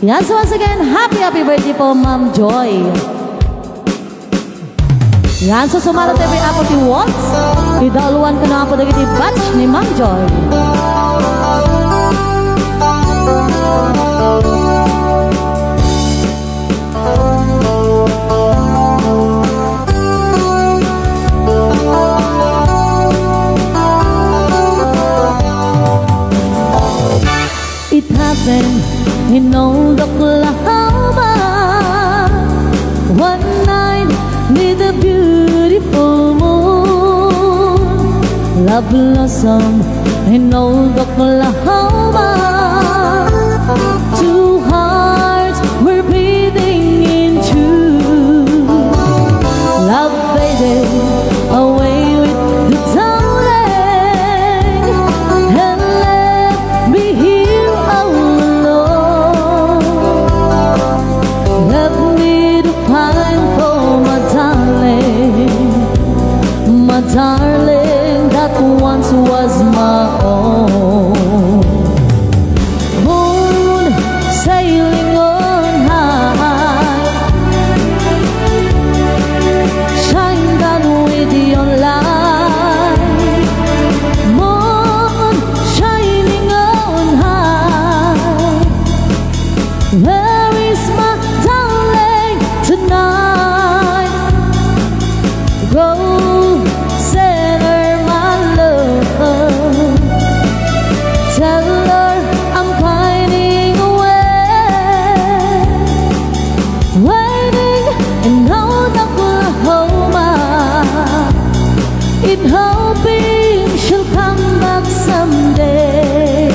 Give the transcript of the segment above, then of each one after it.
Yan, so once again, happy birthday po, Ma'am Joy. Yan, so sumarot every ako ti Waltz. Idaluan ko na ako dagiti batch ni Ma'am Joy. It happened in old Oklahoma. One night with a beautiful moon, love blossom in old Oklahoma. Two hearts were beating in tune. Love faded away with the dawning and left me here all alone. Left me to pine for my darling that once was my own. Moon sailing on high, shine down with your light. Moon shining on high, where is my darling tonight? Go send her my love, tell her I'm pining away, waiting in old Oklahoma, in hoping she'll come back someday.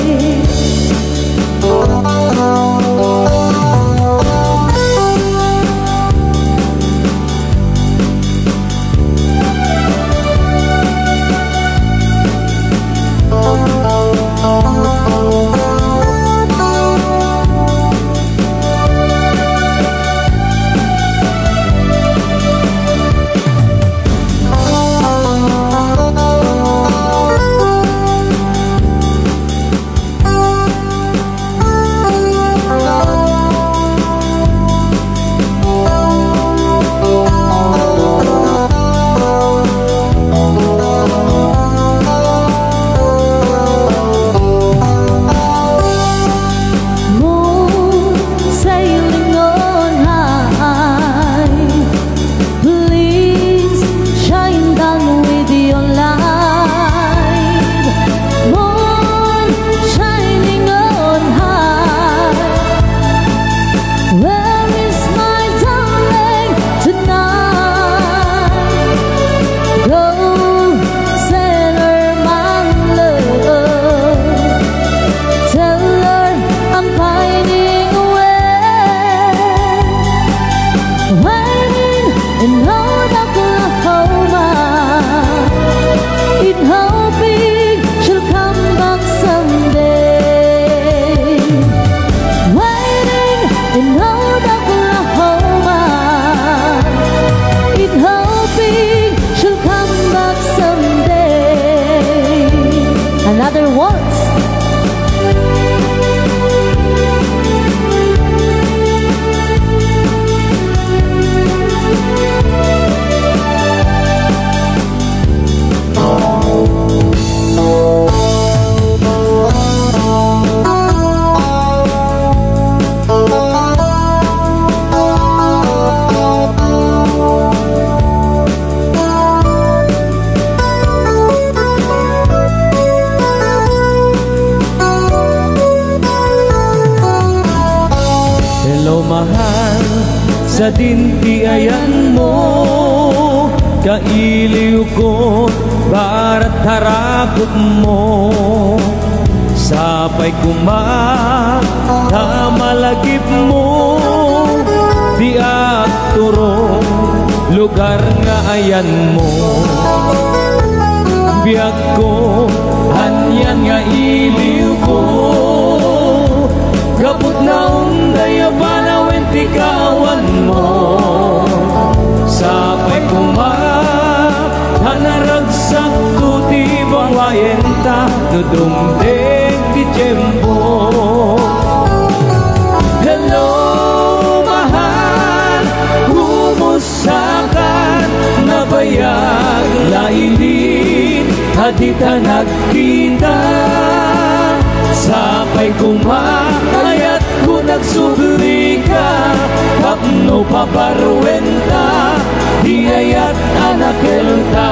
Another waltz. Mahal sa dintiayan mo, kailiw ko barat harakot mo. Sapay kumamalagip mo, di akturo lugar nga ayan mo. Biyak ko hanyan nga iliw ko, gabot na unday panawen ti kawan mo. Sapay hanaragsak tuti bang wayenta no dumdeng ti tiyempo. Hello di ta nagkita. Sapay kumakayat ko nagsubli ka, kapno paparwenta, di ayat anakeltay.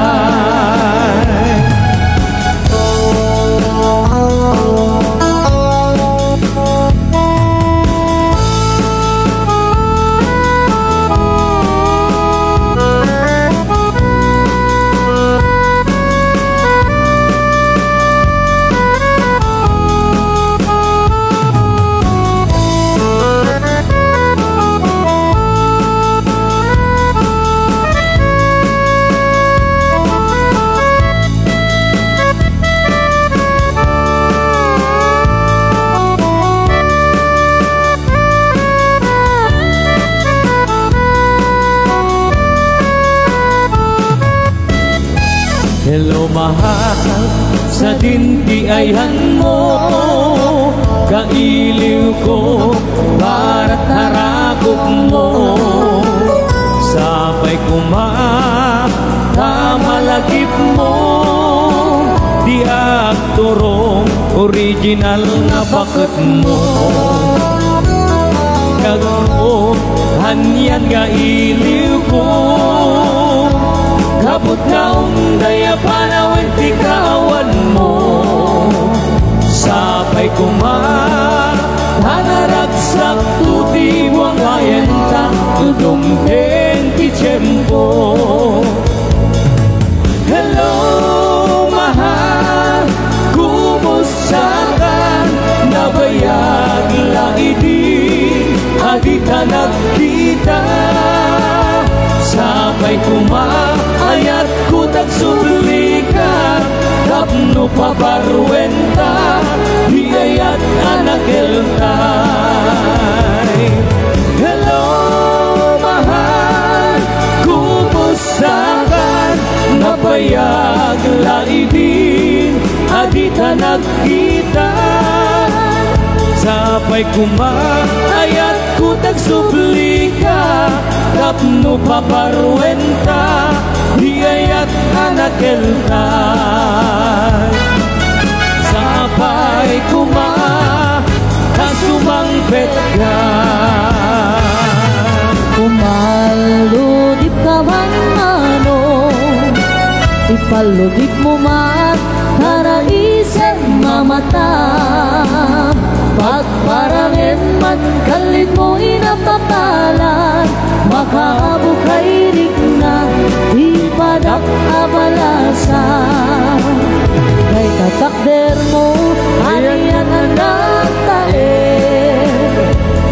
Hello mahal, sa dintiayan mo, kailiw ko, bara't harakot mo. Sabay kamalagip mo, di aktorong original na bakit mo. Kagmo, hanyan kailiw ko, kaput naong daya panawin ti kawan mo. Sapay hanaragsak tuti buang kayenta, dumden ti tiyempo. Hello mahal, kumusta ka? Nabayag lagi di, adi ka nagkita. Sabay ayat ko tagsubli ka, kapno paparwenta, di ayat anakeltay. Hello mahal, kumusta ka? Napayag laibin, adi ta nagkita. Sabay ayat ko tagsubli ka, kapno paparwenta, di ayat anakeltay. Sabay kasumangpet ka. Kumaludip ka man ano, ipaludip mo man, karaisen mamata. Pagparangin man, kalit mo inapapalan, makaabukay rik na, ipadak abalasan. Kay tatakder mo, hariyan ang nagtaer.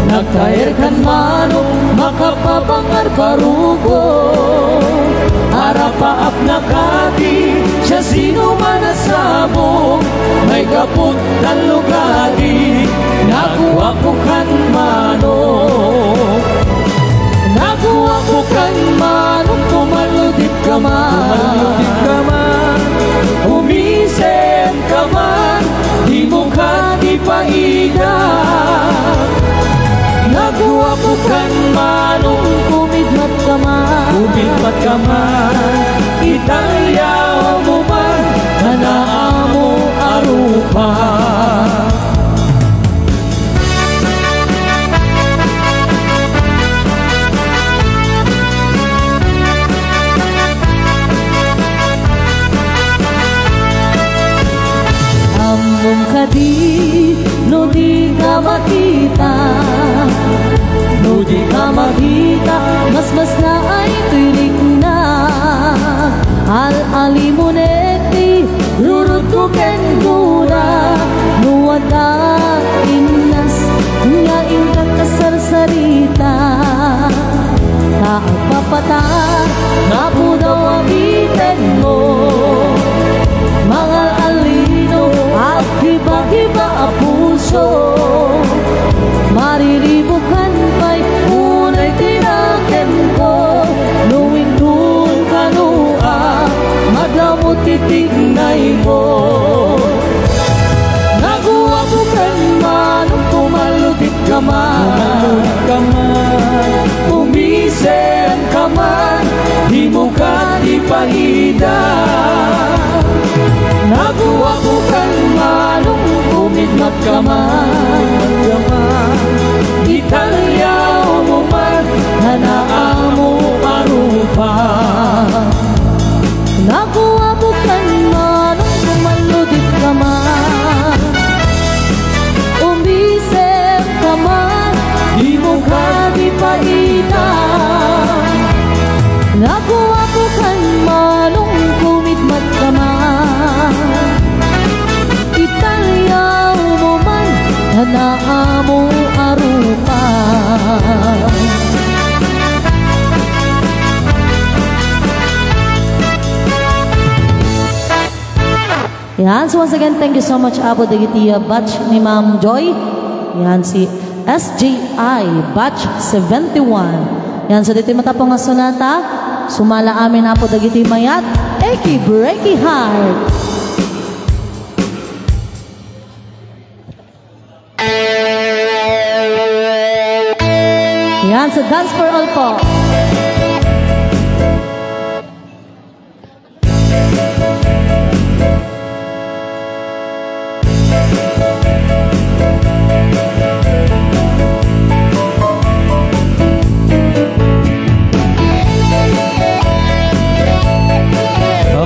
Nagtaer kan manong, makapabangar barugo. Arapaap na kati, siya sino man asabong, may kaput ng lugadi, nakuha ko kan manong. Nakuha ko kan manong, kumaludip ka man, umisen ka man, di mo ka ipaida. Nakuha ko kan manong, kumidmat ka man, italyaw mo man, hanaan mo arupa. Ambong ka di, no di ka makita, no di ka makita, mas na ay tirik na. Al-ali mo neti, lurut ko ken gura, nuwada inas, nga ingkang kasarsarita. Kaapapata, napudaw ang iten mo, mga alino at hiba-hiba ang puso. Mariribukan pa'y unay tinaken ko, nuwing dun kanua, madamo titignay mo. Nakuha ko kan manong, tumaludip ka man, umisen ka man, di mo ka ipaida. Naku kan manong kumidmat ka man, italyaw mo man, hanaan mo arupa. Naku kan manong kumaludit ka man, umisip ka man, di mo ka di paita. Naku kan manong kumidmat ka man, italyaw mo man, hanaan mo arupa. Yan, so once again, thank you so much Apo dagiti batch ni Ma'am Joy. Yan si SJI batch 71. Yan, so dito matapong nga sonata, sumala amin Apo dagiti mayat, Eki Breaky Heart. Yan, so dance for all po.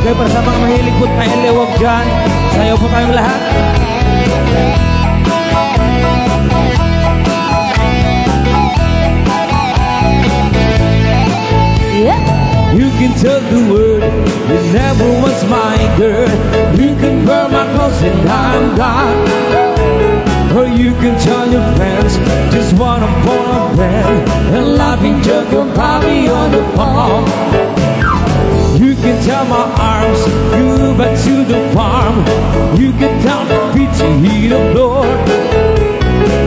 Okay, para sa mga mahilig po tayo lewag dyan, sayaw po tayong lahat. Yeah. You can tell the world you never was my girl. You can burn my clothes and I'm gone. Or you can tell your friends just what I'm born of and laughing jug of coffee on the palm. You can tell my arms, you back to the farm. You can tell my feet to heat the floor.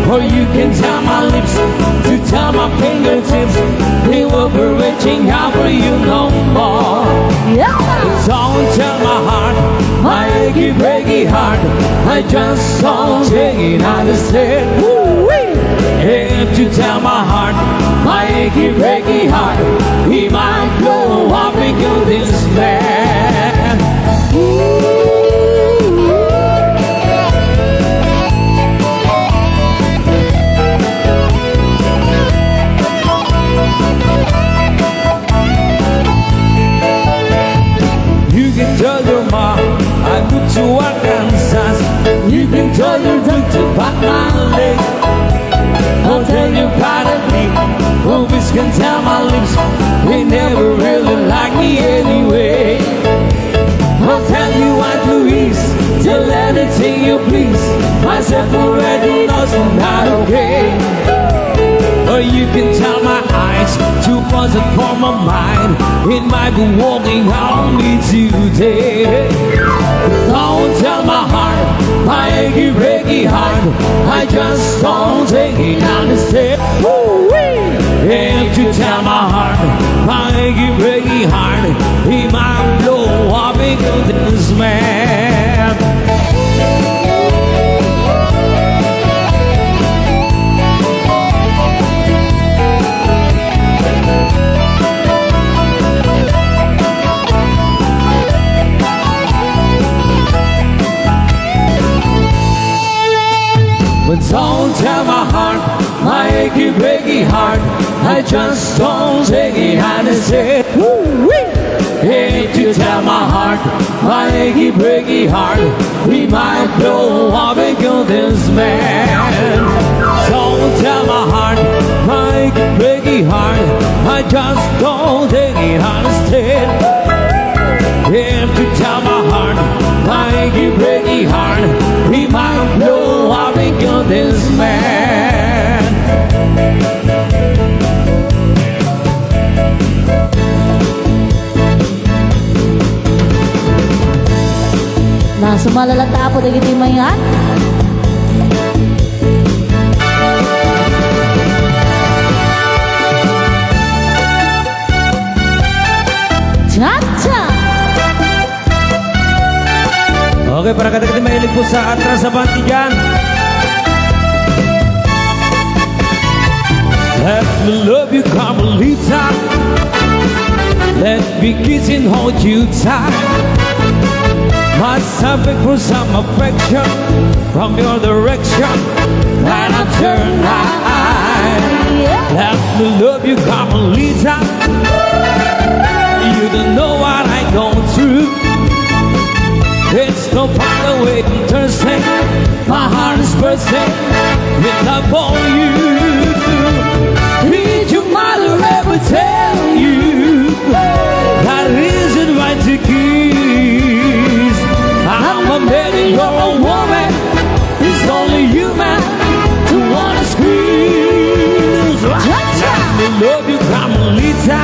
Or you can tell my lips to tell my fingertips they will be reaching out for you no more. Yeah. Don't tell my heart, my achy breaky heart, I just don't take it understand. If you tell my heart, my achy breaky heart, he might blow up because this man. You can tell your mom I moved to Arkansas. You can tell your doctor about my leg. I'll tell you privately, movies can tell my lips they never really like me anyway. I'll tell you what Louise, tell anything you please. Myself already knows I'm not okay. Or you can tell my eyes to buzz it for my mind. It might be walking on me today. Don't tell my heart, my achy breaky heart, I just don't take it understand. If you tell my heart, my achy breaky heart, he might blow up because this man. But don't tell my heart, my achy breaky heart, I just don't take it honestly. If you tell my heart, my achy breaky heart, we might blow up because this man. Don't tell my heart, my achy breaky heart, I just don't take it honestly. If you tell my heart, my achy breaky heart, we might blow up because this man. Na sumalalata po dagiti mayan. Cha-cha! Okay, para kata-kata mahilig po sa atras sa banti dyan. Let me love you, Carmelita. Let me me kiss and hold you tight. Must have been for some affection from your direction. And I turn let me love you, Carmelita. You don't know what I go through. It's no part away from Thursday. My heart is bursting with love for you. Did your mother ever tell you that it isn't right to kiss? I'm a man and you're a woman. It's only human to wanna squeeze. Let me love you, Carmelita.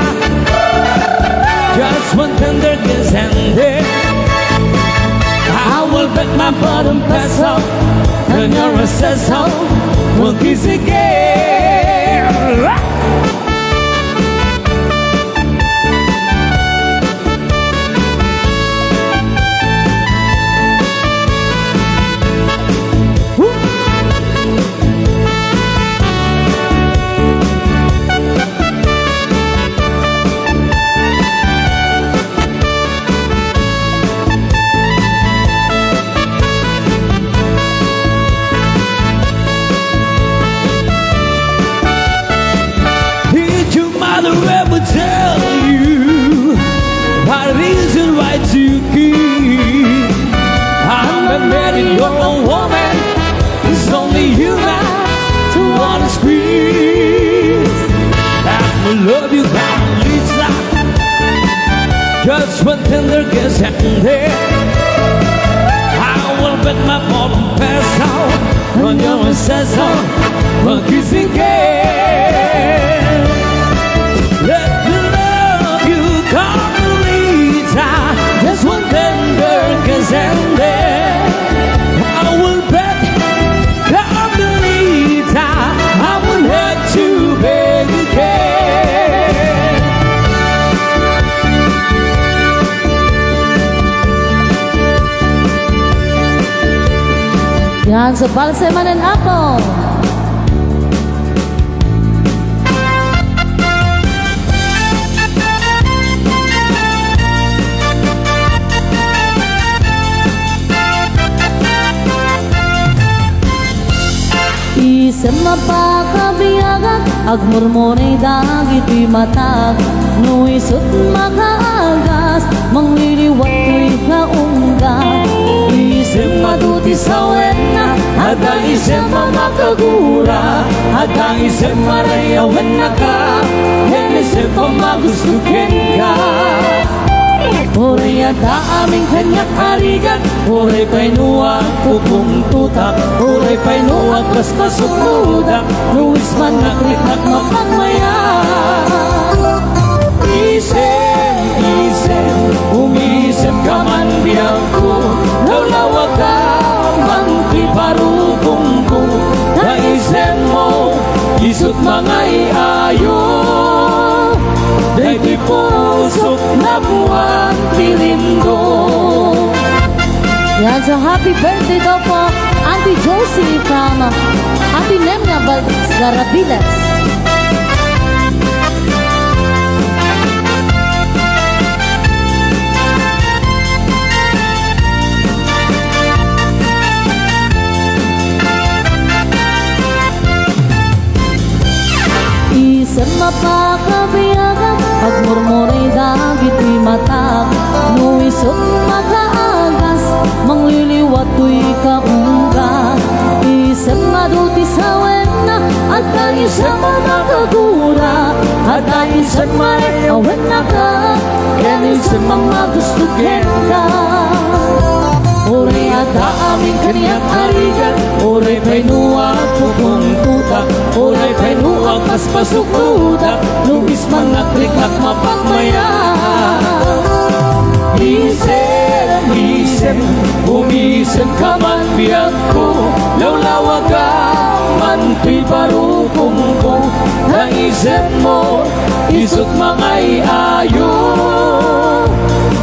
Just one tenderness and then I will bet my bottom peso and your recessor will kiss again. Ever tell you what it isn't right to give? I'm a man and you're a woman. It's only human to wanna squeeze. I will love you, Carmelita. Just one tender kiss and there I will bet my bottom pass out on your ancestor for kissing again. Let me love you, Carmelita. Just one tender kiss and then I will bet, Carmelita, I will have to beg again. Yan sa Balseman and Apple. Isang mapakabiyagan, agmurmuray dagito'y matag. Nuisot makaagas, mangliliwat ko'y kaungga. Isang maduti sa wena, at ang isang mamakagura, at ang isang marayawan na ka, yan isang pamagustukin ka. Oray at aming kanyak haligan, oray pa'y nuwag pupong tutak, oray pa'y nuwag kas pasukludak, nuwis man nakliknak mapagmaya. Isem, umisem ka man biyang ko, lawlawag ka man piparupong ko, naisem mo, isot mga iayo. Dahil pusok na buwan tilindo. Yan, so happy birthday daw po Auntie Josie from Auntie Nemna Garabiles. Isang mapakabiyagan, pagmurmuray dagito'y matag. Nuisot makaagas, mangliliwato'y kaungga. Isang maduti sa wena, at ang isang mamakagura, at ang isang marayawan na ka, yan isang mamagustukin ka. Oray at aming kaniyang haligan, oray pa'y nuwag pupong tutak, oray pa'y nuwag kas pasukludak, lubis man naklikak mapagmaya. Isem, umisem ka man biyag ko, lawlawag ka man piparupong ko, naisip mo, isot mga iayo.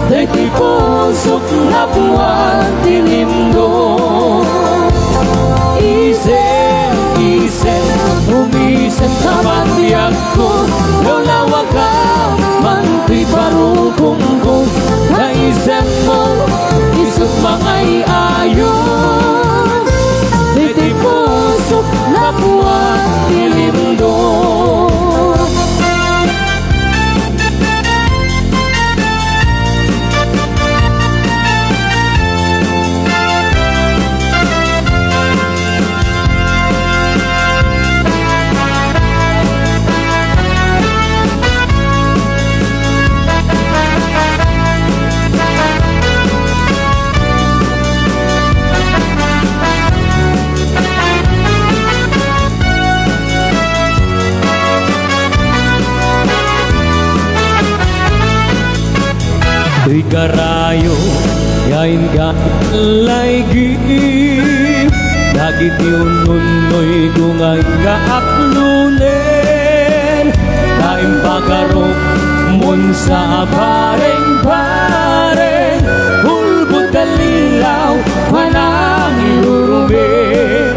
Dahil pusok na buwan tilindo. Isem, umisem ka man biyag ko, lawlawag ka man piparupong Tuy karayo yain ka laigib dagiti ununoy dungay ka aklunen daim pagarok mun sa bareng-bareng hulbot dalilaw manang irurumin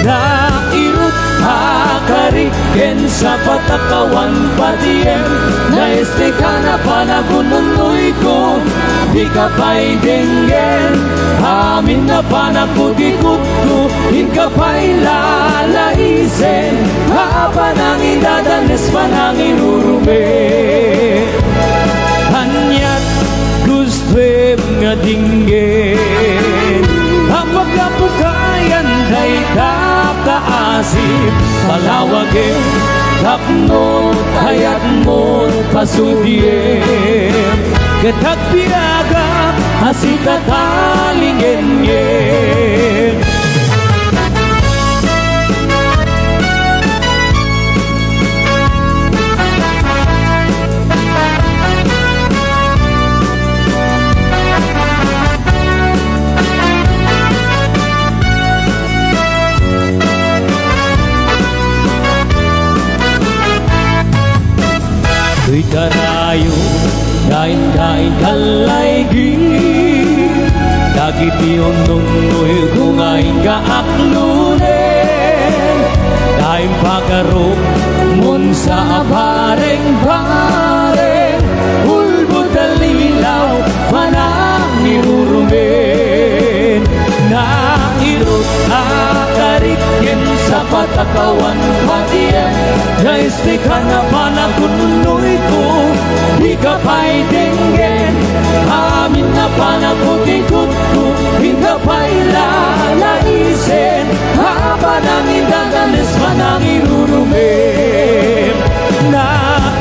na irut hakariken sa patakawan patiem na ka na panagununoy ko di ka pa'y denggen amin na panakudikot ko di ka pa'y lalaisen haba nang idadanes panang irurumin hanyat gusto'y nga dinggen ang pagkapukayan day kakaasip palawagin tapnon hayat mo pasudiem ketagpiaga asita talingen yen Tuy karayo dain-dain kalaigi dagiti ununoy kungay kaaklunen daim pagarok mun sa bareng-bareng hulbot dalilaw manang irurumin na irut akariken sa patakawan patien na ka na panagununoy ko di ka pa'y denggen amin na panagutikot ko di ka pa'y lalaisen haba nang idadanes manang irurumin na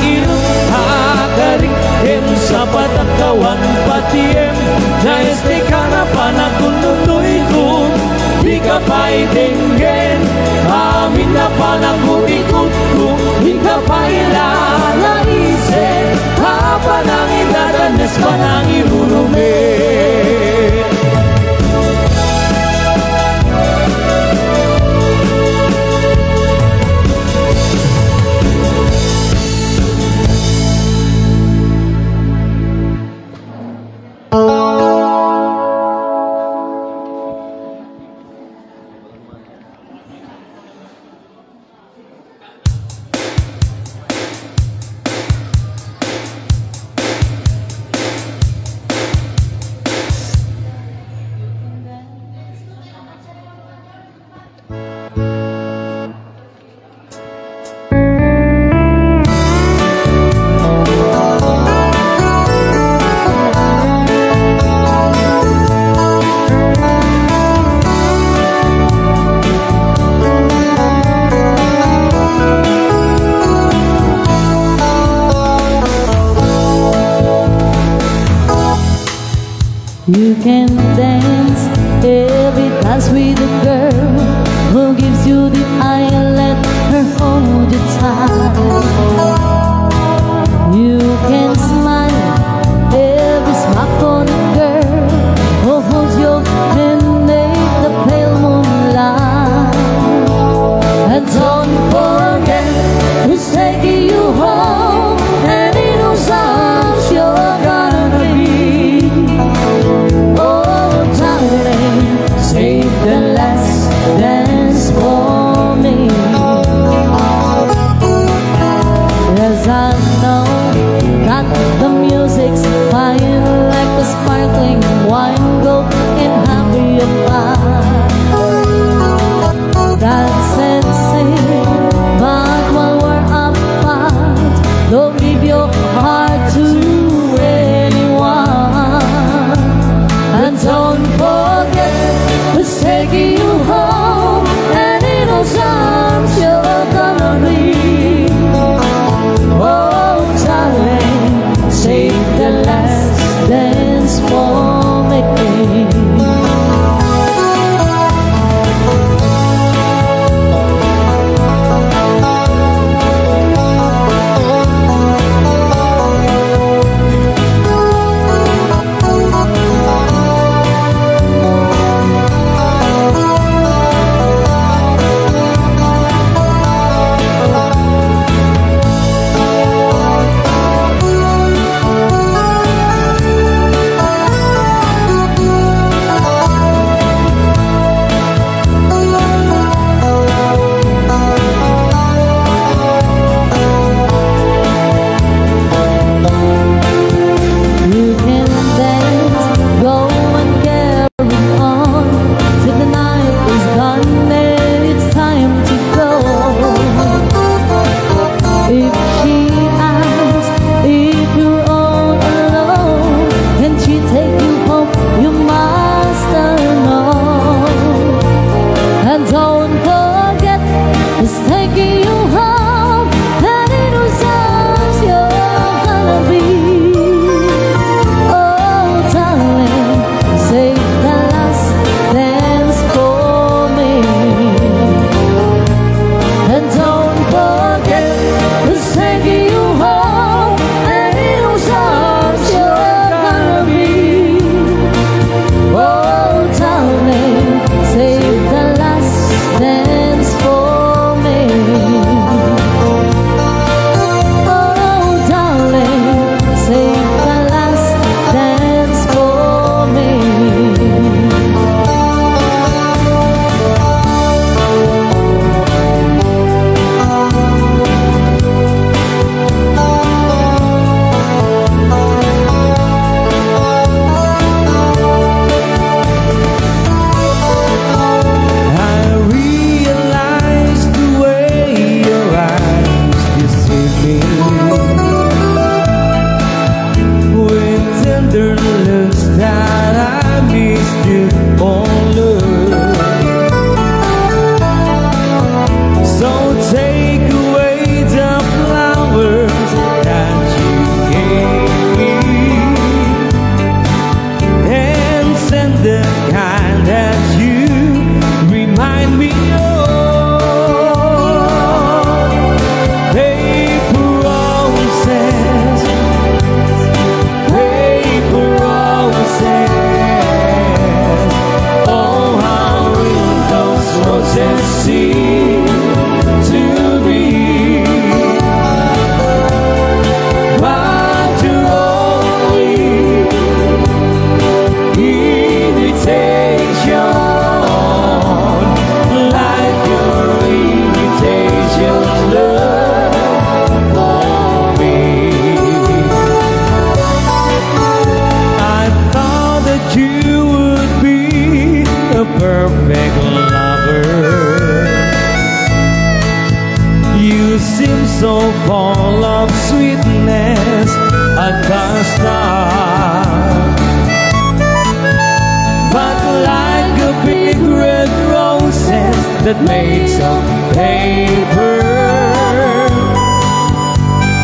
irut hakariken sa patakawan patiem na ka na panagununoy ko di ka pa'y denggen amin na panagutikot ko di ka pa'y lalaisen haba nang idadanes panang irurumin You can dance every dance with a girl who gives you the eye and let her hold you tight. You can smile every smile for the girl who holds your hand beneath the pale moonlight. And don't forget who's taking you home, and in those arms you're gonna be. Save the last dance for me, 'cause I know that the music's fine like the sparkling wine, go and happy apart. Dance and sing, but while we're apart, don't give your heart to anyone. And don't forget who's taking you home, and in those arms you're gonna be. Oh darling, save the last dance for me. so full of sweetness at the start, but like a big red roses that made some paper,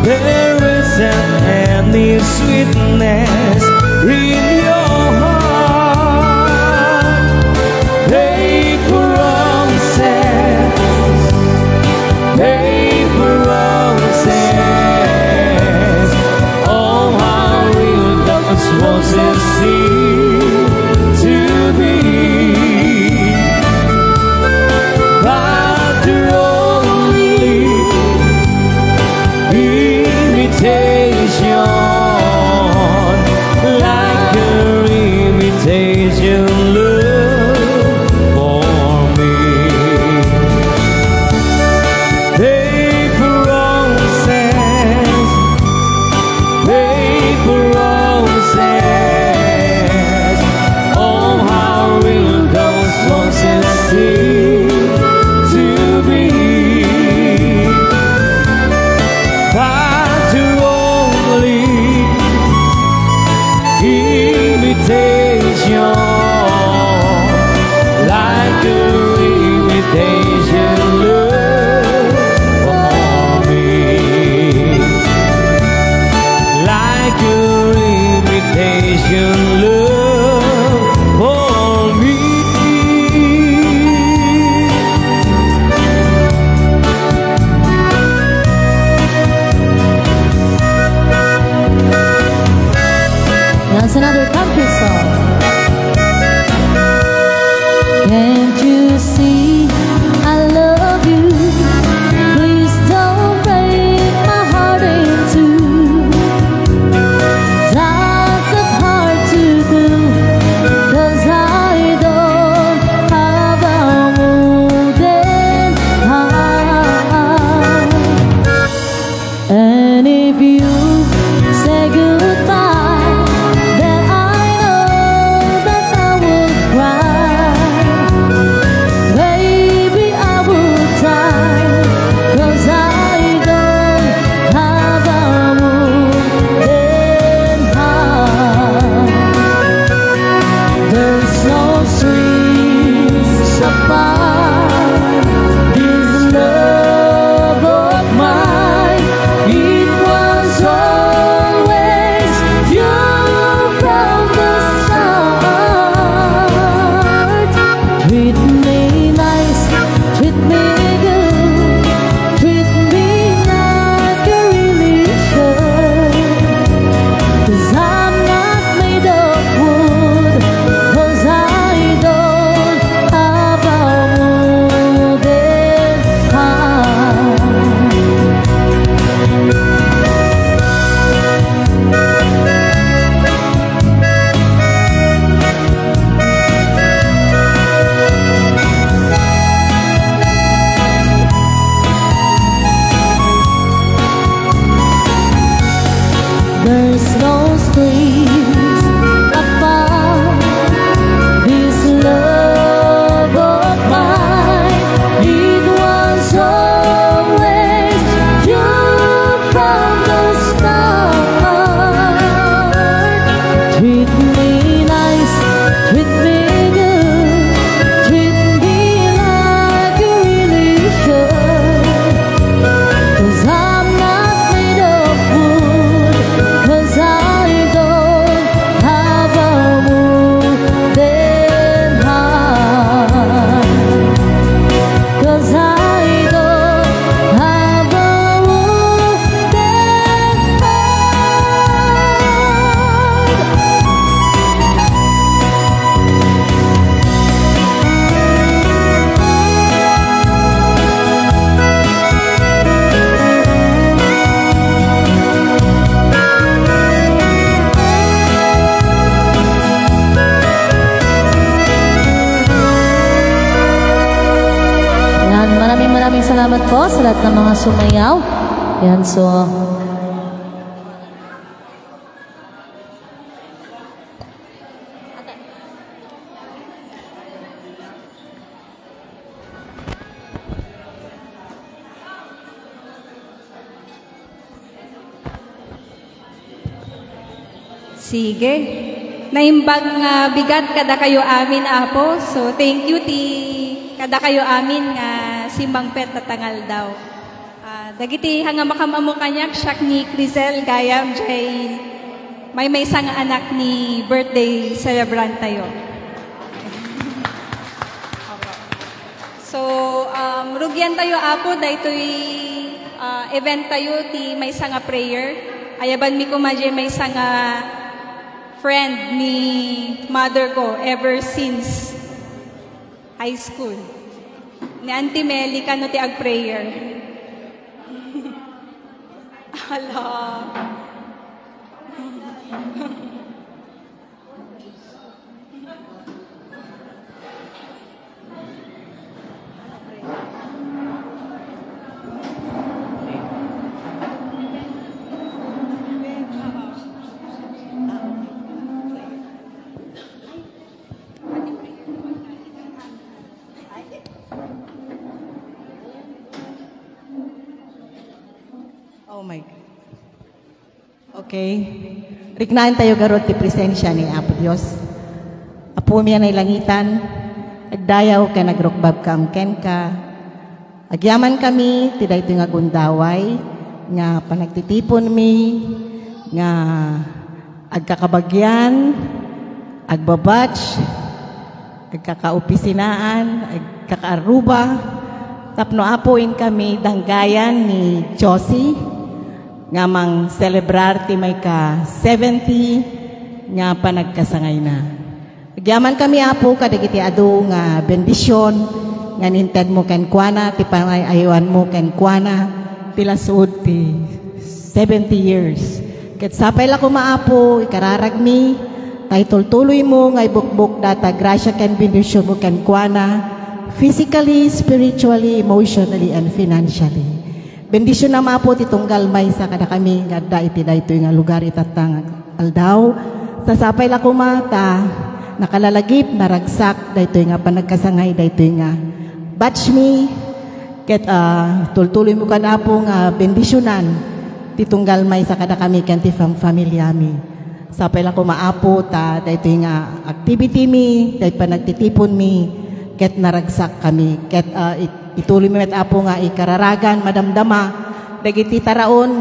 there isn't any sweetness in your heart. Paper roses, paper roses, oh how real those roses seem to be, but they're only imitation, like your imitation love for me. Paper roses, paper roses, oh how real those roses seem to be, but you're only imitation, like your imitation love for me, like your imitation love for me. That's another country song. Can't you see I love you? Please don't break my heart in two. That's hard to do, 'cause I don't have a wooden heart. And if you say goodbye, then I know that I would cry. Baby, I would die, 'cause I don't have a wooden heart. There's no strings apart this love of mine. It was always you from the start. Treat me nice, treat me good, treat me like you really should. 'Cause I'm not made of wood, 'cause I don't have a wooden heart. There's no strings apart this love of mine. It was always you from the start. Treat me nice, treat me good, treat me like you really should. 'Cause I'm not made of wood, 'cause I don't have a wooden heart. 'Cause I don't have a wooden Yan, maraming salamat po sa lahat ng mga sumayaw. Yan, so Sige. Naimbag nga bigat kada kayo amin, Apo. So, thank you ti kada kayo amin nga simbang pet na tangal daw. Dagiti hanga makamamu kanyak, siyak ni Crisel Gayam, jay may isang anak ni birthday celebrant tayo. So, rugyan tayo, Apo, dahito'y event tayo, ti may isang prayer. Ayaban mi ko madya may isang friend ni mother ko ever since high school. Ni Auntie Meli kano ti ag prayer. Hala. Oh my God. Okay. Riknain tayo garot ti presensya ni Apo Dios. Apo miya na ilangitan. Agdayaw ka nagrukbab ka amken ka. Agyaman kami, tiday ito nga gundaway. Nga panagtitipon mi. Nga agkakabagyan. Agbabatch. Agkakaopisinaan. Agkakaaruba. Tapno apuin kami danggayan ni Josie nga mang celebrar ti may ka 70 nga panagkasangay na. Agyaman kami apo kadagiti adu nga bendisyon nga ninted mo ken kuana ti pangayawan mo ken kuana pilasud ti 70 years. Ket sapay la ko maapo ikararag mi title tuloy mo nga ibukbuk data grasya ken bendisyon mo ken kuana physically, spiritually, emotionally, and financially. Bendisyon na mapo titunggal may sa kada kami nga da iti dayto nga lugar itatang aldaw. Sasapay la kumata nakalalagip naragsak dayto nga panagkasangay dayto nga batch me ket tultuloy mo kan apo nga bendisyonan titunggal may sa kada kami ken ti familya mi. Sapay la kumaapo ta dayto nga activity mi day panagtitipon mi ket naragsak kami ket ituloy met apo nga ikararagan madamdama dagiti taraon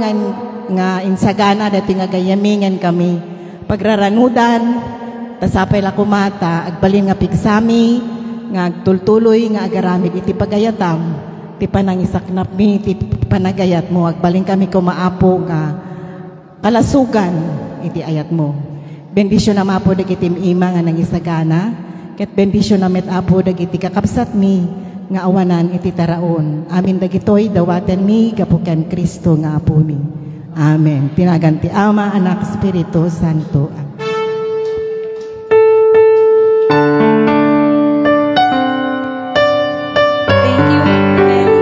nga insagana dati nga gayamingan kami pagraranudan tasapay la kumata agbalin nga pigsami nga agtultuloy nga agaramid iti pagayatam ti panangisaknap mi ti panagayat mo agbalin kami kumaapo nga kalasugan iti ayat mo. Bendisyon na mapo dagiti ima nga nangisagana ket bendisyon na met apo dagiti kakabsat mi nga awanan iti taraon. Amin dagitoy dawaten mi gapuken Kristo nga apo mi. Amen. Pinaganti Ama, Anak, Espiritu Santo. Thank you, Mel.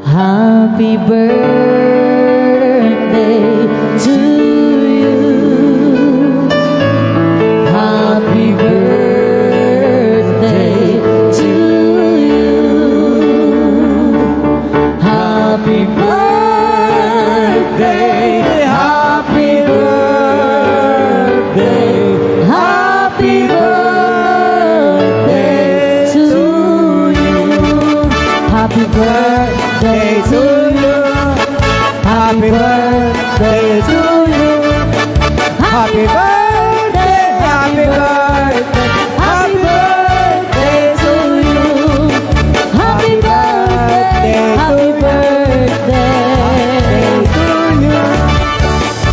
Happy birthday to you. Happy birthday to you. Happy birthday. Happy birthday. Happy birthday to you. Happy birthday to you. Happy birthday to you. Happy birthday, happy birthday, happy birthday to you. Happy birthday, happy birthday to you.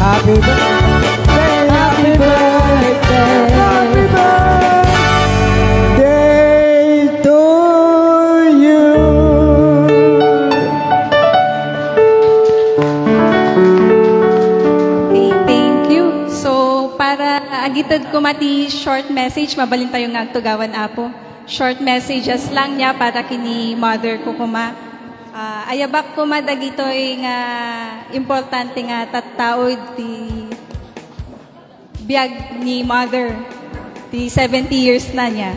Happy birthday, happy birthday, happy birthday to you. Okay, thank you. So, para agitad ko mati short message, mabalin tayo nga tugawan apo. Short messages lang niya para kini mother ko kuma. Ayabak ko madagitoy nga importante nga tattaod ti biyag ni mother. Ti 70 years na niya.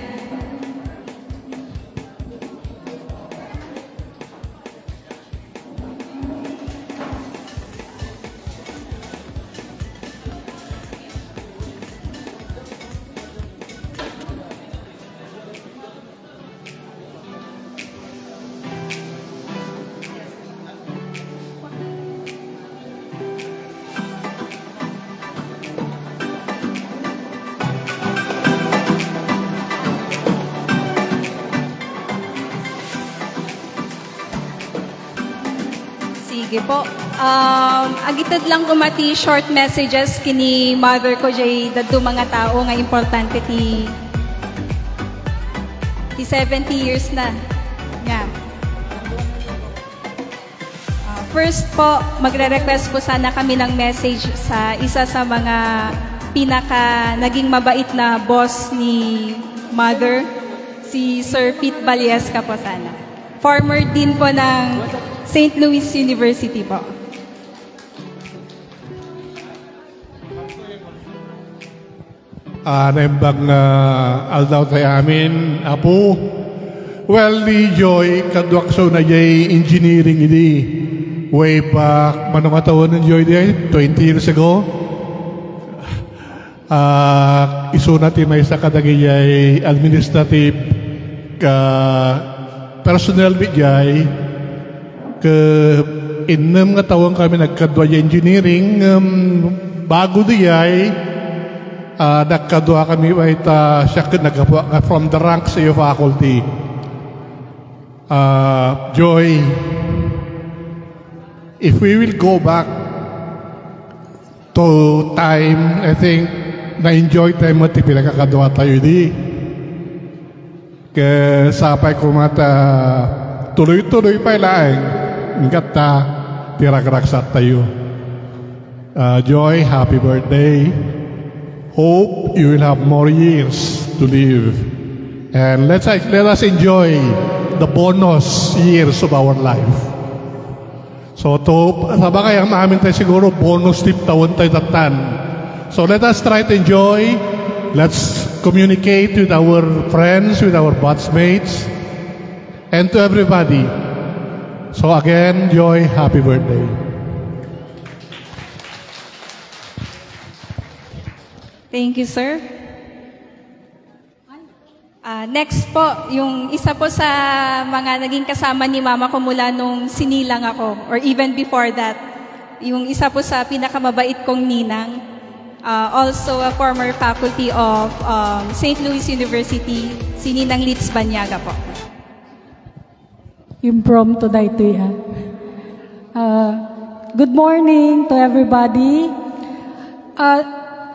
Sige po. Agitad lang kumati short messages kini mother ko jay dadto mga tao nga importante ti 70 years na. Yeah. First po, magre-request po sana kami ng message sa isa sa mga pinaka naging mabait na boss ni mother, si Sir Pete Balesca po sana. Former dean po ng St. Louis University po. Naimbang aldaw tayo amin, Apo. Well, ni Joy, kadwakso na jay engineering ini. Way back, manong katawan ng Joy di 20 years ago. Iso natin may sa kadagayay administrative personnel bigay ke inem nga tawang kami nagkadwa engineering bago diyay nagkadwa kami wait siya nagkadwa from the ranks sa iyo faculty. Joy, if we will go back to time, I think na-enjoy tayo mo ti pinagkakadwa tayo di. Kaya sapay ko mata tuloy-tuloy pa ilaing hanggat ta tirag-ragsat tayo. Joy, happy birthday. Hope you will have more years to live. And let us enjoy the bonus years of our life. So to sabagay ang maamin tayo siguro bonus tip taon tayo tatan. So let us try to enjoy. Let's communicate with our friends, with our batchmates, and to everybody. So again, Joy, happy birthday. Thank you, sir. Next po, yung isa po sa mga naging kasama ni mama ko mula nung sinilang ako, or even before that, yung isa po sa pinakamabait kong ninang, also a former faculty of St. Louis University, si Ninang Litz Banyaga po. Impromptu da ito yan. Good morning to everybody.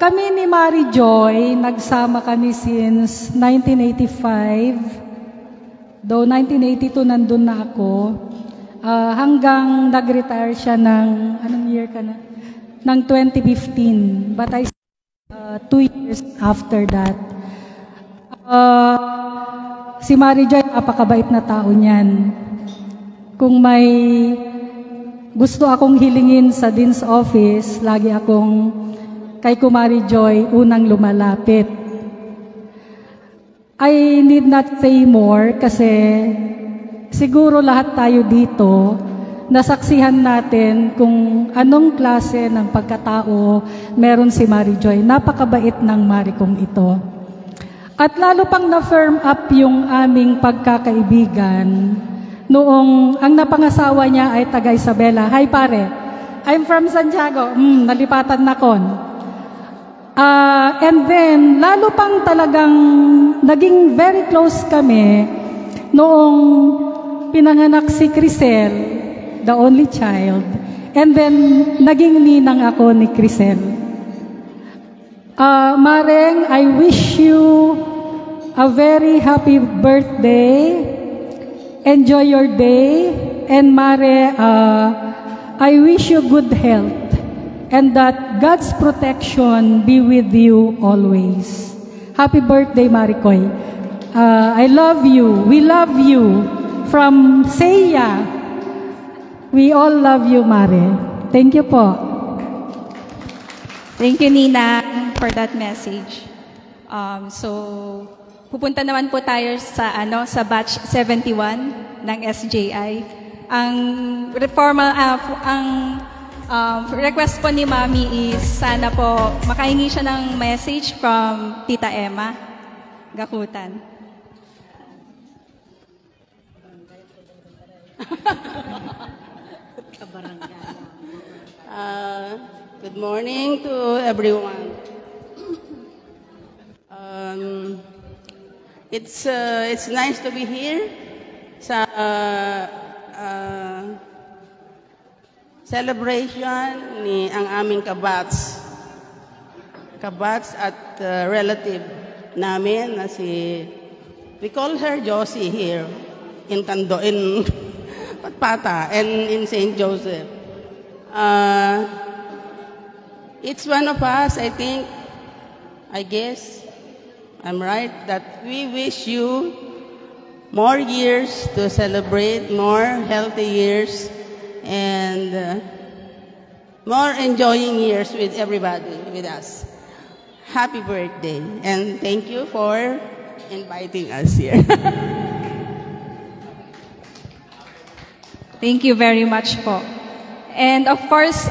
Kami ni Mary Joy, nagsama kami since 1985. Though 1982 nandun na ako. Hanggang nag-retire siya ng, anong year ka na? Ng 2015. But I 2 years after that. Si Mary Joy, napakabait na tao niyan. Kung may gusto akong hilingin sa Dean's Office, lagi akong kay Kumari Joy, unang lumalapit. I need not say more kasi siguro lahat tayo dito nasaksihan natin kung anong klase ng pagkatao meron si Mary Joy. Napakabait ng Mary kong ito. At lalo pang na-firm up yung aming pagkakaibigan noong ang napangasawa niya ay taga Isabela. Hi pare, I'm from Santiago. Nalipatan na kon. And then, lalo pang talagang naging very close kami noong pinanganak si Crisel, the only child. And then, naging ninang ako ni Crisel. Mareng, I wish you a very happy birthday. Enjoy your day. And Mare, I wish you good health. And that God's protection be with you always. Happy birthday, Maricoy. I love you. We love you. From Seiya, we all love you, Mare. Thank you po. Thank you, Nina, for that message. So, pupunta naman po tayo sa, sa batch 71 ng SJI. Ang request po ni Mami is sana po makahingi siya ng message from Tita Emma Gakutan. Good morning to everyone. It's nice to be here sa celebration ni ang aming kabats at relative namin na si, we call her Josie here in Patpata and in St. Joseph. Each one of us, I guess, I'm right, that we wish you more years to celebrate, more healthy years, and more enjoying years with everybody, with us. Happy birthday, and thank you for inviting us here. Thank you very much po. And of course,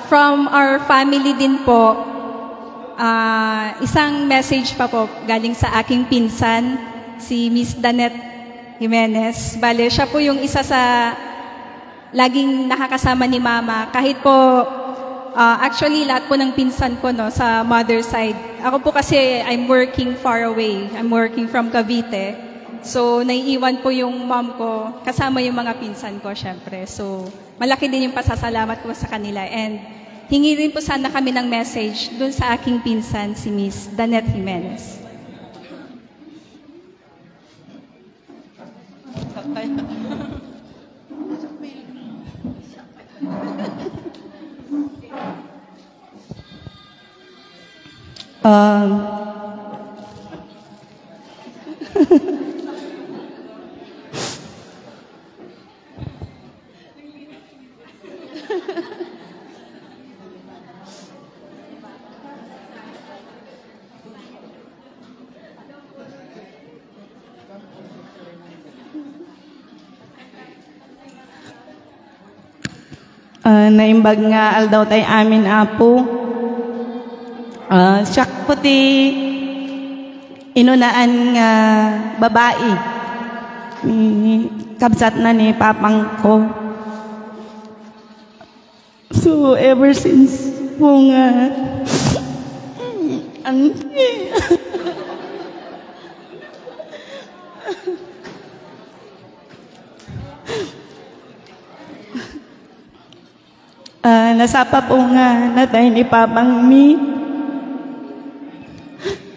from our family din po, isang message pa po galing sa aking pinsan, si Miss Danet Jimenez. Bale, siya po yung isa sa laging nakakasama ni Mama. Kahit po, actually, lahat po ng pinsan ko no, sa mother side. Ako po kasi, I'm working far away. I'm working from Cavite. So, naiiwan po yung mom ko, kasama yung mga pinsan ko, syempre. So, malaki din yung pasasalamat ko sa kanila. And hingi rin po sana kami ng message dun sa aking pinsan, si Miss Danet Jimenez. Naimbag nga aldaw tay amin apo. Siya puti inunaan nga babae. Kabsat na ni papang ko. So ever since po nga nasapa po nga natay ni papang mi.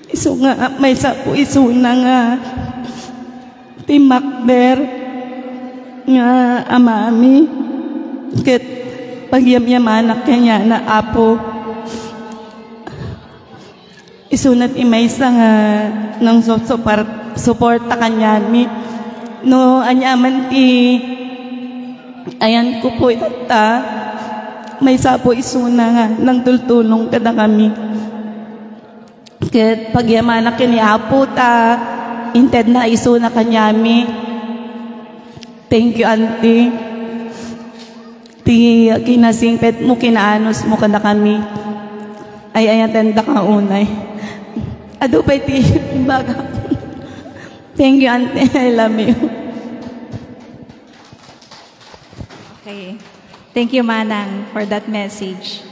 Iso nga may sapo iso na nga timakder nga amami ket pagyamyamanak kanya na apo isunat imaysa nga nang suporta kanya mi no anyaman ti ayan ko po itata may sapo isuna nga nang tultulong kada kami ket pagyamanak kini apo ta inted na isuna kanyami. Thank you auntie ti kinasingpet mo kinaanos mo kada kami ay ayatan da ka unay adu pay ti baga. Thank you auntie, I love you. Okay. Thank you, Manang, for that message.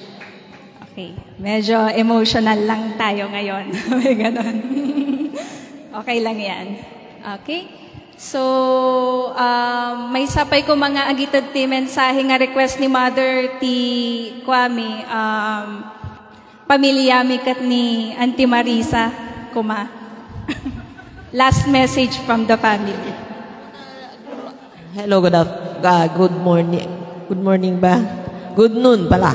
Okay. Medyo emotional lang tayo ngayon. May ganon. Okay lang yan. Okay. So, may sapay ko mga agitad ti mensahe nga request ni Mother ti Kwame. Pamilya mi kat ni Auntie Marisa kuma. Last message from the family. Hello, good morning. Good morning ba? Good noon pala.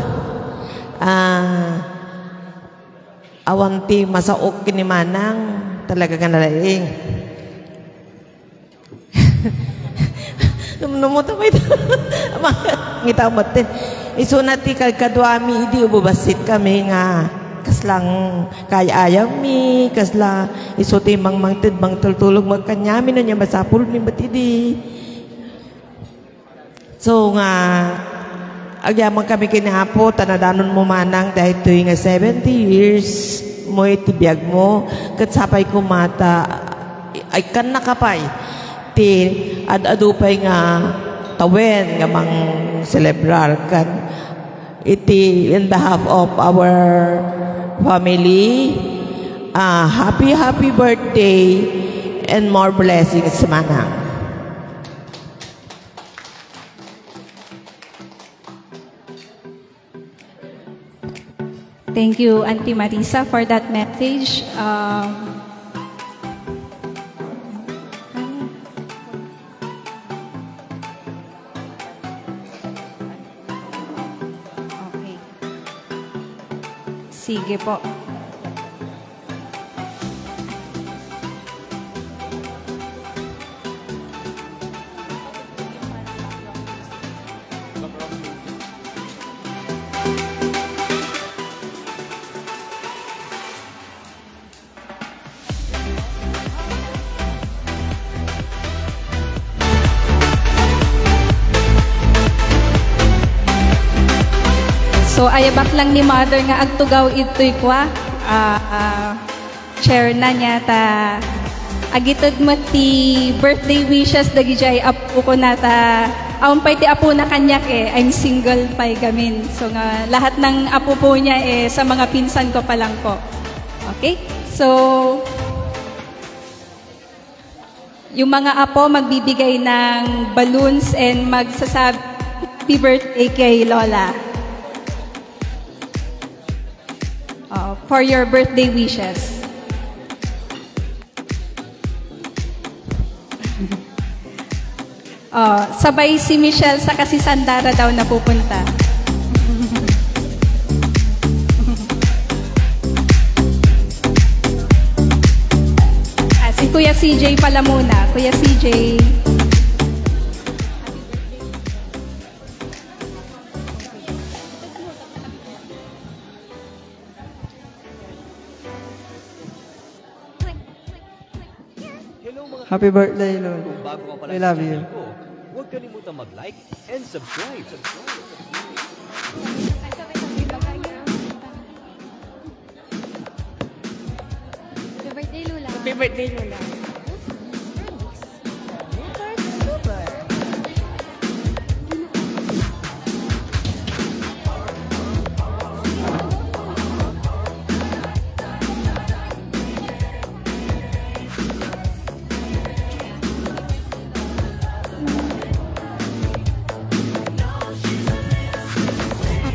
Awanti masaok kini Manang talaga ka nalaing. Numuta pa ito. Ngita mo tin. Isunati kadwami idi ububasit kami nga kaslang kaya ayaw mi kasla isuti mangtid mang tultulog magkanyami no nya masapul mi batidi. So nga agyaman kami kinahapo tanadanon mo Manang dahil tuwing nga 70 years mo itibiyag mo kat sapay kumata ay kan nakapay ti adupay nga tawen nga mang celebrar kan iti in behalf of our family happy birthday and more blessings Manang. Thank you, Auntie Marisa, for that message. Okay. Sige po. So ayabak lang ni Mother nga agtugaw ito'y kwa. Chair na niya ta agitod mo ti birthday wishes dagi jay apo ko na ta pay ti apo na kanyak I'm single pay gamin. So nga lahat ng apo po niya sa mga pinsan ko pa lang po. Okay? So yung mga apo magbibigay ng balloons and magsasabi happy birthday kay Lola. For your birthday wishes. Sabay si Michelle sa kasi Sandara daw na pupunta. Si Kuya CJ pala muna. Kuya CJ. Happy birthday, Lord. We love you. Huwag kalimutang mag-like and subscribe. Happy birthday, Lola. Happy birthday, Lola.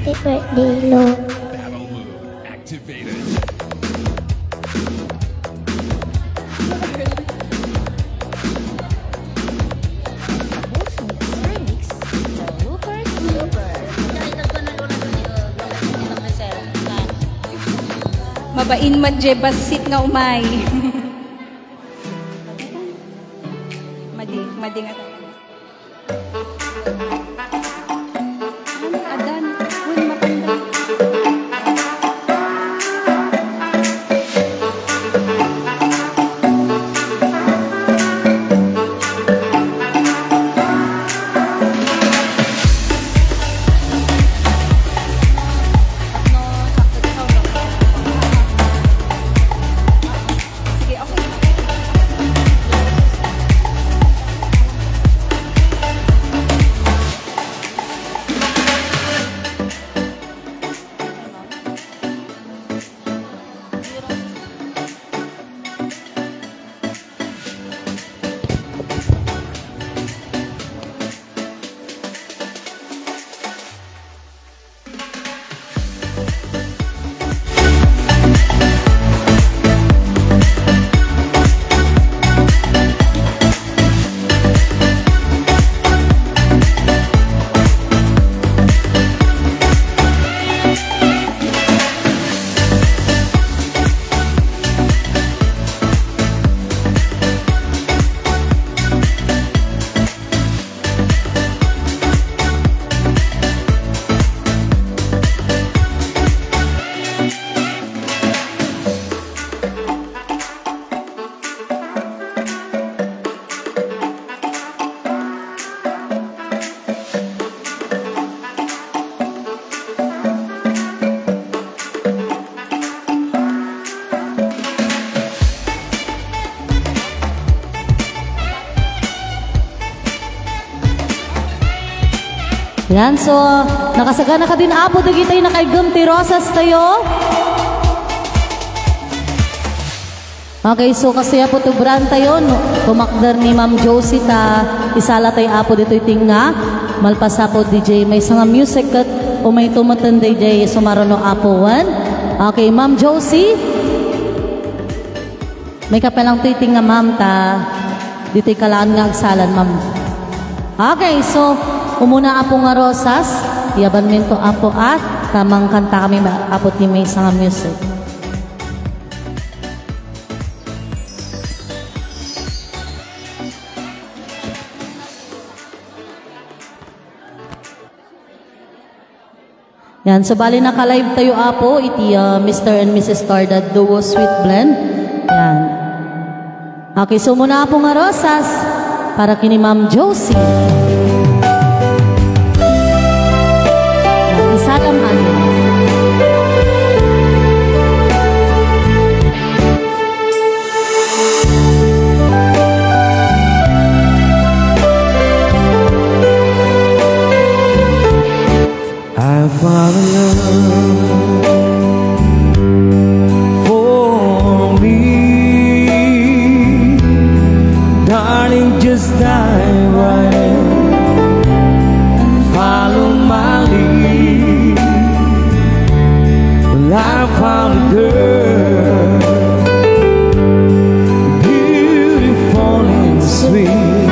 Happy birthday, Lord. Battle mode activated. Mabain madje basit nga umay. Madi nga. Adan, uy mapanda. Sige, okay. Yan, so nakasagana ka din apo dagi tayo nakaigam ti rosas tayo. Okay, so kasi apo to brand tayo no, kumakdar ni Ma'am Josie ta isala tayo apo dito tinga malpas apo DJ may sanga music kat o may tumatan DJ sumaro no apo 1 Okay, Ma'am Josie. May kapelang tweeting nga ma'am ta. Dito'y kalaan nga agsalan, ma'am. Okay, so, umuna apo nga rosas. Iyaban minto apo at tamang kanta kami apot ni may nga music. Yan, so bali naka-live tayo apo, iti Mr. and Mrs. Tordad Duo Sweet Blend. Yan. Okay, so muna po nga rosas para kini Ma'am Josie. Yan, isalaman. I fall in love for me, darling, just dive right in, follow my lead. Well, I found a girl, beautiful and sweet.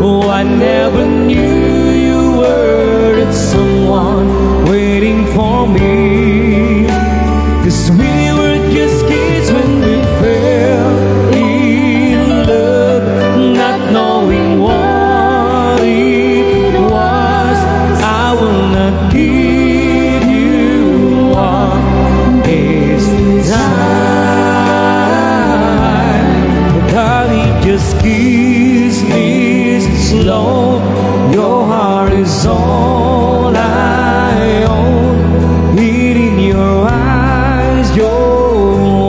Oh, I never knew someone waiting for me, 'cause we were just kids when we fell in love, not knowing what it was. I will not give you up this time, but darling, just kiss me slow. Your heart is all I own. It in your eyes, your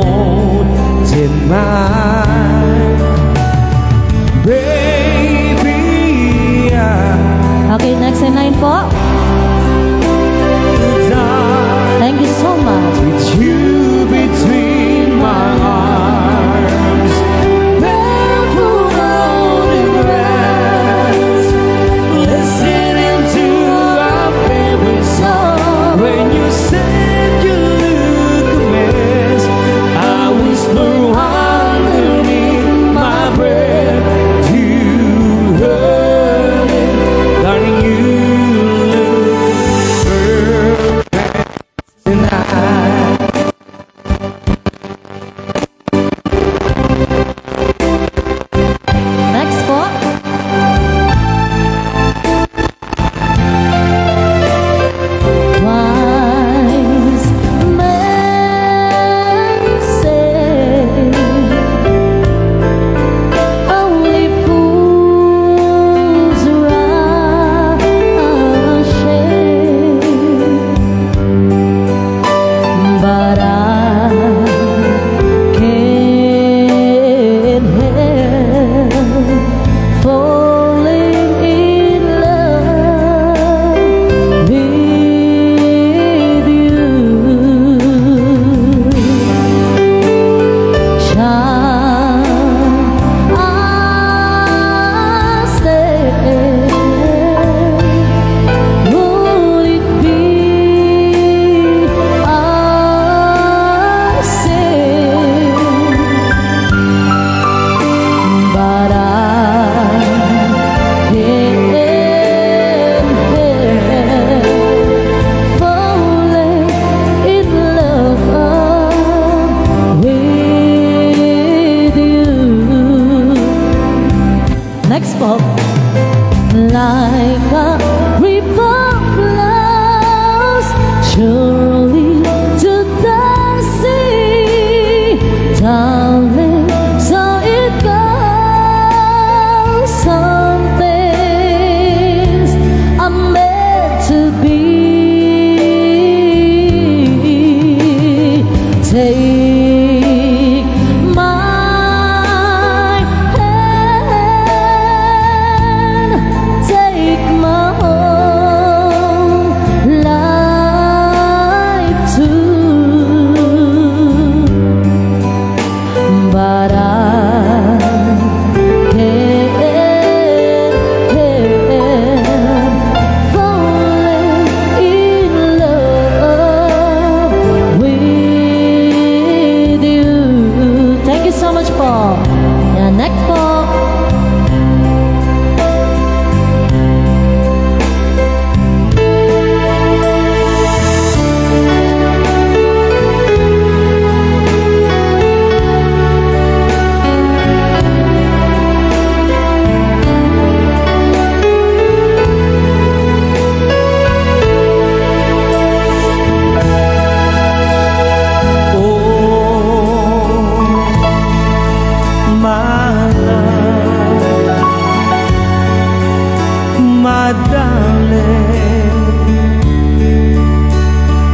own tonight, baby. Okay, next in line po. Thank you so much. With you between my arms, barefoot on the grass, listening to our favorite song. When you said you look a mess, I whisper underneath my breath to her, darling, you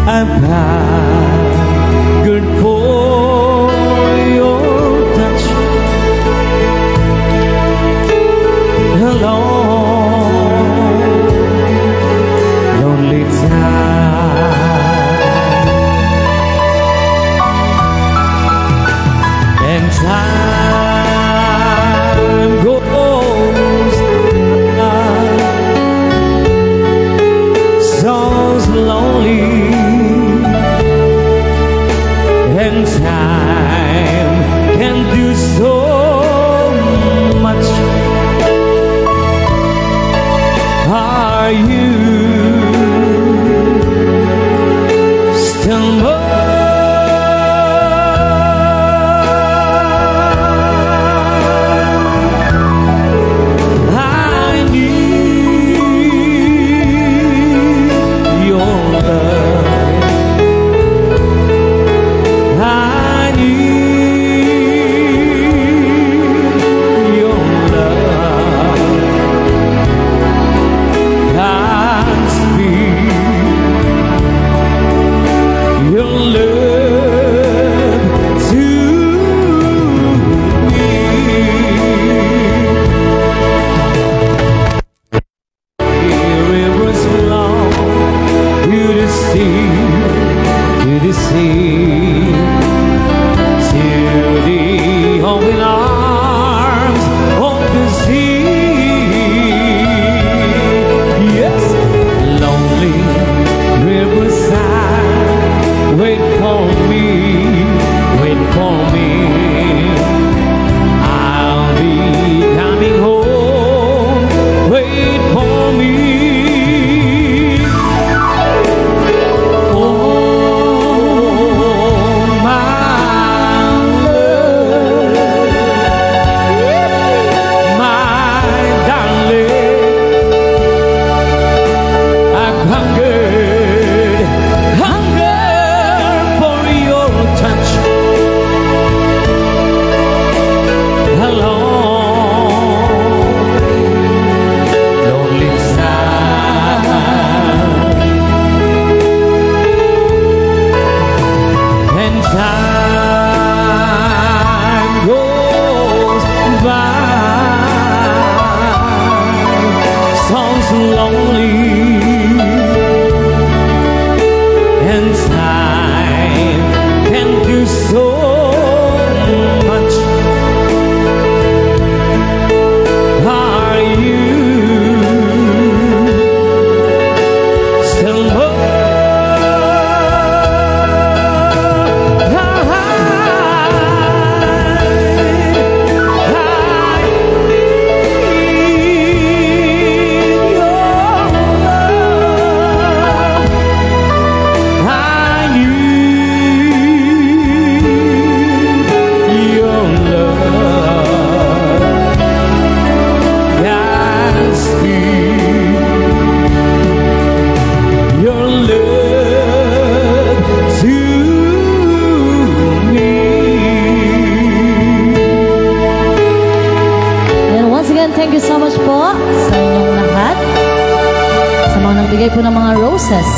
I'm good for your touch. Hello, lonely time, and time goes by, so lonely. And time can do so much. Are you still mine? I need your love. Thank you so much po sa inyong lahat. Sa mga nagbigay po ng mga roses.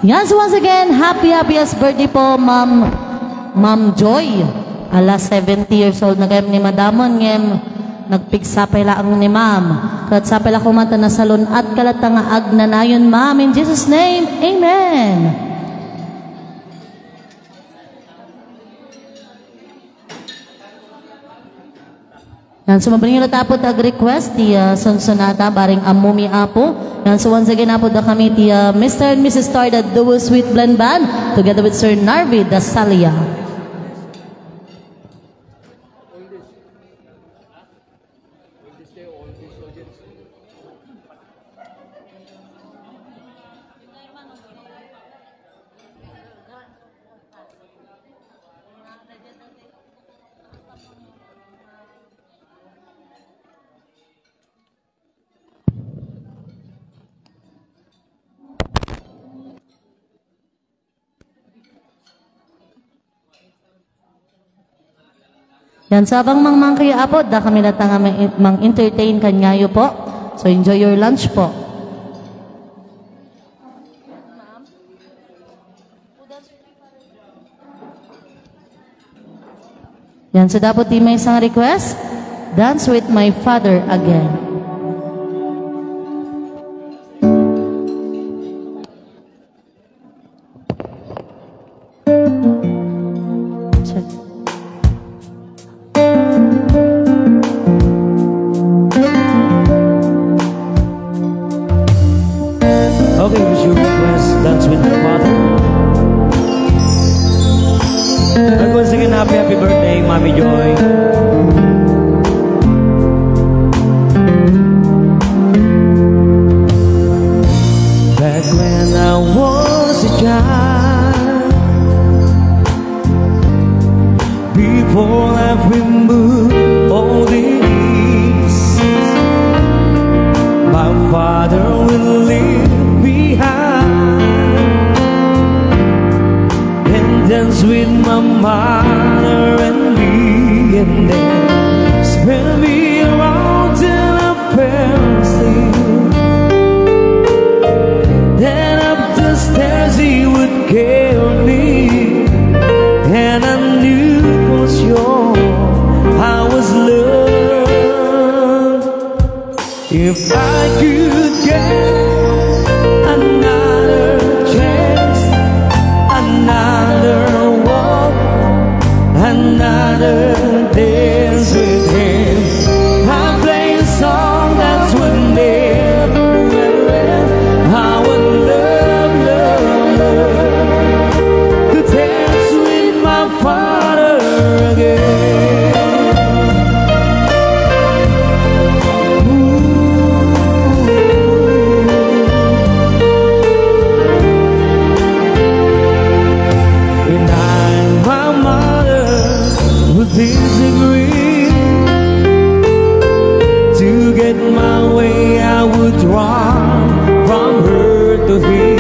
Yan, so once again, happiest birthday po, Ma'am Joy. Ala 70 years old na kayo ni Madamon ngem nagpigsapay laang ni Ma'am. Kat sapay la kumanta na salon at kalatang agnanayon, Ma'am. In Jesus' name, Amen. Yan, so mabaling nila tapos ag-request ti Sonsonata baring Amumi Apo. Yan, so once again Apo da kami ti Mr. and Mrs. Star the Duo Sweet Blend Band together with Sir Narvi Dasalia. Yan, sabang mang kaya Apo, da kami natang mang entertain kanyayo po. So enjoy your lunch po. Yan, so dapat may isang request. Dance with my father again. Check. Okay, what's your request? Dance with my father. And once again, happy birthday, Mommy Joy. Back when I was a child, before I've removed all the east, my father will leave behind and dance with my mother and me, and then spin me around till I fell asleep. Then up the stairs he would carry me, and I knew for sure I was loved. If I could get another chance, another walk, another dance with him, I'd play a song that's would never end. I would love, love, love to dance with my father again. And I and my mother would disagree. To get my way, I would run from her to him.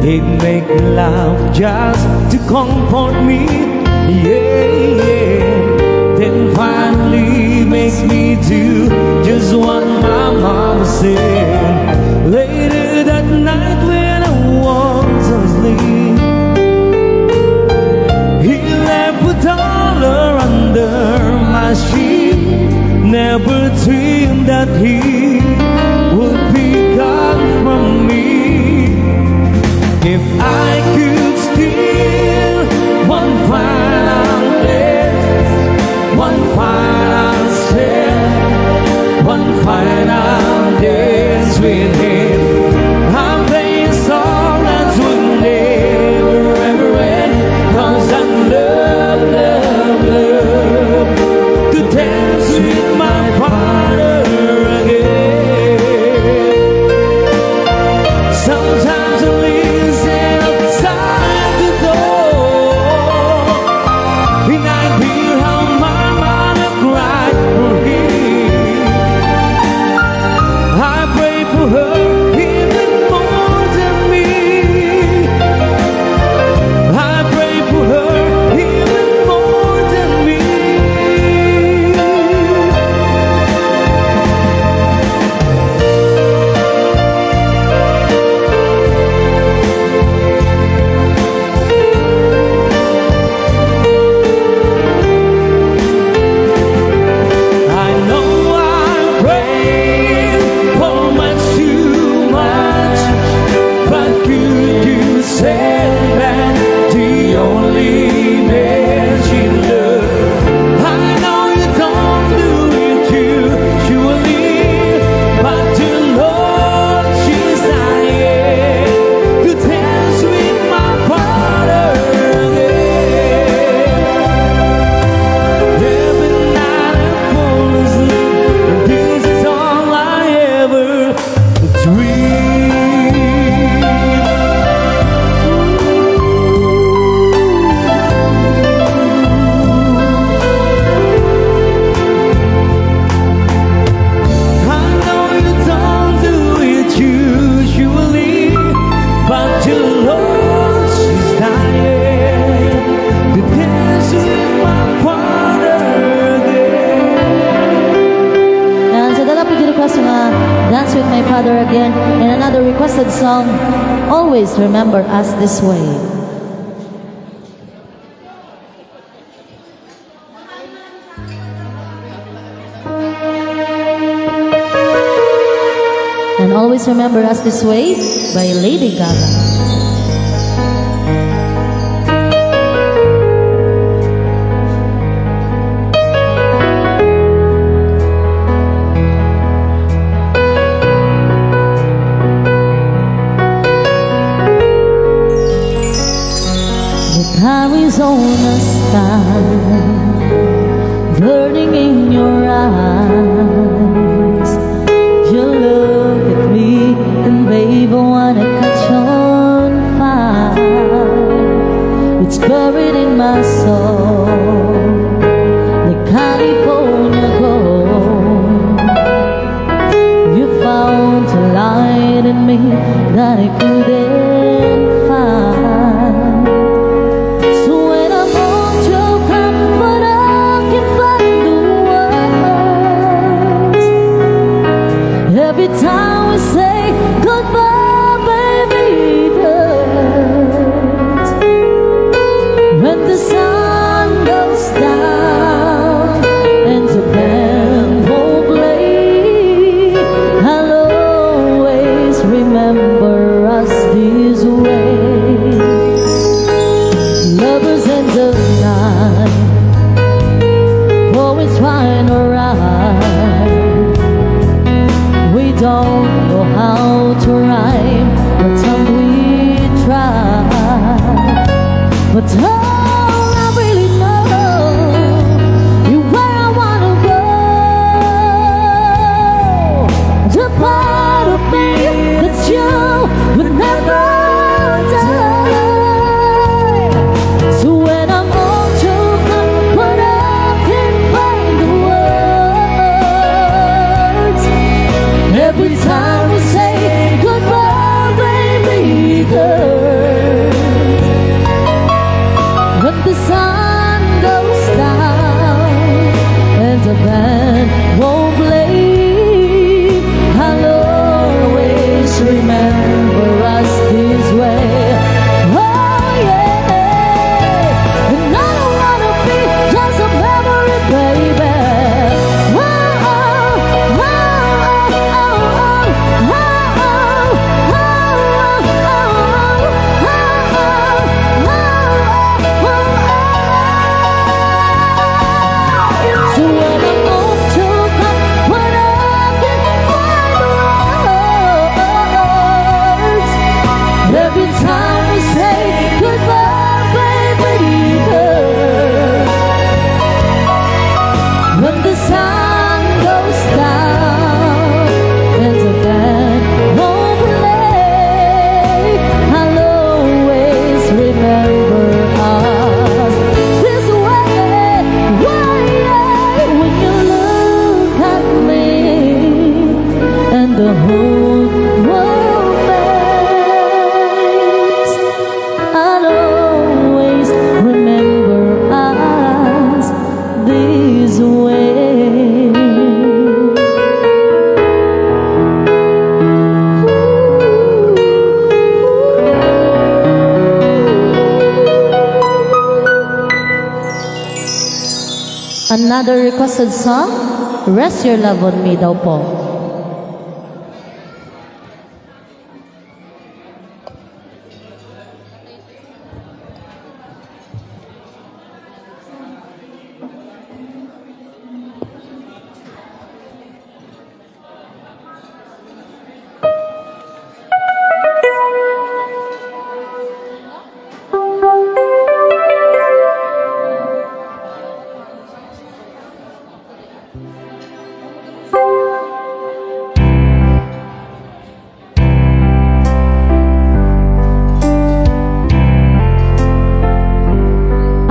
He'd make love just to comfort me, yeah, yeah. Then finally makes me do just what my mama said. Later that night when I was asleep, he left $1 under my sheet. Never dreamed that he would be gone from me. If I could steal one final dance, one final step, one final dance with him, I'll play a song that would never ever end. 'Cause I love, love, love to dance with my father again. request nga Dance with My Father Again, and another requested song, Always Remember Us This Way. And Always Remember Us This Way by Lady Gaga. Carries on the sky, burning in your eyes. You look at me and babe, I wanna catch on fire. It's buried in my soul, like California gold. You found a light in me that I couldn't find. Every time we say goodbye, baby, it hurts. When the sun goes down and the band won't play, I'll always remember us this way. Lovers in the night, always trying to ride. We don't know how to rhyme, but some we try. But all I really know is where I wanna go. The part of me that's you will never die. So when I'm all choked up, but I can't find the words. Every time we say goodbye, baby, it hurts. When the sun goes down and the band won't play, I'll always remember us this way. Oh yeah, and I don't wanna be just a memory, baby. Every time we say goodbye, baby, it hurts. When the sun goes down and the band won't play, I'll always remember us this way. Why, when you look at me and the whole world fades, I'll always remember us this way. Another requested song, Rest Your Love on Me daw po.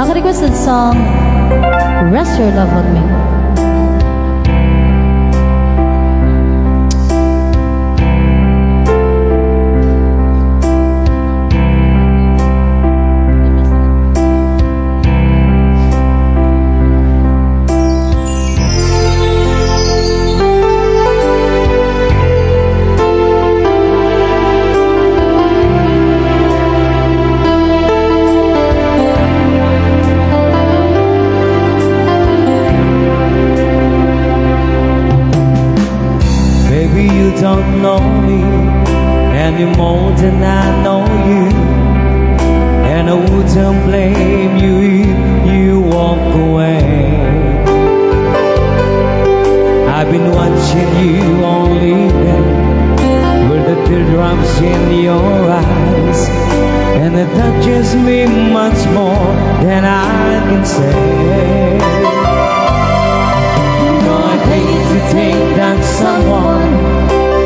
Ang requested song, Rest Your Love on Me. don't know me any more than I know you, and I wouldn't blame you if you walk away. I've been watching you only then, with the teardrops in your eyes, and it touches me much more than I can say. No, I hate to think that someone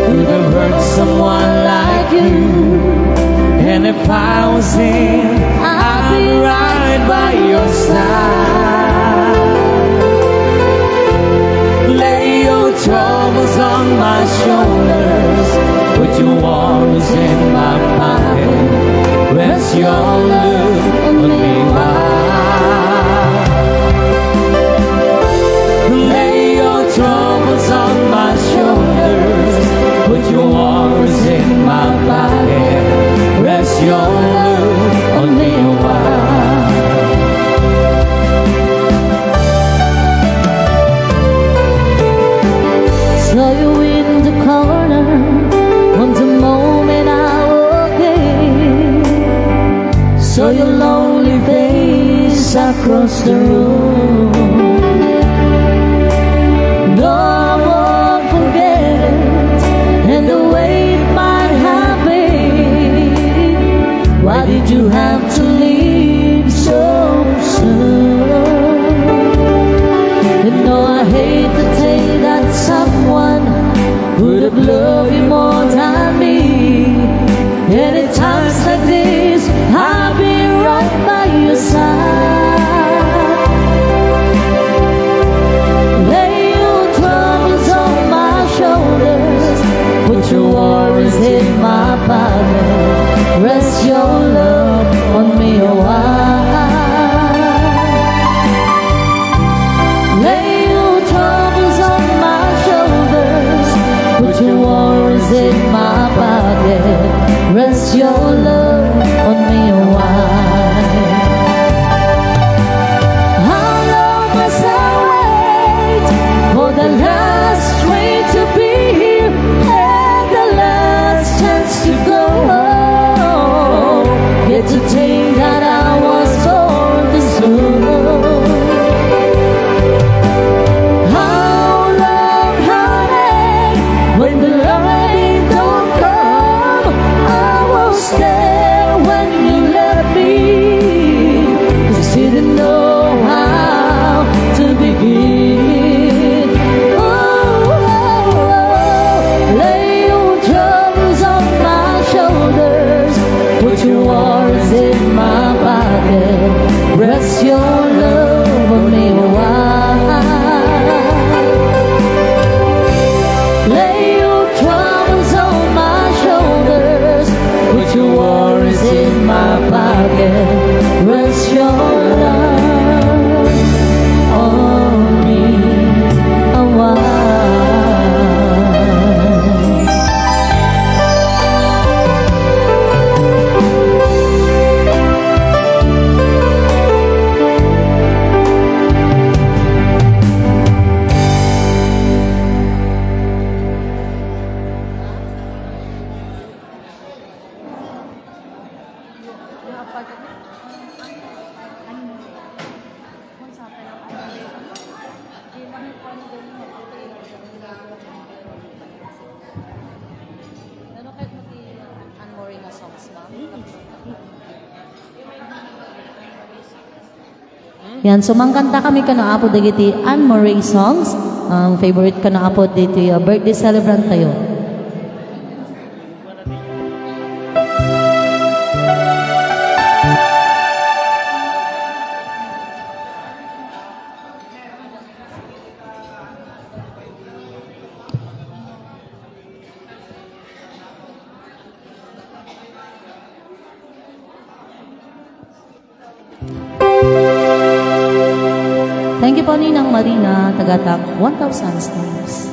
could have hurt someone like you, and if I was in, I'd be right by your side. Lay your troubles on my shoulders, put your worries in my pocket, rest your love on me wide. Lay your troubles on my shoulders, put your worries in my pocket, rest your love on me wide. Saw you in the corner on the moment I walked in. Saw your lonely face across the room. No, I won't forget it, and the way it might have been. Why did you have to leave so soon? And no, I hate to take that someone would have loved you more than me. And at times like this, I'll be right by your side. Lay your troubles on my shoulders, put your worries in my pocket, rest your love on me a while. Lay your troubles on my shoulders, put your worries in my pocket, rest your love on me a while. How long must I wait for the last train to be here and the last chance to go? Get to think that I was born this soon. How long, honey, when the light don't come, I will stay when you left me. Just didn't know how to begin. Oh, oh, oh. Lay your troubles on my shoulders, put your worries in my pocket, rest your love on me a while. Lay your troubles on my shoulders, put your worries in my pocket, rest your love on me a while. Yan, so mangkanta kami ka na apo dagiti Anne Marie songs. Ang favorite ka na apo diti birthday celebrant tayo. Thank you po Ninang Marina, tagatak 1,000 stars.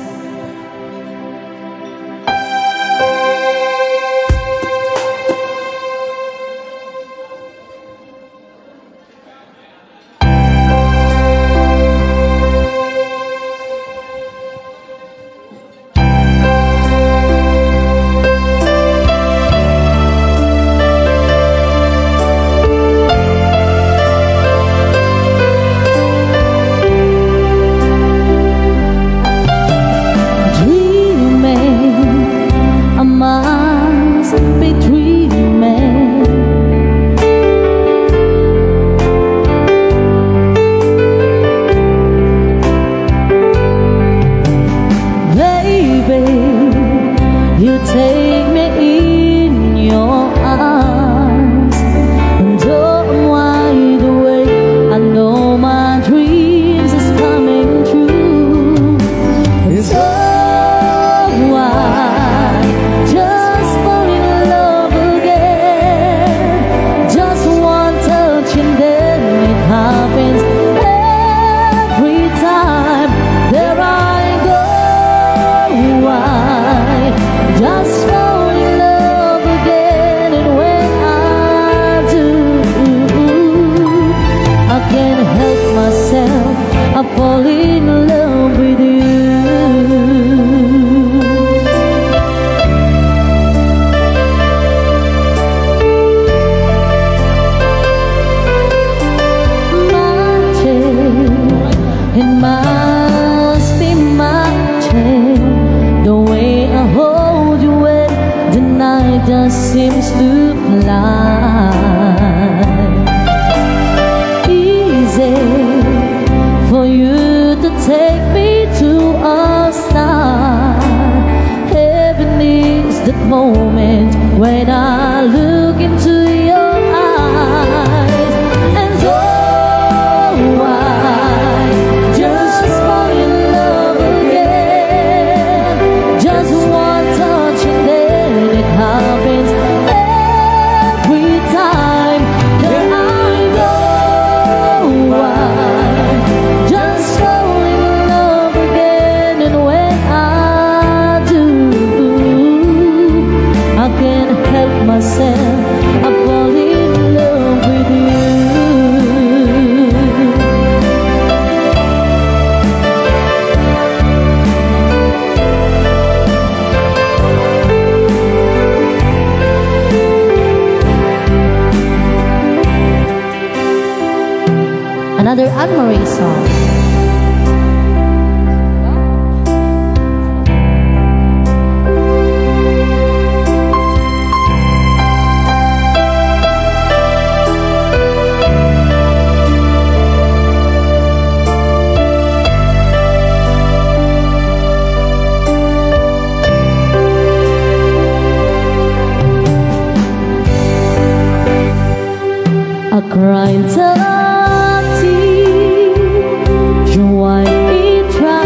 take me in your arms, and though I'm wide awake, I know my dreams is coming true. And so I just fall in love again, just one touch and then it happens every time. There I go, I just fall in love again, and when I do, I can't help myself, I fall in love with you. It must be magic, the way I hold you when the night just seems to fly. Easy for you to take me to a star. Heaven is that moment when I look into your eyes, and oh, I just fall in love again, just one touch and then it happens every time. There I go, I just fall in love again, and when I do, I can't help myself, I fall in love with you. Another Anne-Marie song. I cried you wipe me dry.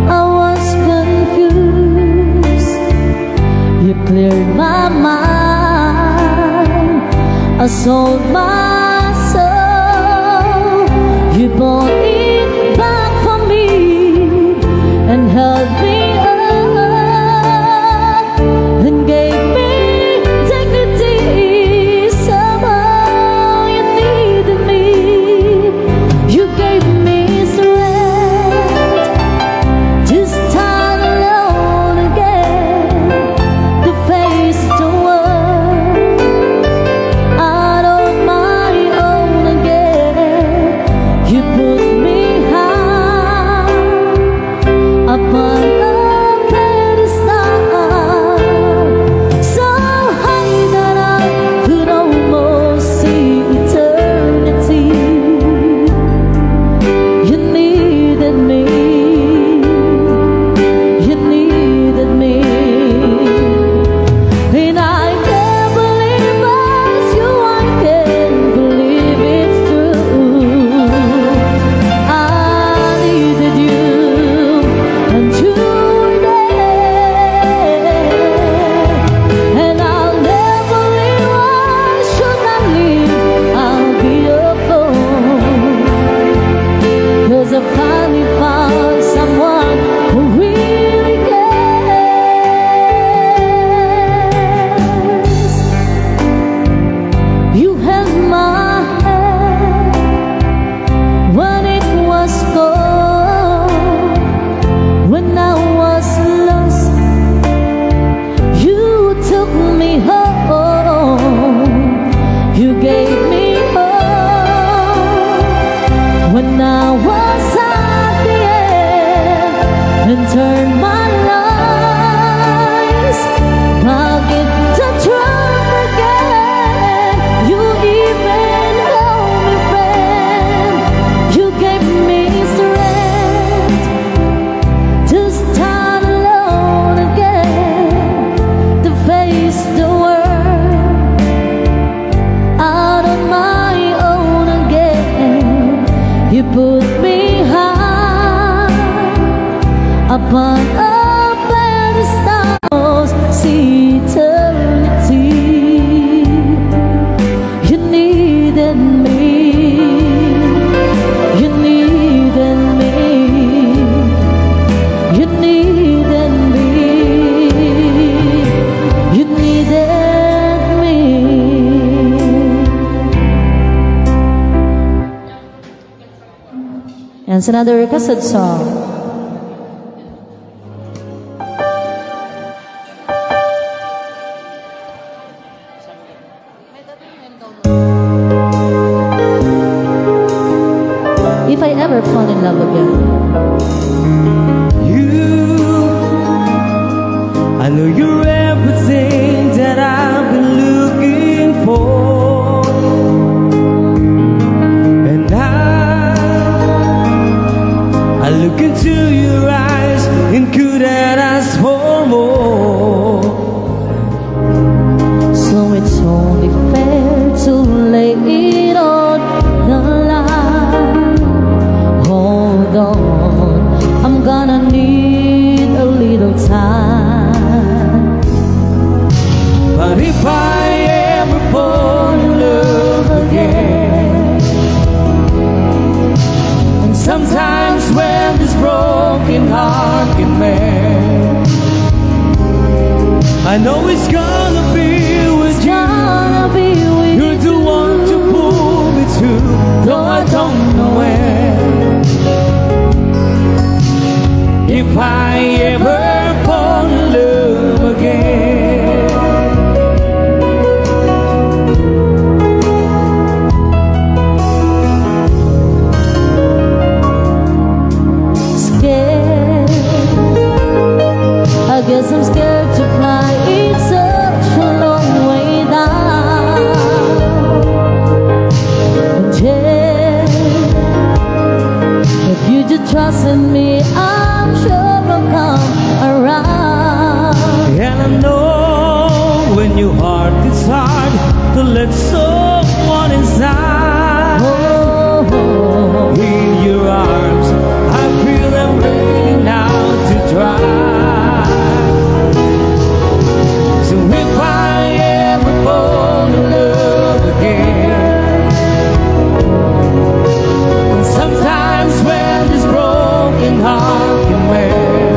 I was confused, you cleared my mind. I sold my soul, you bought it back for me and held me up and gave me dignity. Somehow you needed me. You gave me strength to stand alone again, to face the world out on my own again. You put me high upon a pedestal, so high that I could almost see eternity. You needed me, you needed me, and I can't believe it's you, I can't believe it's true. I needed you, and you were there, and I'll never leave. Why should I leave? I'll be a fool, 'cause I finally found someone who really cares. You held my hand when it was cold, when I was lost. You took me home, you gave me hope when I was at the end, and turned my lives back into truth again. You even held me, friend. You gave me strength to stand alone upon a pedestal, see eternity. You needed me, you needed me, you needed me, you needed me. And it's another requested song. If I ever fall in love again. I know you're everything that I've been looking for, and I look into your eyes and couldn't ask for more. So it's only fair to lay it on the line. Hold on, I'm gonna need a little time. But if I ever fall in love again, and sometimes when this broken heart can mend, I know it's gonna be with you. You're the one to pull me through, though I don't know when. If I ever fall in love again, Scared, I guess I'm scared to fly. It's such a long way down. And yeah, if you just trust in me, I'm sure I'll come around. and I know when your heart gets hard to let someone inside. In your arms, I feel them ready now to try. So if I ever fall in love again, and sometimes when this broken heart can mend,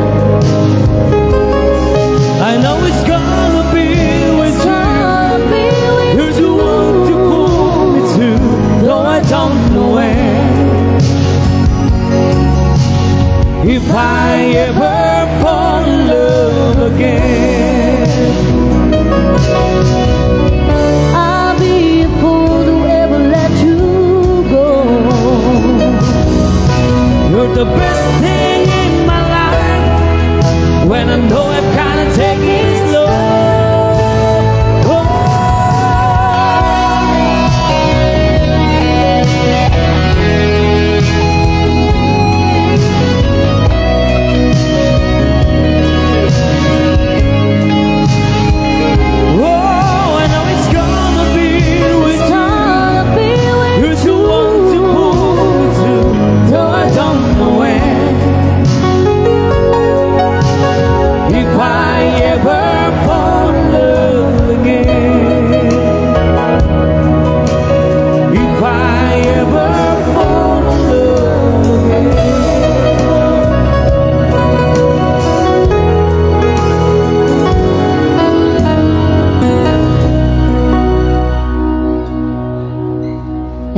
I know it's gonna be with you. You're the one to pull me through, though I don't know when. If I ever fall in love again, I'll be a fool to ever let you go. you're the best thing in my life. When I know I've gotta take it slow. Oh, I know it's gonna be with you. You're the one to pull me through, though I don't know when. If I ever fall in love again, if I ever fall in love again.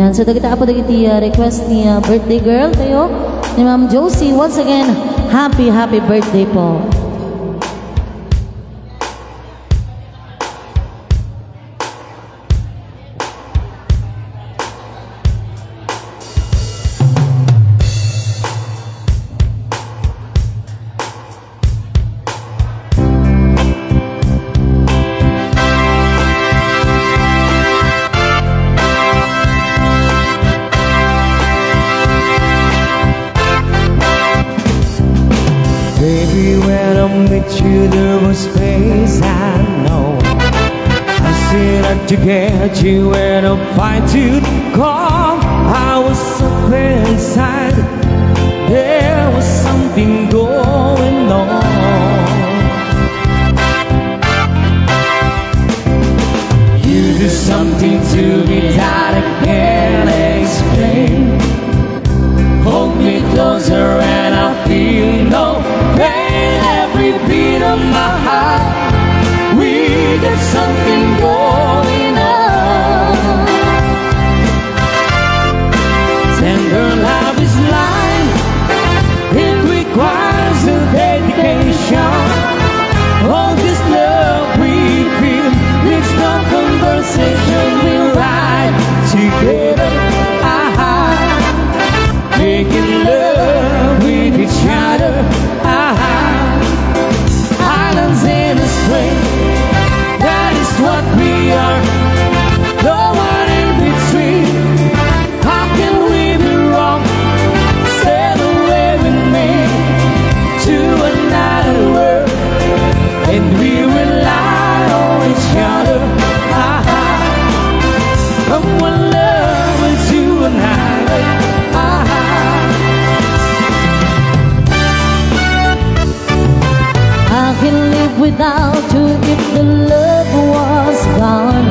Yan, so dagita po dagiti request ni birthday girl tayo ni Ma'am Josie. Once again, happy birthday po. Baby, when I'm with you, there was space I know. I set out to get you and a fight to come. I was so inside. There was something going requires a dedication. All this love we feel needs no conversation. We ride together, making love with each other. Islands in the spring, that is what we are. No one in between. How can we be wrong? Sail away with me to another world, and we rely on each other. From one lover to another. I can live without you if the love was gone.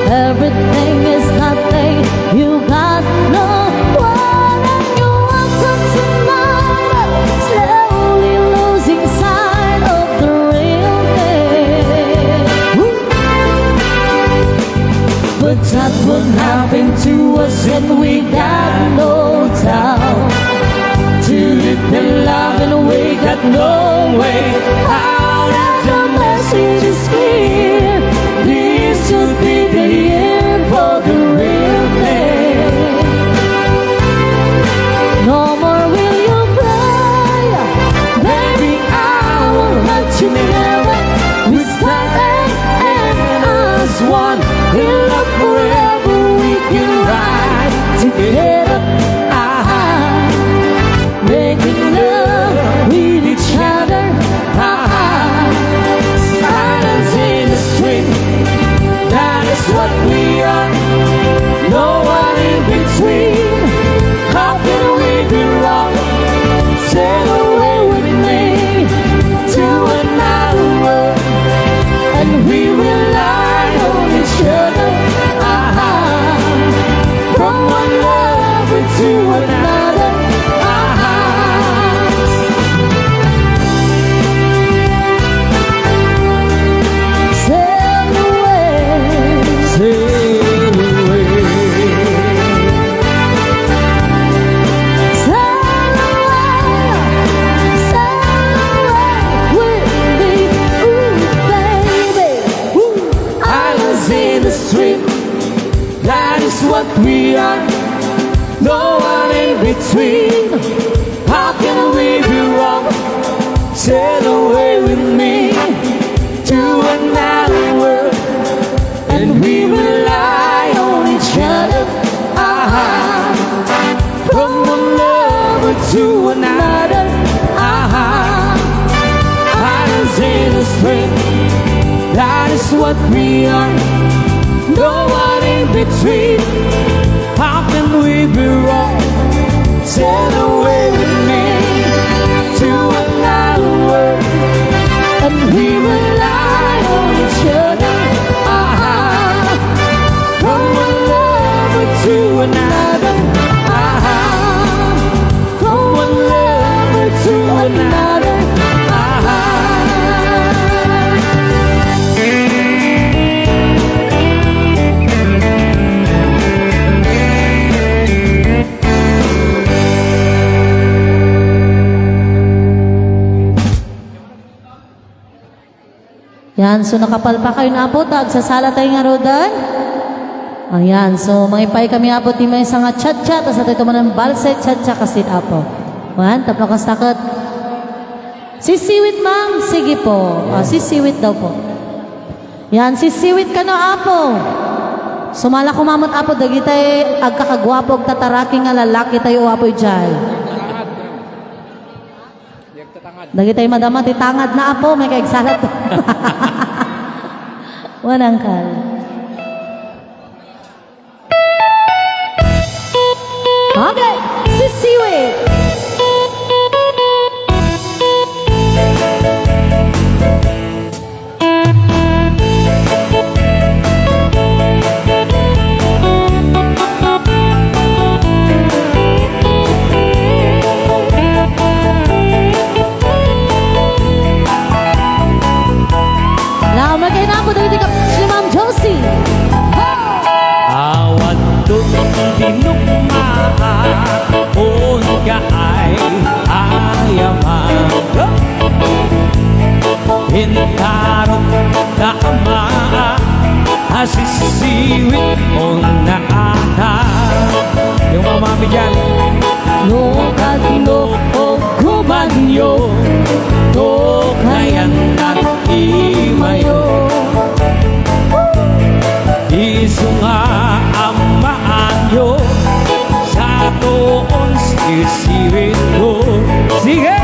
Everything is nothing, you got no one, and you welcome tonight, slowly losing sight of the real thing. But that won't happen to us, and we got no doubt. To live in love and we got no way out, and the message is clear. This should be the year for the real thing. No more will you cry, Baby, I will hurt you never. We stand and as one, in love forever we can ride together. Making love with each other. Islands in the stream, that is what we are. No one in between. How can we be wrong? Sail away with me to another world, and we rely on each other. From one lover to another. What we are, no one in between. How can we be wrong? Sail away with me to another world, and we rely on each other. From one lover to another. Islands in the spring, that is what we are. No one in between. How can we be wrong? Sail away with me to another world, and we rely on each other. From one lover to another. From one lover to another. Yan, so nakapalpa kayo na po, tagsasala tayo nga rodan. Ayan, so mangipay kami apo ti may nga chat-chat, tas nato ito mo ng balset chat-chat kasit apo. Ayan, tapos kastakot. Sisiwit ma'am, sige po. Sisiwit daw po. Yan, sisiwit ka na apo. Sumala kumamot apo, dagi tayo agkakagwapo, tataraking nga lalaki tayo apo jay. Dagi tayo madama, titangad na apo, may kaigsalat. Wanang kal. Okay, sisiwit. Now, magkay na po dito si Ma'am Josie. masisiwit mo na ata. Yung mga mami dyan. No kadino o kumanyo, to kayan at imayo. Isu nga ang maanyo, sa toon sisiwit ko. Sige!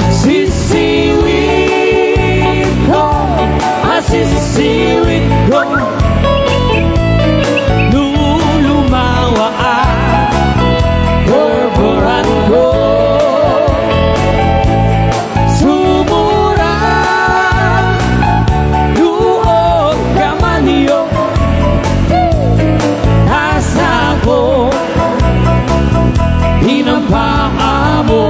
Sisiwit ko, sisiwit ko, lulumawa ang berberan ko. Sumura luog kamanyo, nasa ko hinampaan mo.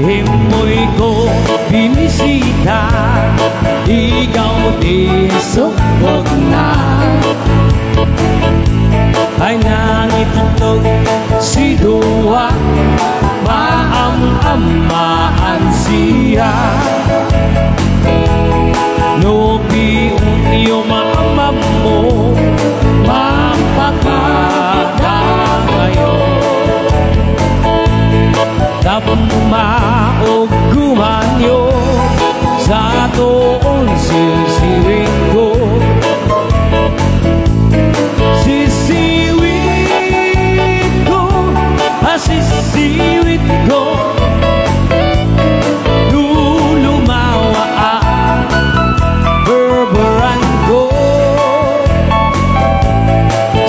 Himoy ko binisita, ikaw di sukog na. Ay nangitutog si Dua, maam-amaan siya. No piung maamam mo, mapakada ngayon. Tapma o gumanyo, sa toon sisiwit ko. Sisiwit ko, sisiwit ko, lulumawa ang berberan ko.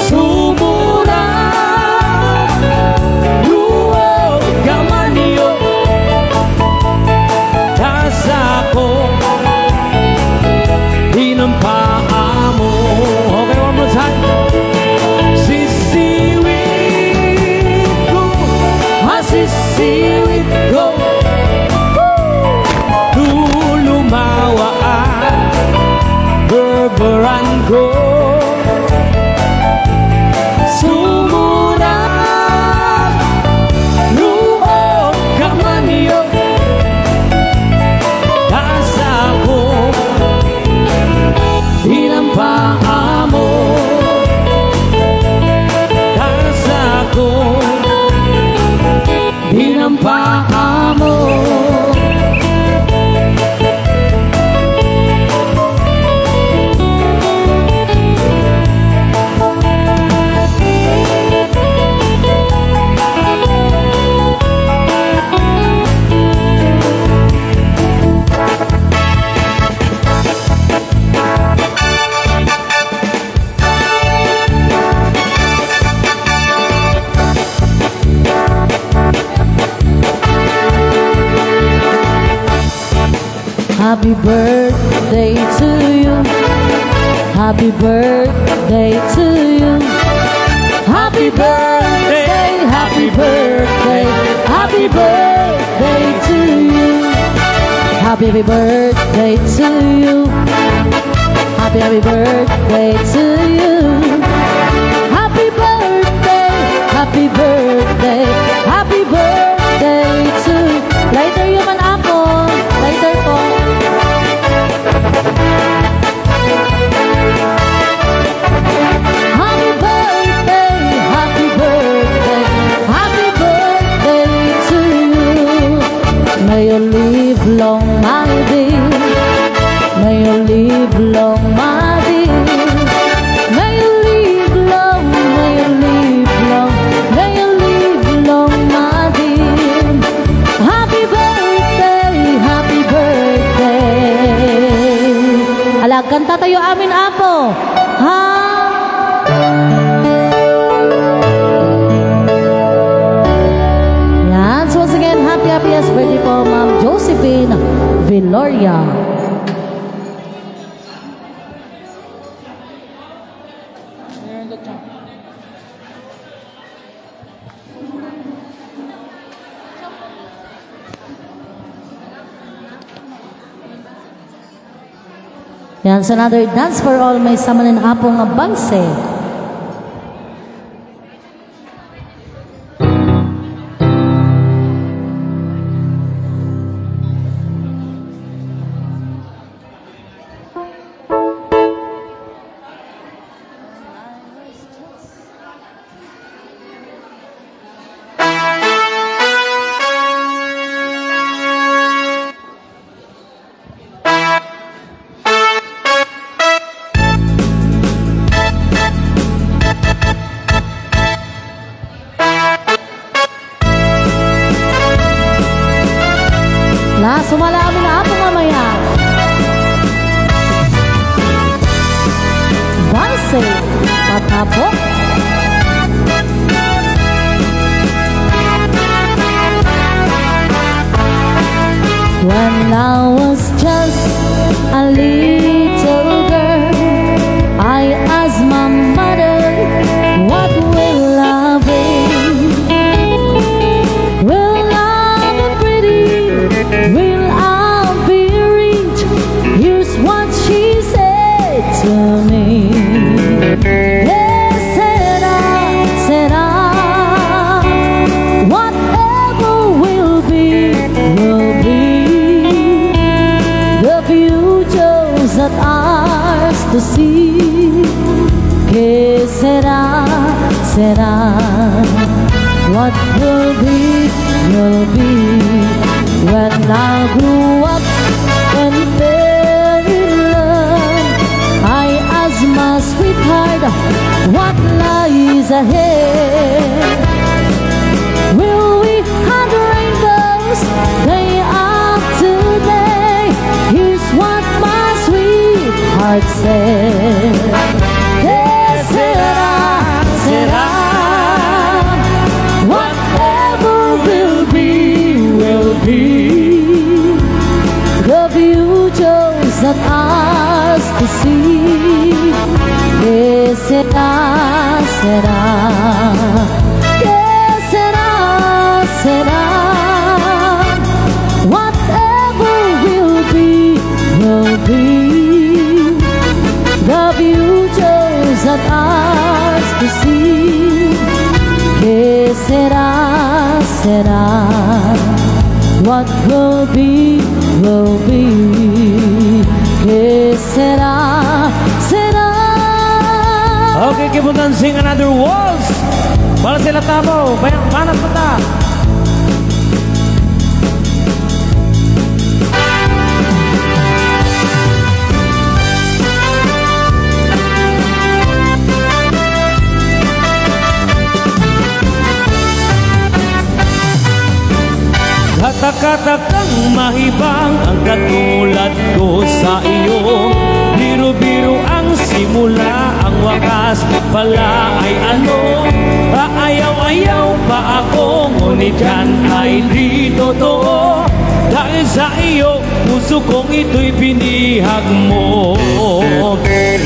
Sumura luog kamanyo, tasa ko hinampaan mo. Okay, one more time. Sisiwit ko, sisiwit ko, lulumawa ang berberan ko. Sumura luog kamanyo, tasa ko hinampaan mo. Tasa ko hinampaan mo. Happy birthday to you. Happy birthday to you. Happy birthday, happy birthday, happy birthday to you. Happy birthday to you. Happy birthday to you. Happy birthday, happy birthday, happy birthday to you. Later yun man ako. Later po. Happy birthday, happy birthday, happy birthday to you. May you live long, my dear. May you live long, my dear. tatayo amin apo. Ha? Yan. So once again, happiest birthday po, Ma'am Josephine Viloria. Yan, so another dance for all may samanin apong bangse. Sumala amin na apo mamaya. Bangse, patapok. When I was just a little girl, I asked my mother, what will I be? Will I be pretty? Will I be rich? Here's what she said to me. Yes, said I, whatever will be, will be. The future's not ours to see. Que será, what will be, will be. When I grew up and fell in love, I asked my sweetheart, what lies ahead? Will we have rainbows day after day? Here's what my sweetheart said. Yes, said I, whatever will be, will be. The future's not ours to see. Yes, said I, yes, said I, whatever will be, will be. The future's not ours to see. Que será, what will be, will be. Que será. Okay, keep on dancing another waltz. Para sila tabo, bayang panas mata. Katak-katakang mahibang ang katulad ko sa iyo. Biro-biro ang simula, ang wakas pala ay ano. Ayaw-ayaw pa ako, ngunit yan ay di totoo. Dahil sa iyo, puso kong ito'y binihag mo.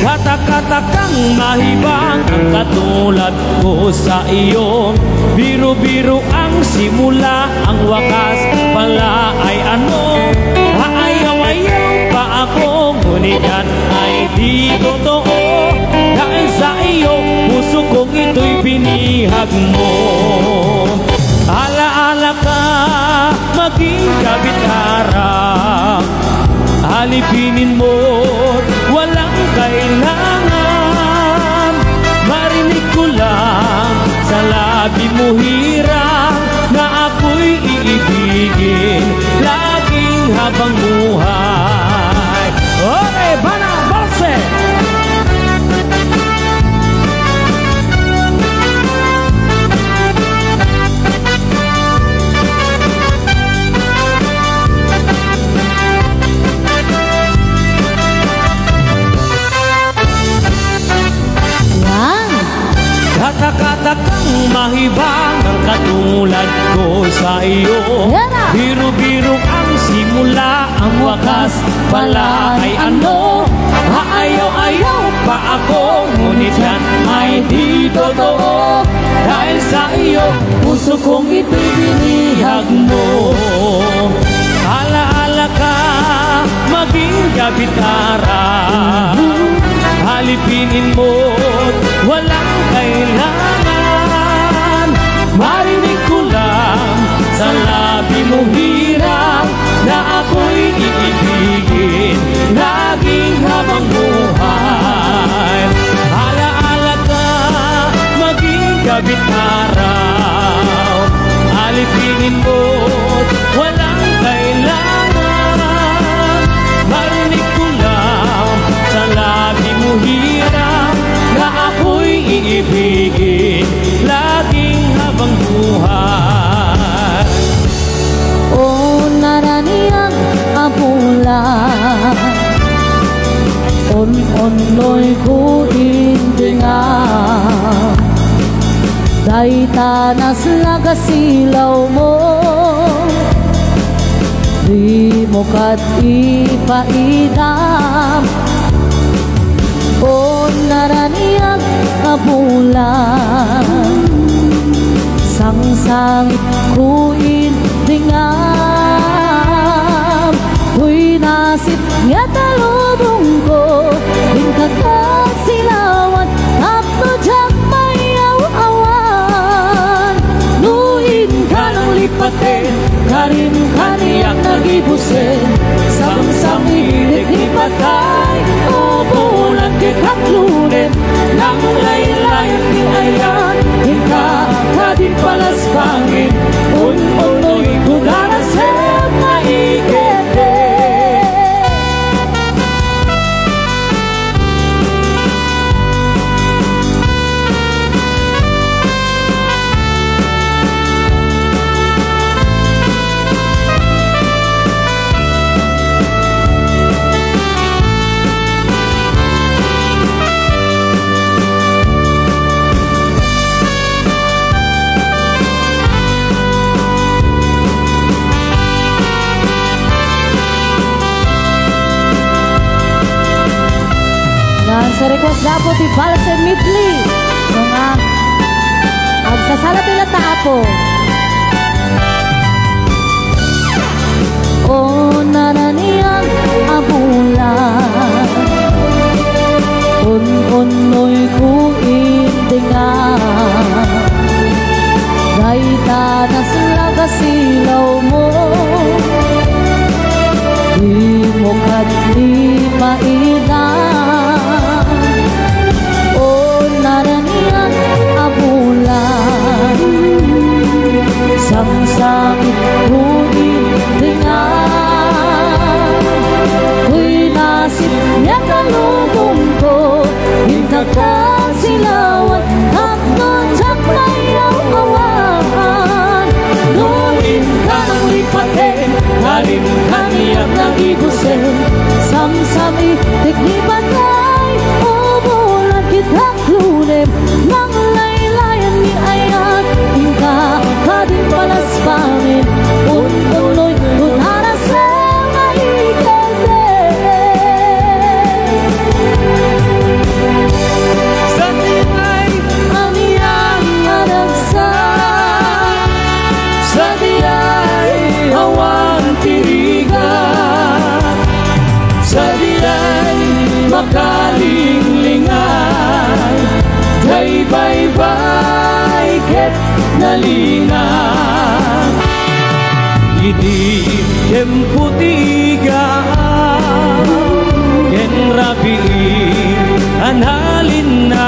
Katak-katakang mahibang ang katulad ko sa iyo. Biro-biro ang simula, ang wakas pala ay ano. Ayaw-ayaw pa ako, ngunit yan ay di totoo. Dahil sa iyo, puso kong ito'y binihag mo. Alaala ka, maging kabit-harap. Halipinin mo, walang kailangan. Marinig ko lang sa labi mo hirang na ako'y iibigin laging habang buhay. Okay, bana, balse! mahibang ang katulad ko sa iyo. Biro-biro ang simula, ang wakas pala ay ano. Aayaw-ayaw pa ako, ngunit yan ay di totoo. Dahil sa iyo, puso kong ito'y binihag mo. Alaala ka, maging gabi-araw. Halipinin mo't walang kailangan. Marinig ko lang sa labi mo hirang na ako'y iibigin laging habang buhay. Alaala ka, maging gabi-araw. Halipinin mo't walang kailangan. Marinig ko lang sa labi mo hirang na ako'y iibigin laging habang buhay. O naraniyang abulan, on-onloy ko indingan. Daita nas lagasilaw mo, di mo kat ipaidam. O naraniyang abulan, sang-sangit ko indingam. Huy nasit nga talubong ko, hingkagasilawan, tapno diyang mayaw-awan. Nuin ka ng lipatin, karin kaniyak nagibusin. Samsami ikipatay, o bulan kikaklunin. Nang laylayan ni ayan, hingka kadin palas pangin. Un-unoy kudarasem maikete. Sa request na po ti Balsen Midley mga agsasalat nila taapo. O naraniyang abulan, un-unoy ko indingan. Daita nas lagasilaw mo, di mo kat di maidam. Naraniyang abulan, sang-sangit ko indingan. Huy nasit niya kalubong ko, hingkagasilawan, tapno diyang mayaw-awan. Nuin ka ng lipatin, karin kaniyak nagigusin. Samsami tiklibatay, o bulan kitaklunin. Nang laylayan ni ayan, hingka kadin palas pangin. Un-unoy kunarasem maikete. Sa tingay aniyang aragsan, sa diyay awan tirigan, sa diyay makalinglingan. Day bye-bye ket nalingan. Idi kemputiga ken rabi analinaw.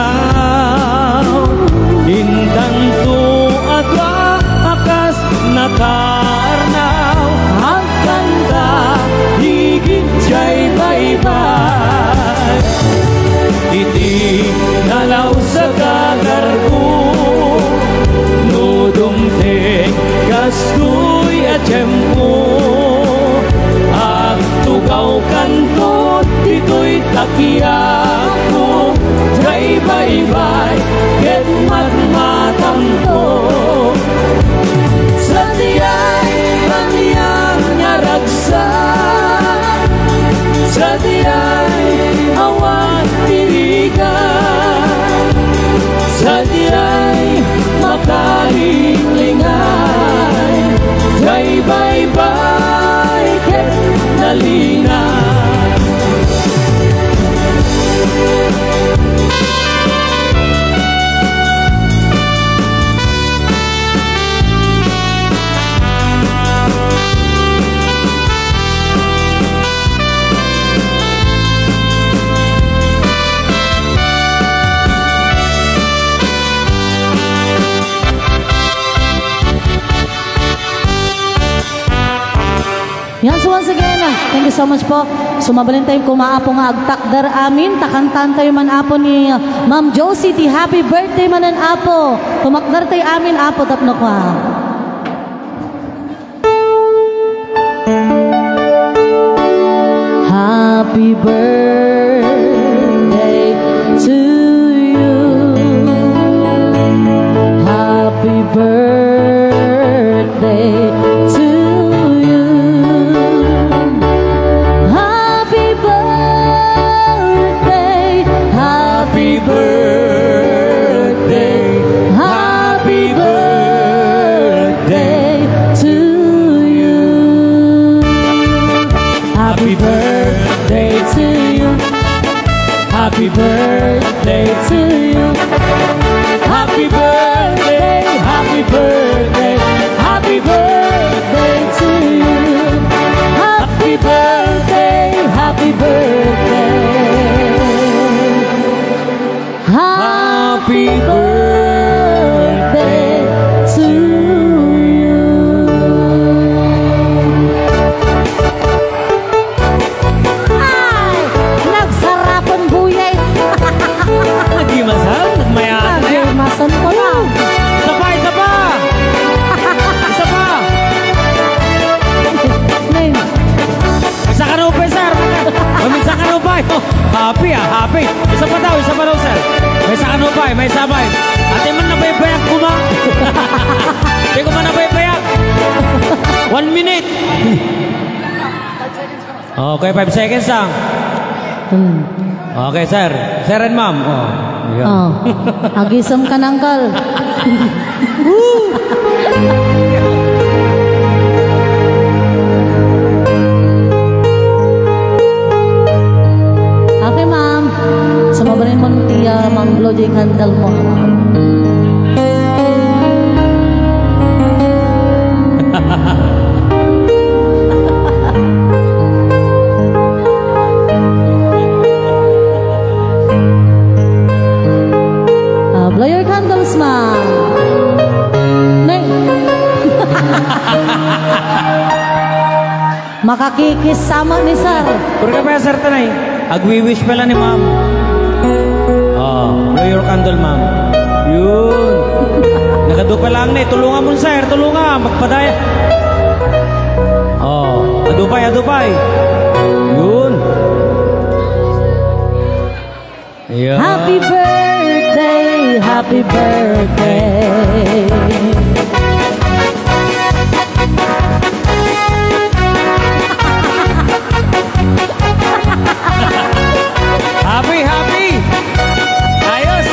Intan tu atwa akas nakarnaw. Ang kanta higit jay bye-bye. Iti nalaw sa kagar ko, nudumting kastoy at tiyempo. At tugaw kanto, ito'y takiyak ko. Jay bye-bye, ket matmatam ko. once again, thank you so much po. Sumabalin tayo kumaapo nga agtakdar amin. Takantan tayo man apo ni Ma'am Josie. Ti happy birthday manan apo. Tumakdar tayo amin apo tapno ko. Happy birthday to you. Happy birthday to you. Happy birthday. Happy birthday. Happy birthday to you. Happy birthday to you. Happy birthday to you. Happy birthday, happy birthday, happy birthday to you. Happy birthday, happy birthday. Happy birthday to you. Ay, nagsarapan buyay. Nagimasan, nagmayaan na yan. Nagimasan ko lang. Isa pa, isa pa. Isa pa. Isa ka na upay, sir. Mamisa ka na upay. Happy happy. Isa pa daw, sir. May isa ka na upay, may isa pa. Ate man na bayak kuma. Ate ko man na bayak. 1 minute. Okay, 5 seconds lang. Okay, sir. Sir and ma'am. Oh, agisam ka ng kal. Okay, ma'am. Sumabarin mo tiya, ma'am, blow the candle mo. Blow your candles, ma'am. Nay. Makakikis sama ni sir. Puro ka pa, sir, tanay. Agwi-wish pala ni ma'am. Blow your candle, ma'am. Yun. Nagado pa lang na. Tulungan mo, sir. Tulungan. Magpadaya. Adupay, adupay. Yun. Yun. Happy birthday, happy birthday. Happy, happy. Ayos.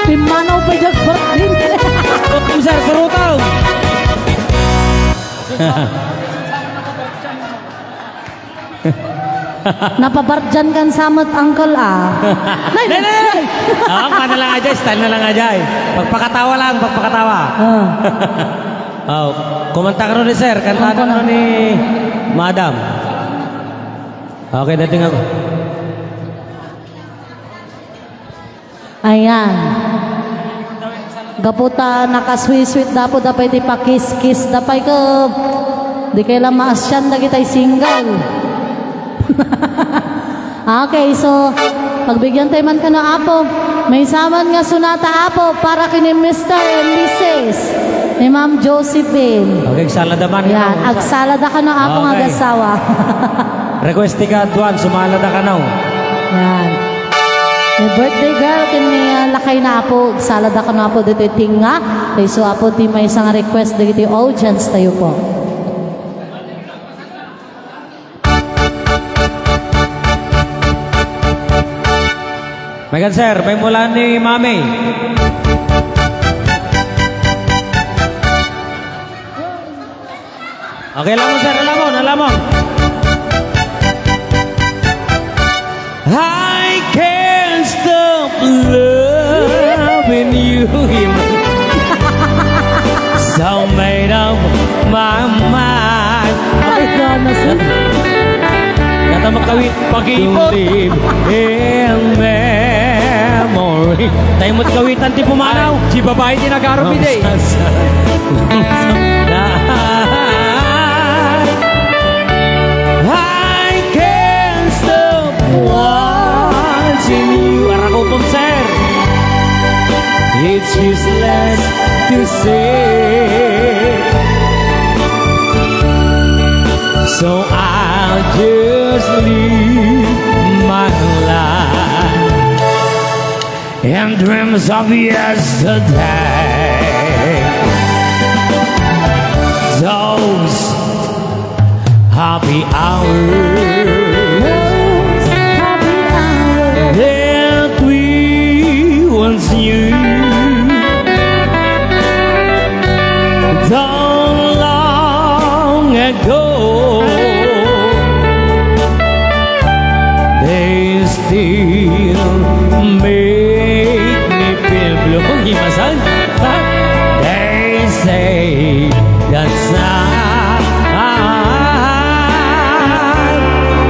Pimanaw pa yung birthday. Kung sir, surutaw. Napabardyan kan samat uncle Nay. Mana lang aja, style na lang aja. Pagpakatawa lang, pagpakatawa. Kumanta ka nun ni sir, kanta ka nun ni madam. Okay, dating ako. Ayan. Gaputa nakasweet-sweet dapo dapat ipakis-kiss dapat ke di kailan maasyan na kita'y single. Okay, so pagbigyan tayo man ka na apo, may saman nga sunata apo para kini Mr. and Mrs. ni Ma'am Josephine. Okay, agsalada man. Yan, agsalada ka na apo nga gasawa. Request ka duan, sumalada ka na. Yan. May birthday girl, kini lakay na apo, agsalada ka na apo dito tinga. Okay, so apo ti may isang request dito audience tayo po. Megan sir, may mula ni Mami. Okay, alamon sir, alamon. I can't stop loving you. So made up my mind. Kata makawit pag-iipot. In memory. Tayo mo't kawitan ti pumanaw. Si babae ti nag-arumi day. It's useless to say, so I'll just live my life in dreams of yesterday. Those happy hours that we once knew, done long ago, they still make me feel blue. They say that time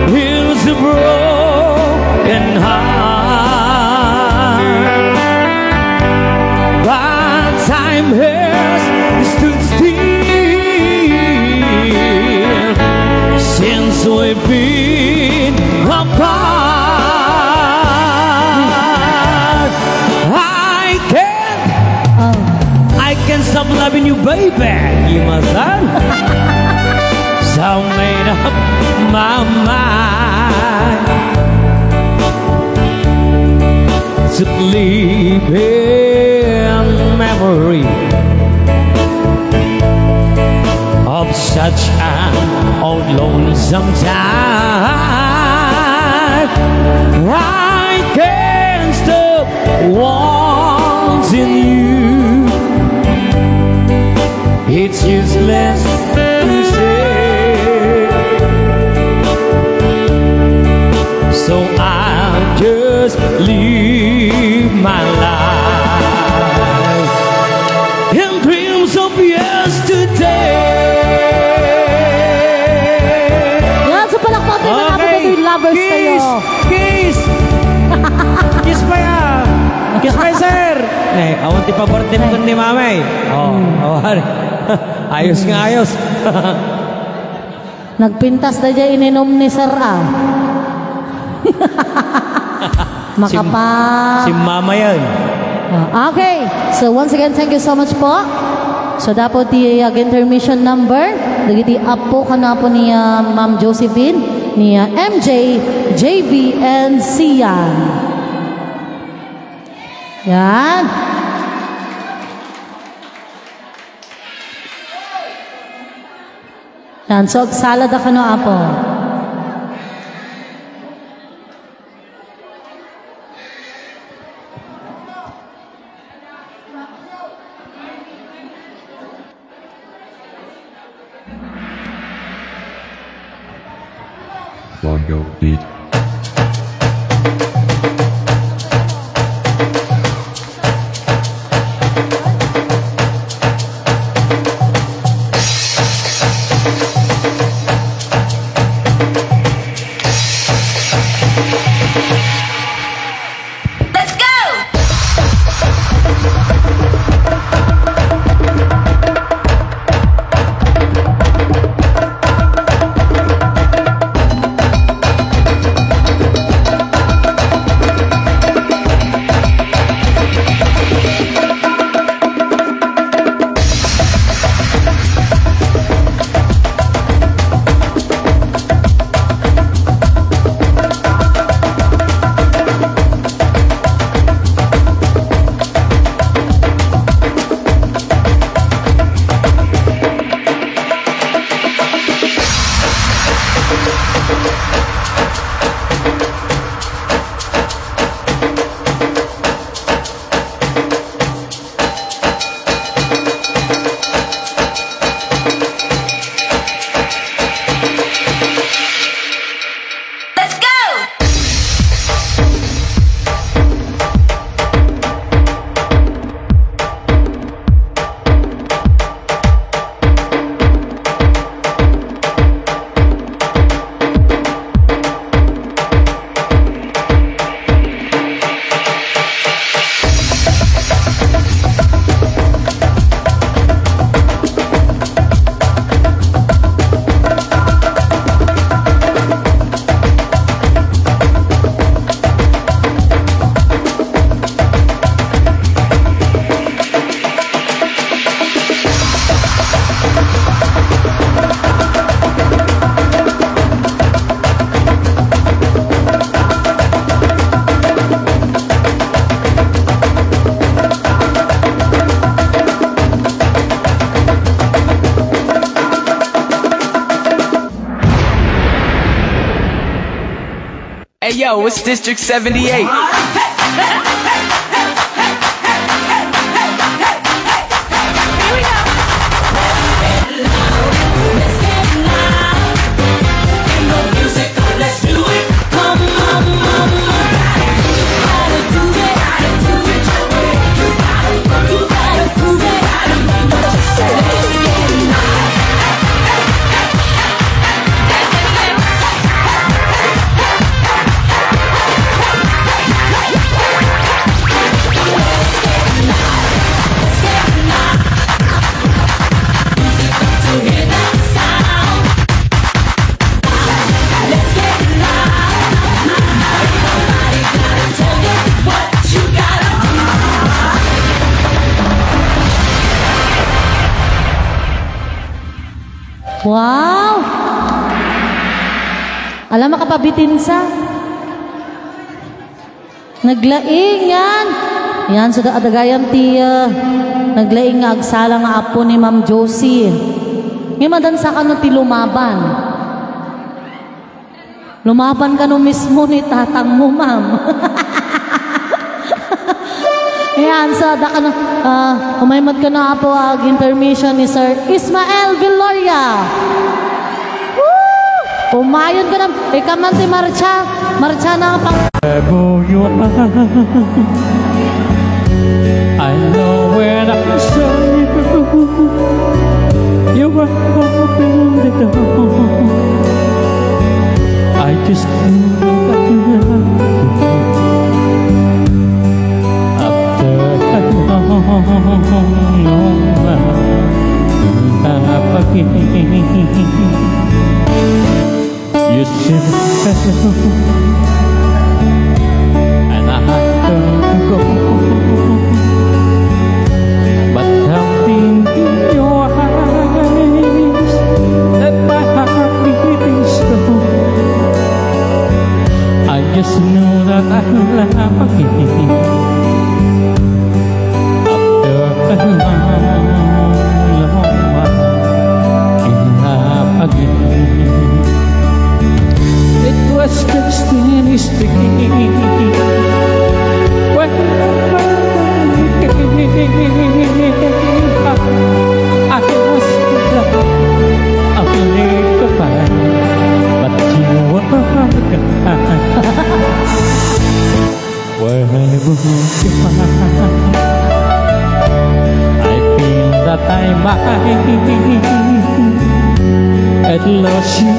is a broken heart, but time has stood still since we've been apart. I can't stop loving you, baby. You must learn. So I made up my mind to live in memory of such an old lonesome time. I can't stop wanting you. It's useless to say, so I'll just live my life in dreams of yesterday. Yan, so palakpakin na namin kayo yung lovers kayo. Kiss! Kiss pa yan! Kiss pa sir! Awan ti pa-birthday ko ni mamay. Ayos nga ayos. Nagpintas na dyan ininom ni Sir A. Si mama yan. Okay. So once again, thank you so much po. So dapat di intermission number. Dagiti up po ka na po ni Ma'am Josephine, ni MJ, JV, and Sian. Yan. Yan. So salad ako no apo. Bongo beat. Yo, it's District 78. Wow! Alam mo kapabitin sa? Naglaing yan. Yan, sa adagayan ti naglaing nga agsala nga apo ni Ma'am Josie. Ngayon sa kano ti lumaban. Lumaban ka no mismo ni tatang mo, ma'am. Yan, sa da ka na, umaymad ka na po intermission ni Sir Ismael Villoria. Woo! Umayon ka na, ikaman si Marcha. Marcha na ang pang... I know when I saw you were open the door. I just knew that you you said and I had to go, but something in your eyes let my heart beating slow. I just knew that I love again. It was destiny speaking when I was a little fine, but you were gone. Where would you find? I feel that I might at lost you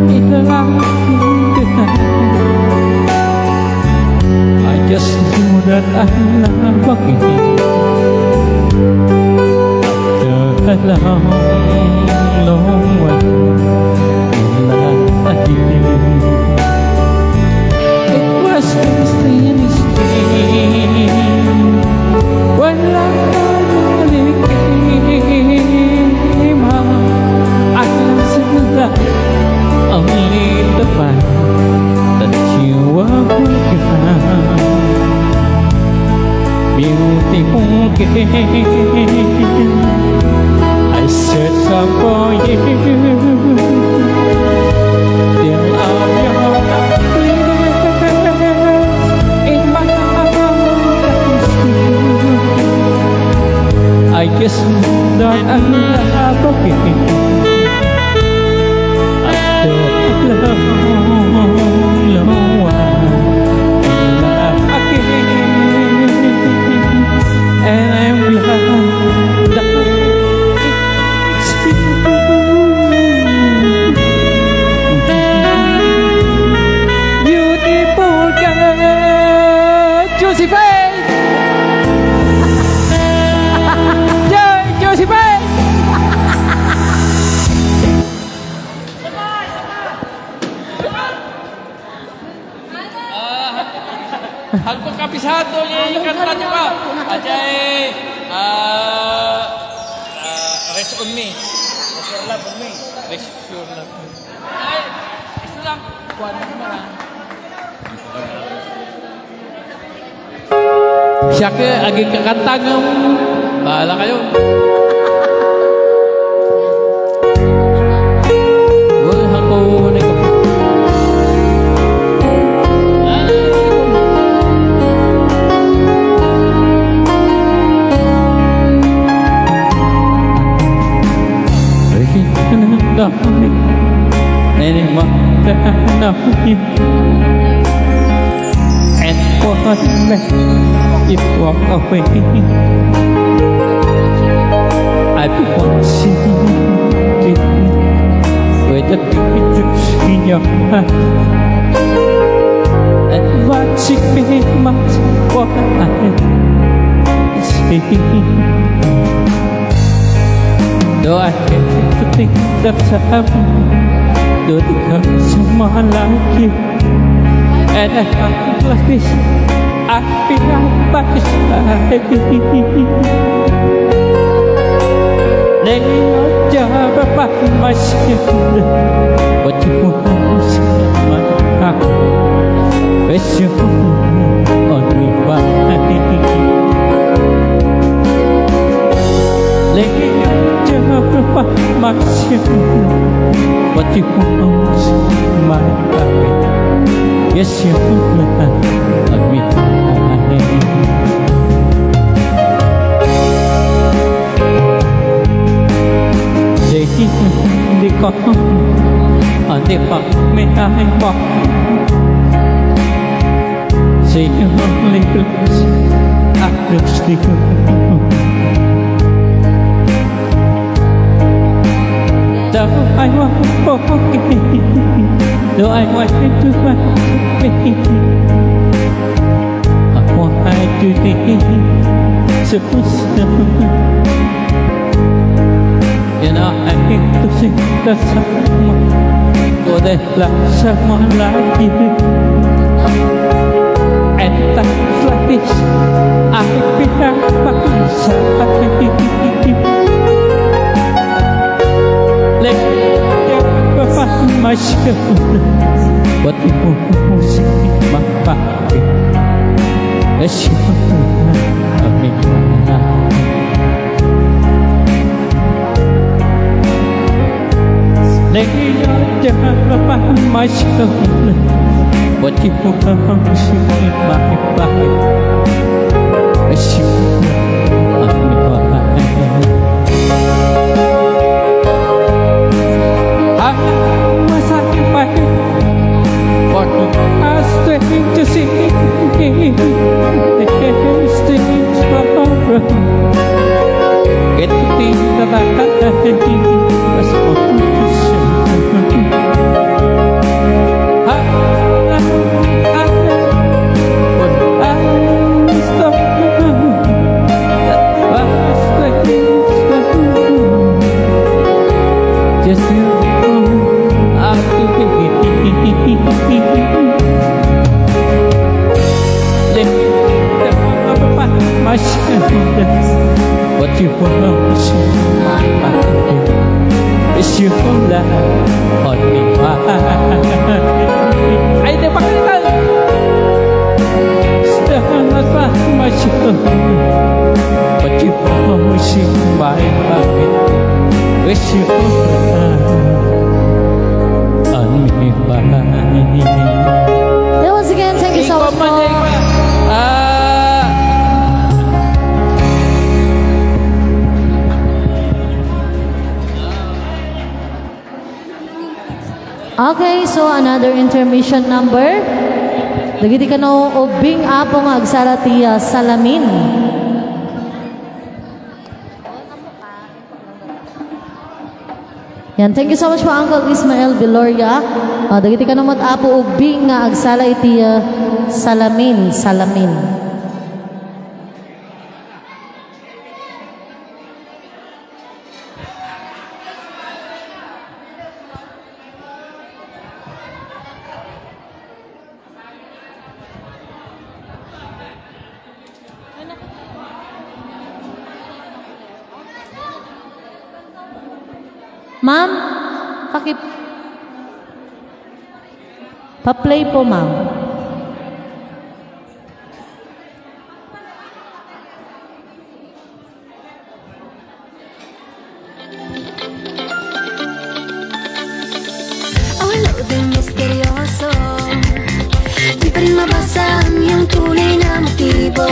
in the light. I just knew that I love again after a long, long while. It was destiny when finally came out. I considered that only the fact that you were gone. Beautiful game, I searched for you till all your in my heart. I guess that I love again after a long, long while. Love again, and I'm glad that it's you. Beautiful girl, Josephine. Alpo kabisado niya yung kanta niyo ba? Ajay, rest on me. Rest your love on me. Rest your love on me. Ay, ito lang. Kuwan mo naman. Siya ka, aging kakanta ng bahala kayo. Wala ko na ikaw. let you walk away. I want you with the pictures in your heart and watching me much what I see. Though I hate to think that's happening, though it comes someone like you, and I act like this, I feel like by his side. Lay your job upon my shoulder, but you won't see my heart. It's you on me by. Lay your job upon my shoulder, but you won't see my heart. Yes, you on me by. Đi con ở địa phận mê ai bỏ See you only place I could still Though I want to forget Though I want to forget I want to be so slow You know, I hate to think that someone would like someone like you. And times like this, I feel like inside. Let me find my shoulder, but you won't see my body. As you love me. Lay your job upon my shoulder, but you won't see my body. As you love me. I was satisfied, but I strange to see the strange problem. Get to think that I was on to say. Just you I do my shoulders, but you won't see my body. It's you that on me. Ay, di ba kita? Stand by my shoulder, but you won't see my body. It's you that on me. Once again, thank you so much po. Okay, so another intermission number. Dagiti kano ubing apo nga agsarati salamin. Yan, thank you so much po Uncle Ismael Viloria. Dagiti kano mat apo ubing nga agsala iti salamin. Ma'am, pa-play po, ma'am. Awalo din misteryoso, di pa rin mabasa ang iyong tunay na motibo.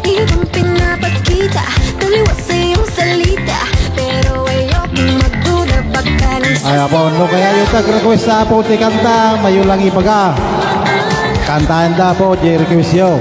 Ibang pinapakita, taliwas sa iyong salita, pero ayokong magduda pagkalang Ay, apon mo kaya yung tag-request sa apo ti kanta, mayulang ipaga. Kantahan daw po, Jerry Quisio.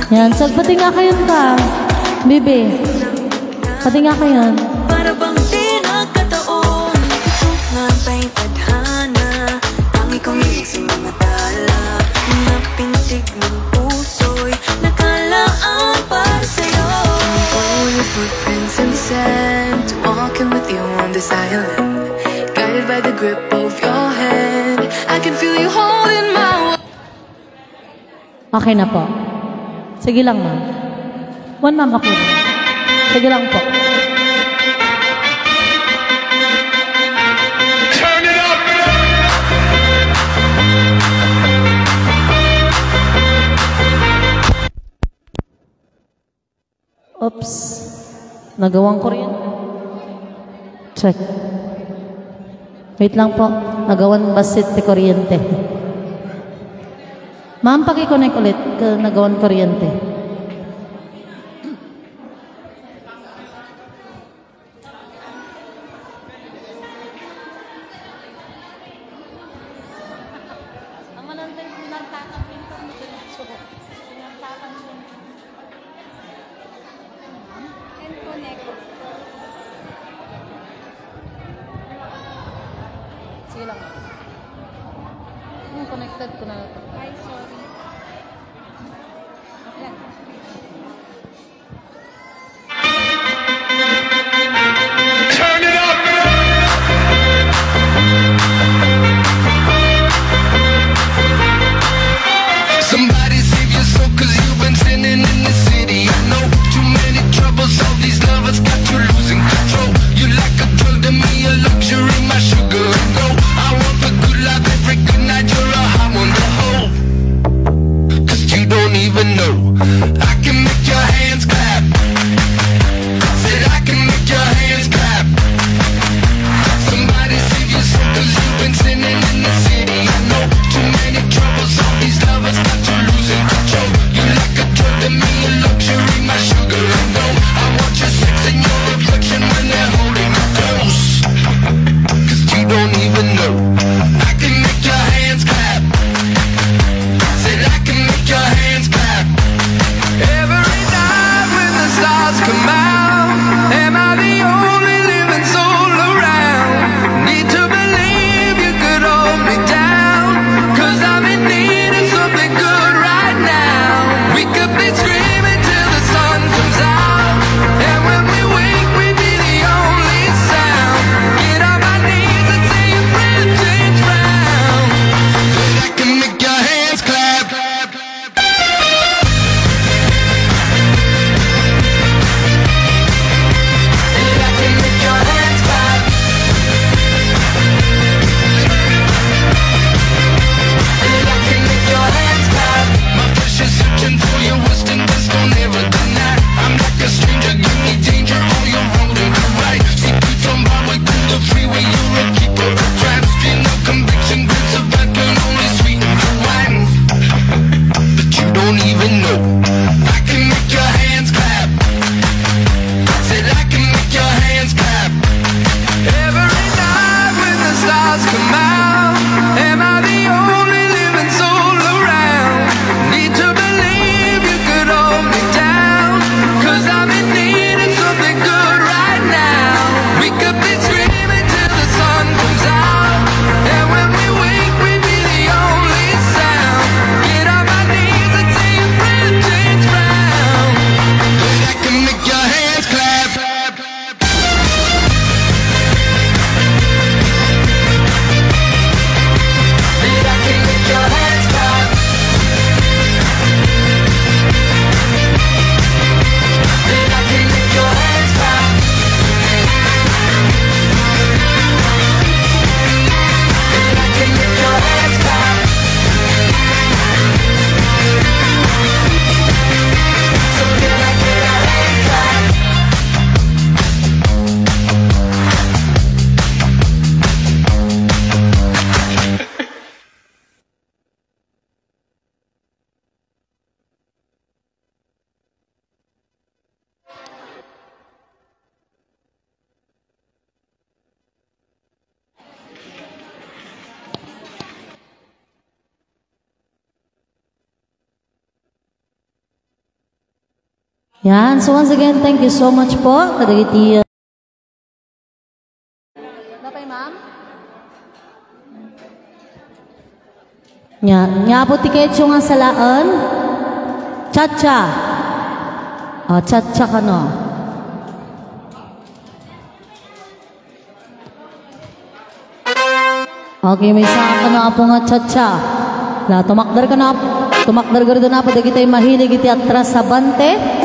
Yan, Sal, pati nga kayo ka. Bibi, pati nga kayo. Para bang di nagkataon, ito nga ba'y tadhana, ang ikong ibig sa mga tala, mga pintig ng puso'y nakalaan para sa'yo. Follow your footprints in the sand, walking with you on this island, guided by the grip of your hand, I can feel you holding my. Okay na po. Sige lang, ma'am. One, ma'am, okay. Sige lang po. Turn it up! Oops. Nagawang ko rin. Check. Wait lang po. Nagawan basit de kuryente. Ma'am, paki-connect ulit. Nagawan kuryente. Sige lang. Connected ko na ito. Ay, sorry. Yan. Turn it up! Somebody save your soul, 'cause you've been sinning in the city. I know too many troubles, all these lovers got you losing control. You like a drug to me, a luxury, my sugar and gold. I want the good life every good night, you're a hot one to hold. Yan. So once again, thank you so much po. Kadagiti. Napay, ma'am? Nya po tiket yung nga salaan. Cha-cha. Oh, cha-cha ka no. Okay, may isa ka na po nga cha-cha. La, tumakdar ka na. Tumakdar ka na po. Dagiti mahilig iti atras sa bante.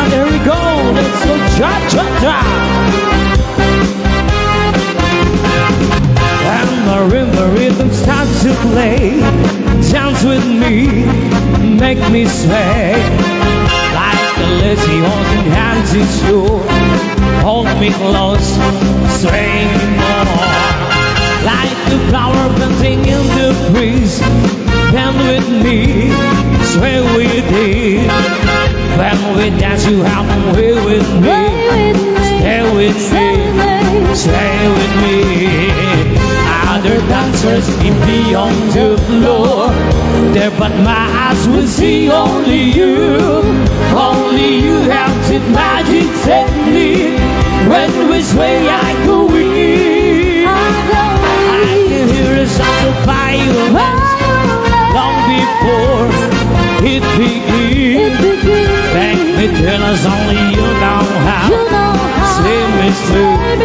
Here we go, let's go cha-cha-cha. And the rhythm starts to play. Dance with me, make me sway. Like the lazy horse in hands is sure. Hold me close, sway me more. Like the flower bending in the breeze. Bend with me, sway with it. When we dance, you have to way with me. Stay with me, stay with me. Other dancers deep beyond the floor, there but my eyes will see only you. Only you have the magic technique. When we sway, I go weak. I can hear the sounds of violence long before it begins. Make me tell us only you know how. Sway me smooth,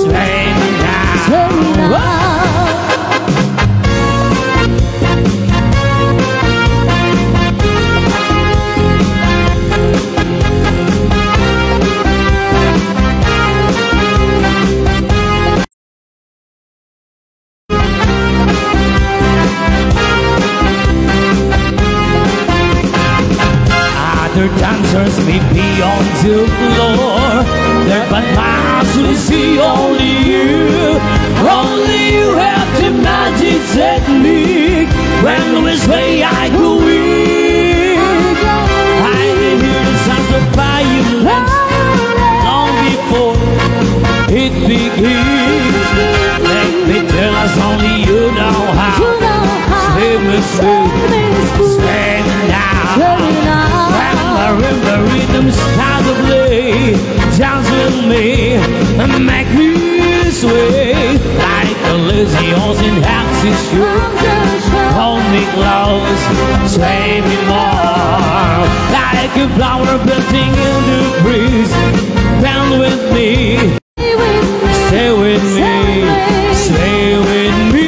sway me now. Other dancers may be on the floor, there but my eyes will see only you. Only you have the magic technique. When we sway, I go weak. I can hear the sounds of violence long before it begins. Let me tell us only you know how. Sway me smooth, sway me now. When the rhythm start to play, dance with me and make me sway. Like a lazy horse in half its shoe. Hold me close, sway me more. Like a flower building in the breeze. Bend with me, stay with me, stay with me.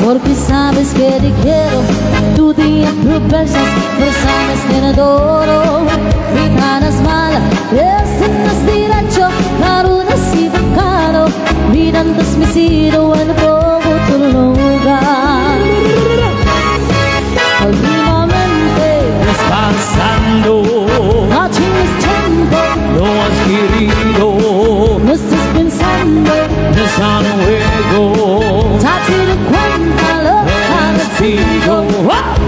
Porque sabes que te quiero, tu día promesas, pero sabes que te adoro. Mi cara es mala, es derecho, claro, nací caro. Mirantes me sido en otro lugar. Últimamente estás pasando, no tienes tiempo, no has querido, no estás pensando, no es un juego. Date de cuenta lo que ha sido,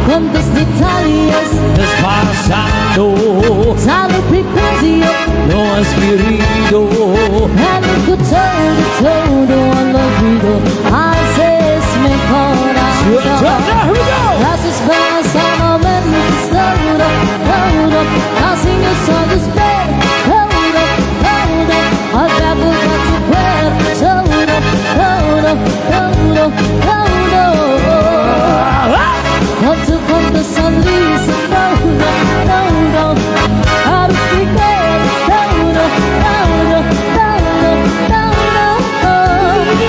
cuántos detalles estás pasando, sabe picadillo, no has querido, and todo al olvido, haces mi corazón. Gracias por momentos duro, nothing is on display, I'll never get to Quanto sonrisa, How to speak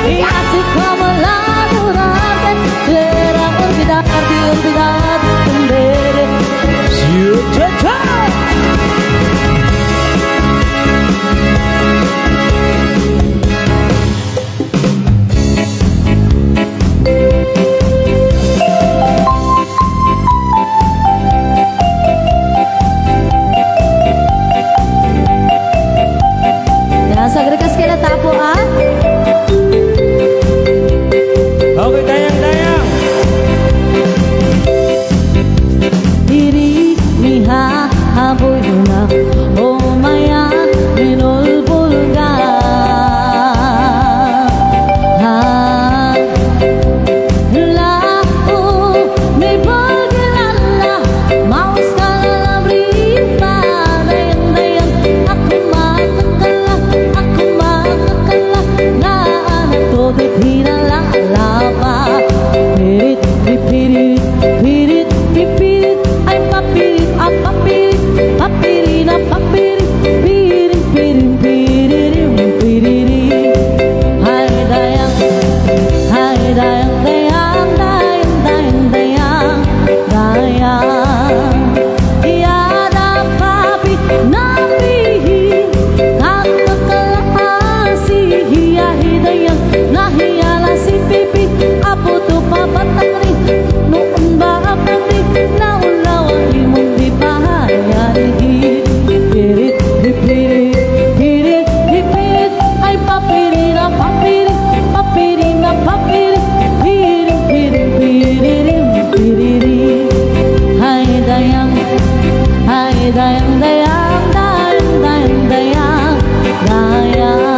Y así como la durante, quiera olvidarte dayang, dayang, dayang, dayang, dayang, dayang.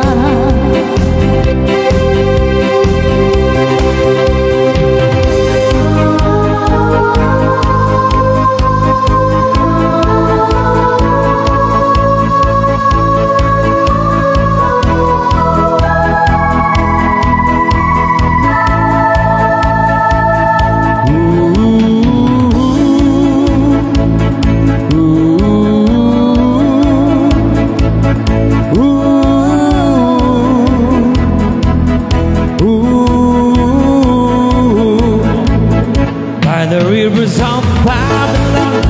By the rivers of Babylon,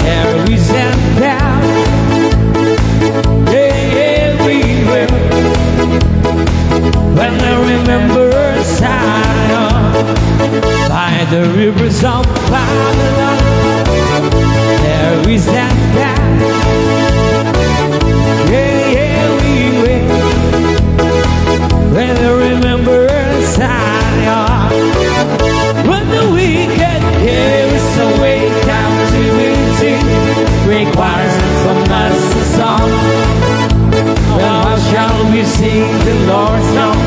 there we sat down, everywhere. When I remember Zion, by the rivers of Babylon, there we sat down, everywhere. When I remember Zion, when the wicked carries away captivity, requires from us a song. Well, how shall we sing the Lord's song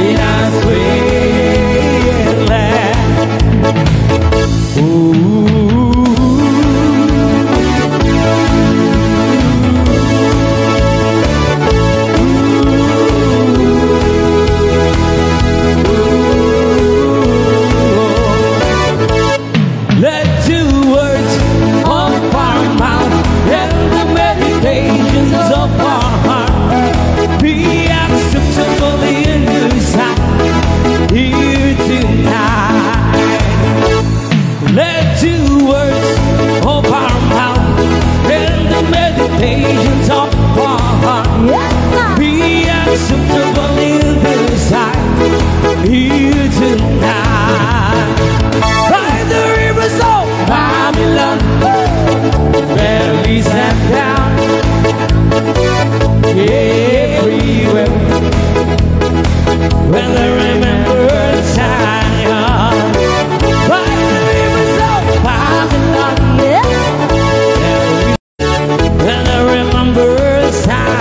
in our sweet land? Let the words of our mouth and the meditations of our heart be acceptable in Your sight here tonight. Let the words of our mouth and the meditations of our heart be acceptable in Your sight here tonight. By the rivers of Babylon, where we sat down, everywhere. When I remember Zion, by the rivers of Babylon, when I remember Zion.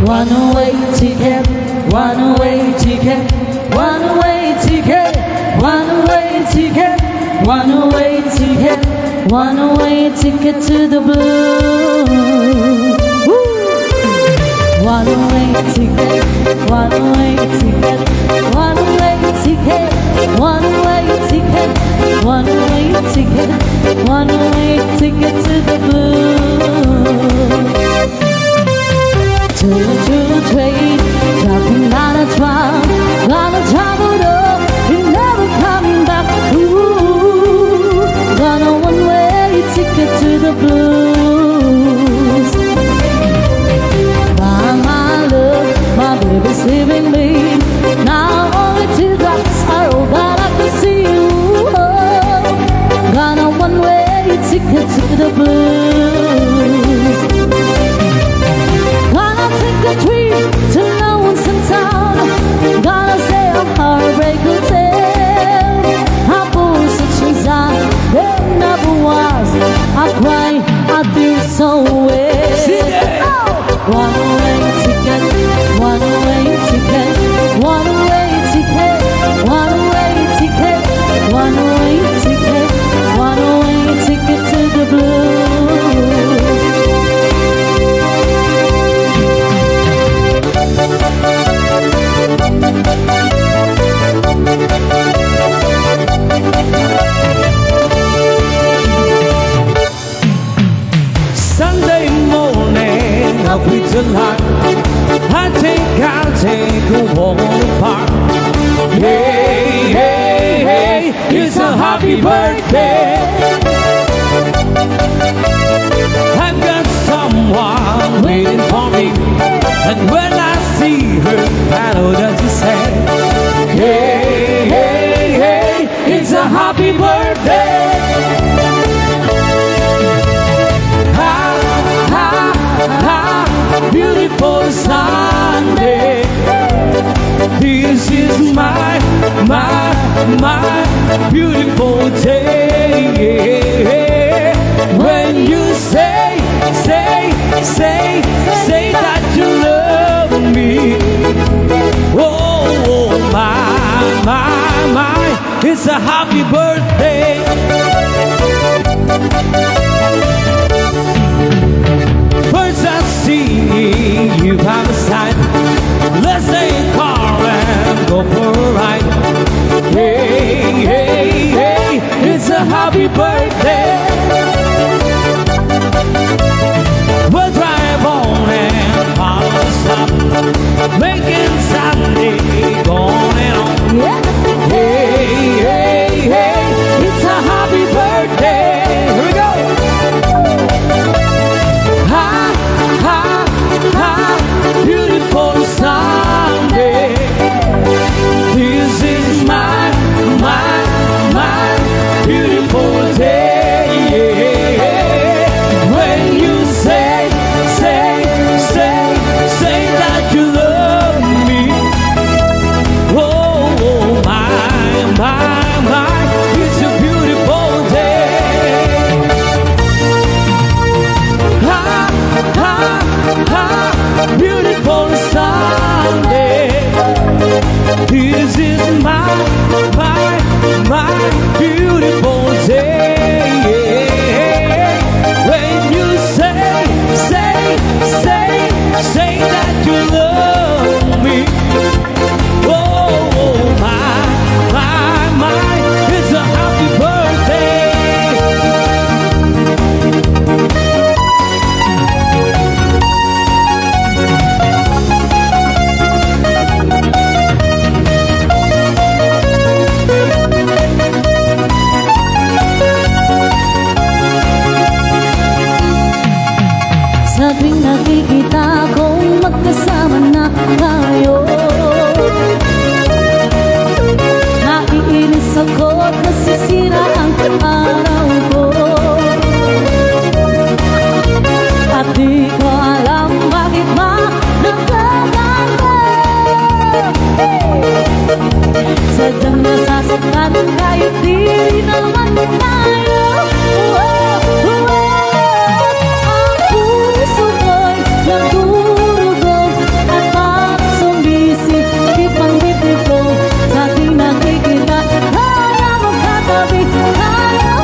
One-way ticket, one-way ticket, one-way ticket, one-way ticket, one-way ticket, one-way ticket to the blue. One-way ticket, one-way ticket, one-way ticket, one-way ticket, one-way ticket, one-way ticket to the blue. To the train, dropping on a trunk, gonna travel up, you're never coming back. Ooh, gonna one-way ticket to the blues. My love, my baby's leaving me. Now only teardrops are all that I can see. Oh, gonna one-way ticket to the blues. Gonna take a trip to no one's in town. Gonna say a heartbreaker tale. I pull such a sign, there never was. I cry, I do so well. Oh! One-way ticket, one-way ticket, one-way ticket, one-way ticket, one-way ticket, one-way ticket to the blues. Sunday morning, up with the light, I'll take a walk on the park. Hey, hey, hey, it's a happy birthday. I've got someone waiting for me, and when I see her, I know that she said, hey, hey. my beautiful day. When you say that you love me. Oh, my, it's a happy birthday. First I see you by my side. Let's take a car and go for a ride. Hey, hey, hey, it's a happy birthday. We'll drive on and follow the sun, making Sunday going on. Hey, hey, hey, it's a happy birthday. Here we go. Ha, ha, ha, beautiful Sunday. This is my beautiful day. When you say that you love me. Oh, my, it's a beautiful day. Ha, ha, ha, beautiful Sunday. This is my beautiful day. When you say that you love me. Oh, my, it's a happy birthday. Sa tuwing nakikita kong magkasama na tayo, naiinis ako at nasisira ang araw ko. At di ko alam bakit ba nagkaganda. Sadyang nasasaktan kahit di naman tayo. Nagdurugong at pagsumbisi, ipang-bitid ko sa di nakikita. Kaya magkatabi tayo.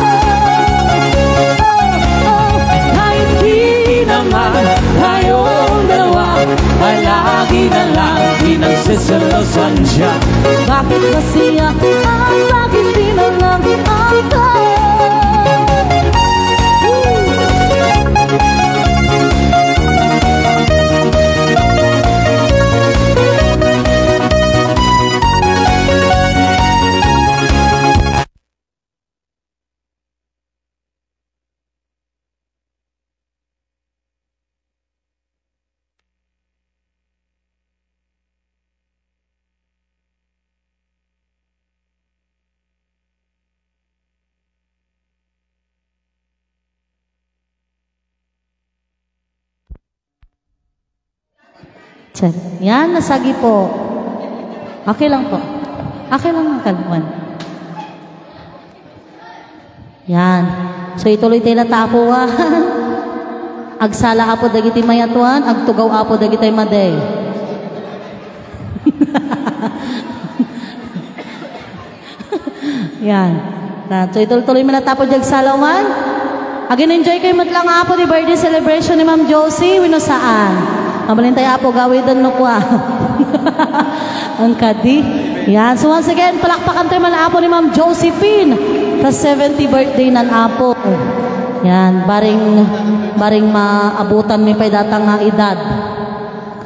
Kahit di naman tayong dalawa, ay lagi na lang pinagsisilosan siya. Bakit ba siya at bakit di na lang ako? Yan, nasagi po. Okay lang po. Okay lang ang kalman. Yan. So ituloy tayo na tapo. Agsala apo dagiti mayatuan, agtugaw apo dagiti maday. Yan. So ituloy mo na tapo di agsalawan. Again, enjoy kayo matlang apo di birthday celebration ni Ma'am Josie. Wino saan? Mamalintay apo gawidan no kwa. Ang kadi. Yan. So once again, palakpakan tayo man apo ni Ma'am Josephine. Sa 70 birthday ng apo. Yan. Baring maabutan mi pa'y datang nga edad.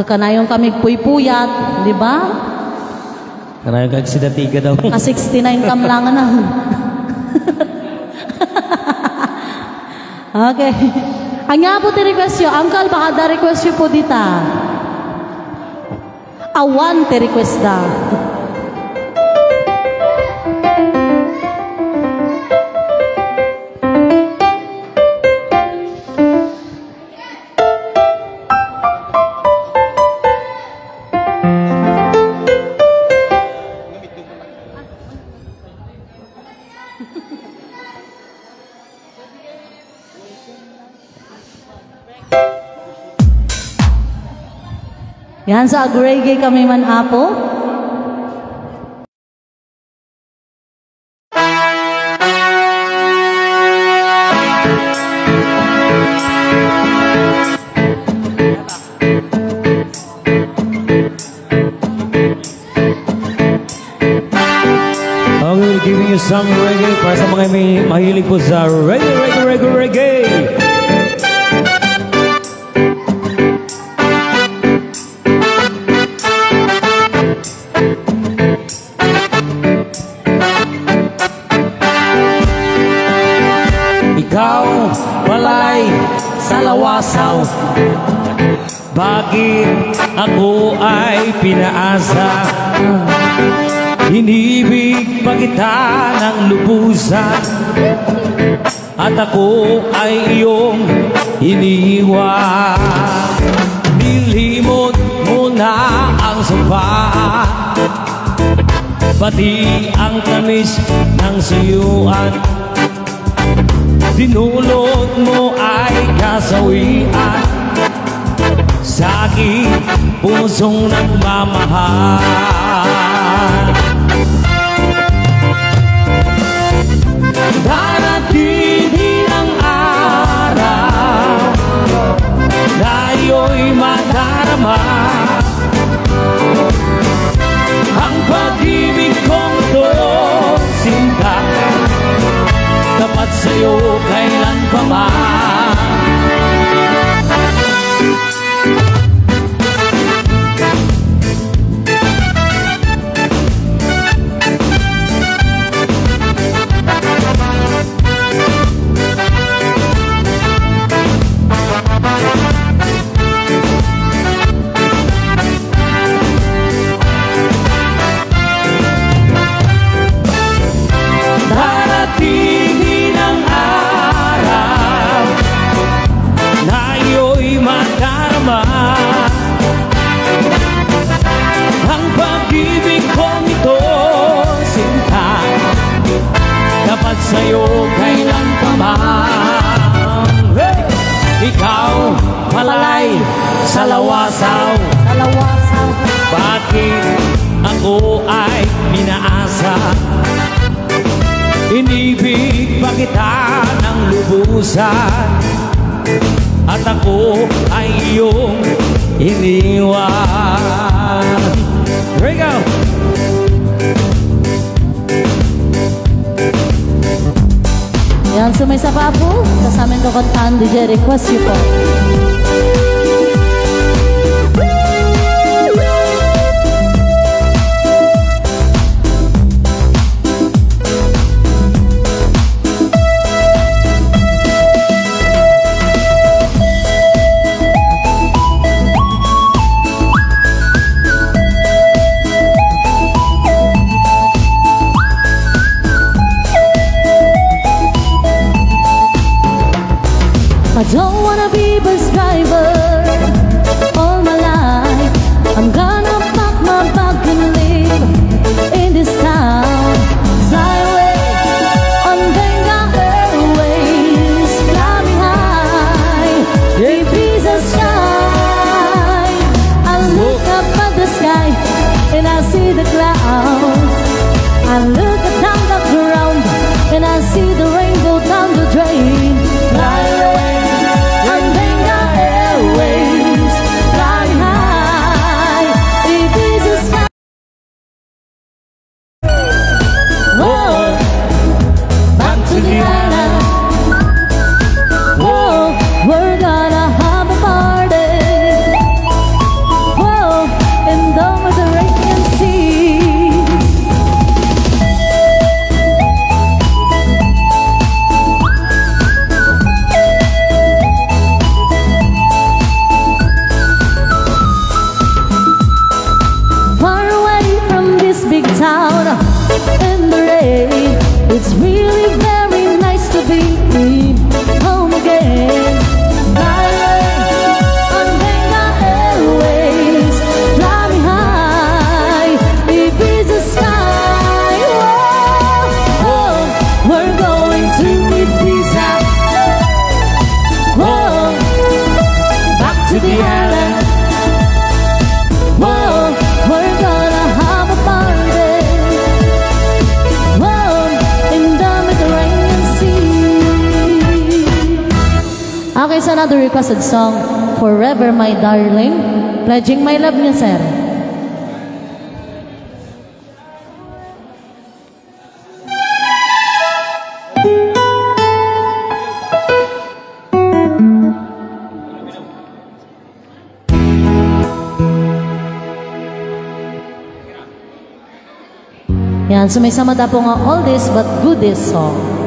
Kakanayon kami puy-puyat. Di ba? Kanayon kag sidatiga daw. 69 kam lang na. Okay. Ang nga po ti-request yun. Uncle, baka da-request yun po dita. Awan ti-request da. Yan, sa agrege kami man apo. Okay, giving you some reggae para sa mga may mahilig po sa reggae. Ikaw walay sa lawasaw, bakit ako ay pinaasa? Inibig pa kita ng lubusan, at ako ay iyong iniwan. Nilimot mo na ang sumpa, pati ang tamis ng suyuan. Dinulot mo ay kasawian sa aking pusong nagmamahal. Darating din ang araw na iyo'y madarama, ang pag-ibig kong to'y sinta, tapat sa'yo kailan pa man. Darating ang araw na iyo'y madarama, ang pag-ibig kong ito sinta, dapat sa'yo kailan pa man. Ikaw palay sa lawasaw, bakit ako ay pinaasa? Inibig pa kita ng lubusan, at ako ay iyong iniwan. Here we go! Yan, sumisa pa po. Kasamin ko kantaan, DJ request you po. I don't wanna be bus driver all my life. I'm gonna pack my bag and live in this town. Fly away on Benga Airways, fly me high, deep is the sky. I look up at the sky and I see the clouds. I look down the ground and I see the rainbow down the drain. Fly away on Benga Airways, fly high, it is a sky. Whoa, back to the island. Whoa, we're gonna have a party. Whoa, and down with the Arabian Sea. Far away from this big town in the rain, it's really very nice to be home again. Fly away on Benga Airways, fly me high, deep is the sky. Whoa, whoa, we're going to Ibiza. Whoa, back to the island. Okay, so another requested song, Forever My Darling. Pledging my love niya, sir. Yan, so may sama po nga all this but goodest song.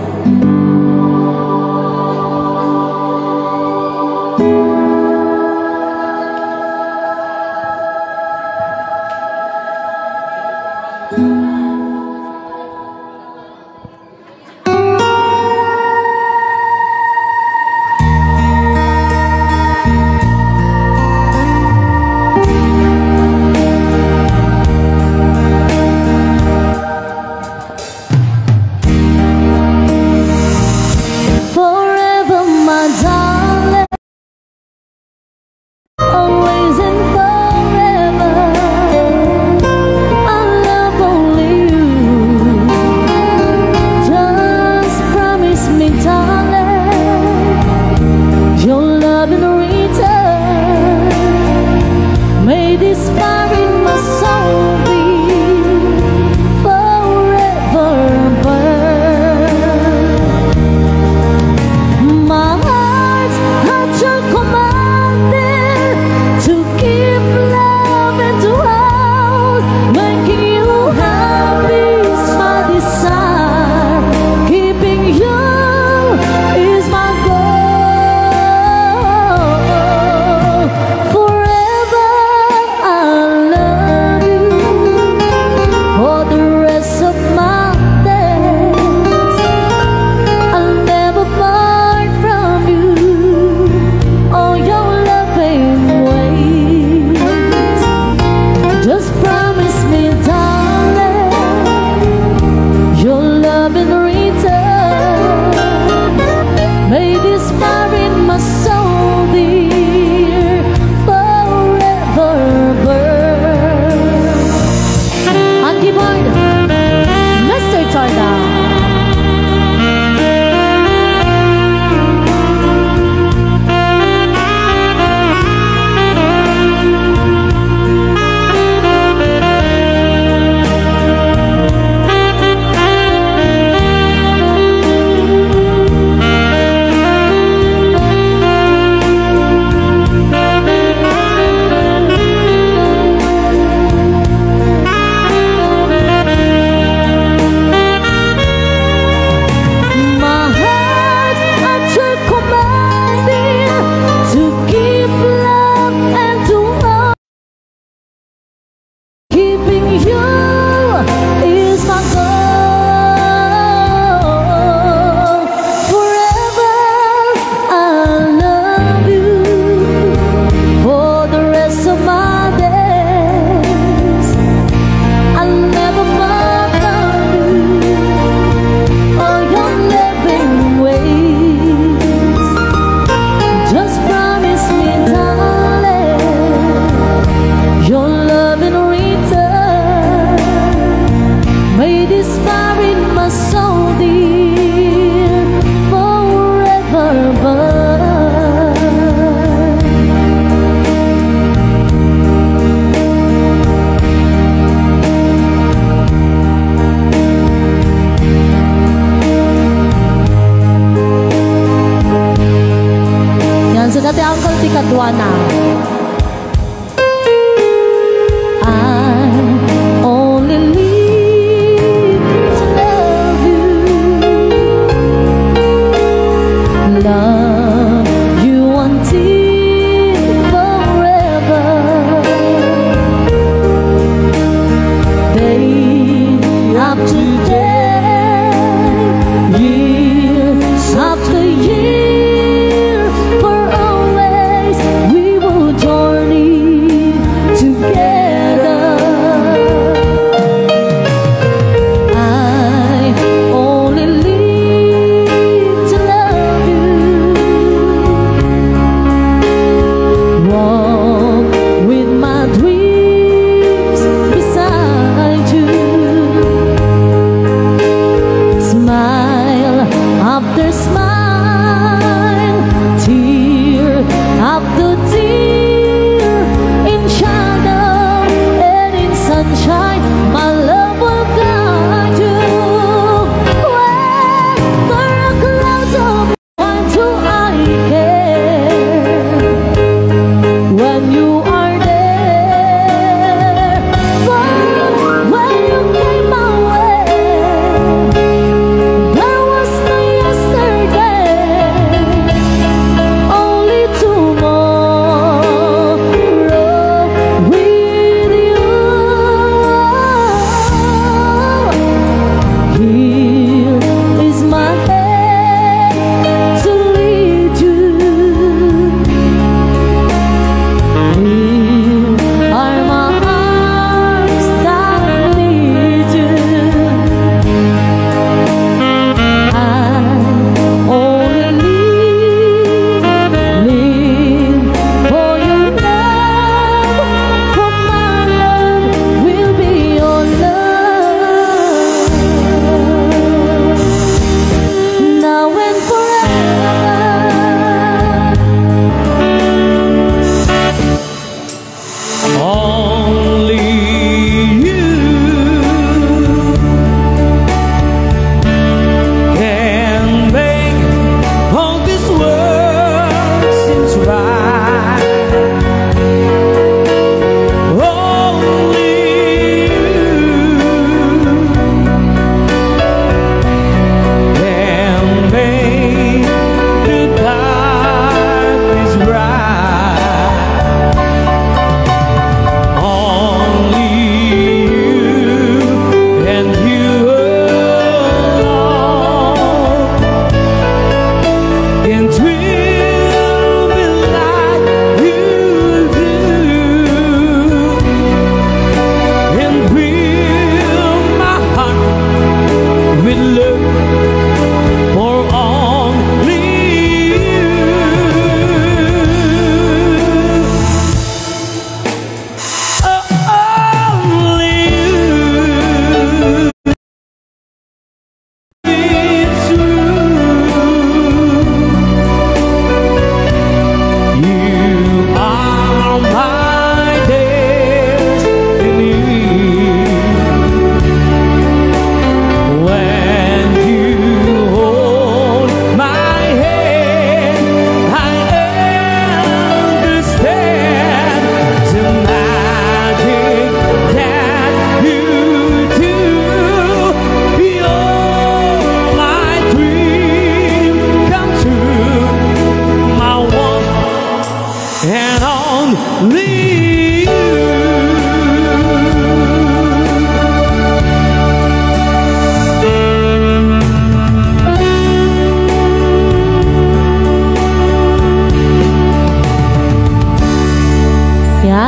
Year after year, for always we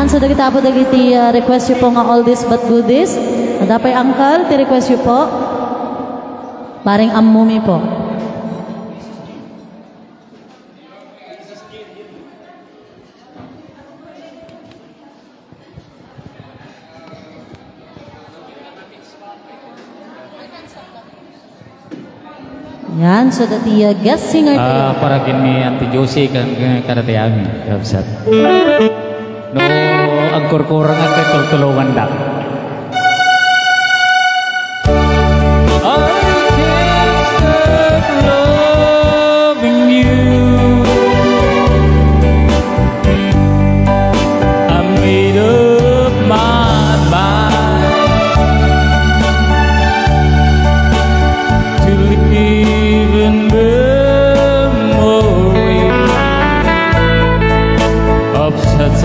Yan, so dagita po dagiti request yu po nga all this but goodies. Dapay uncle, ti request yu po. Paring ammumi po. Yan, so dati guest singer tayo. Para kini Auntie Josie kan karate amin, kapsat. No, ang kurkurang at tutulungan lang.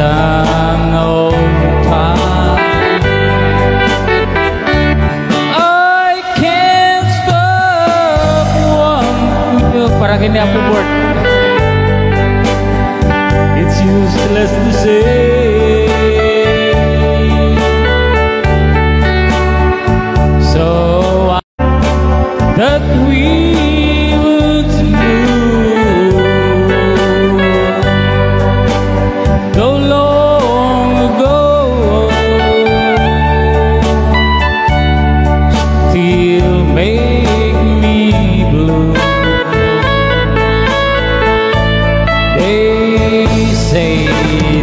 Ang old time, I can't stop one. Para kini Happy birthday. It's useless to say. So that we would move so long ago, still make me blue. They say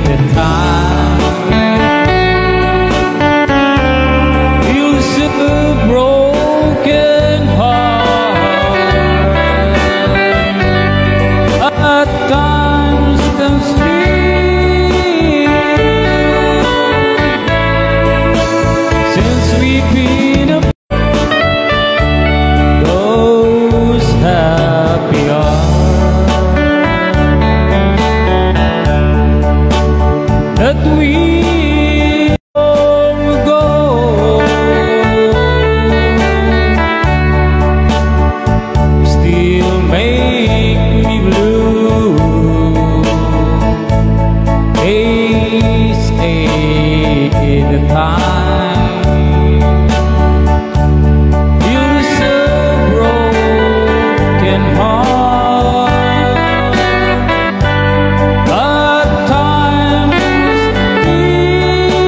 the time heals a broken heart. At times can still, since we've been apart, those happy hours that we long ago still make me blue. They say the time heals a broken heart. But times still,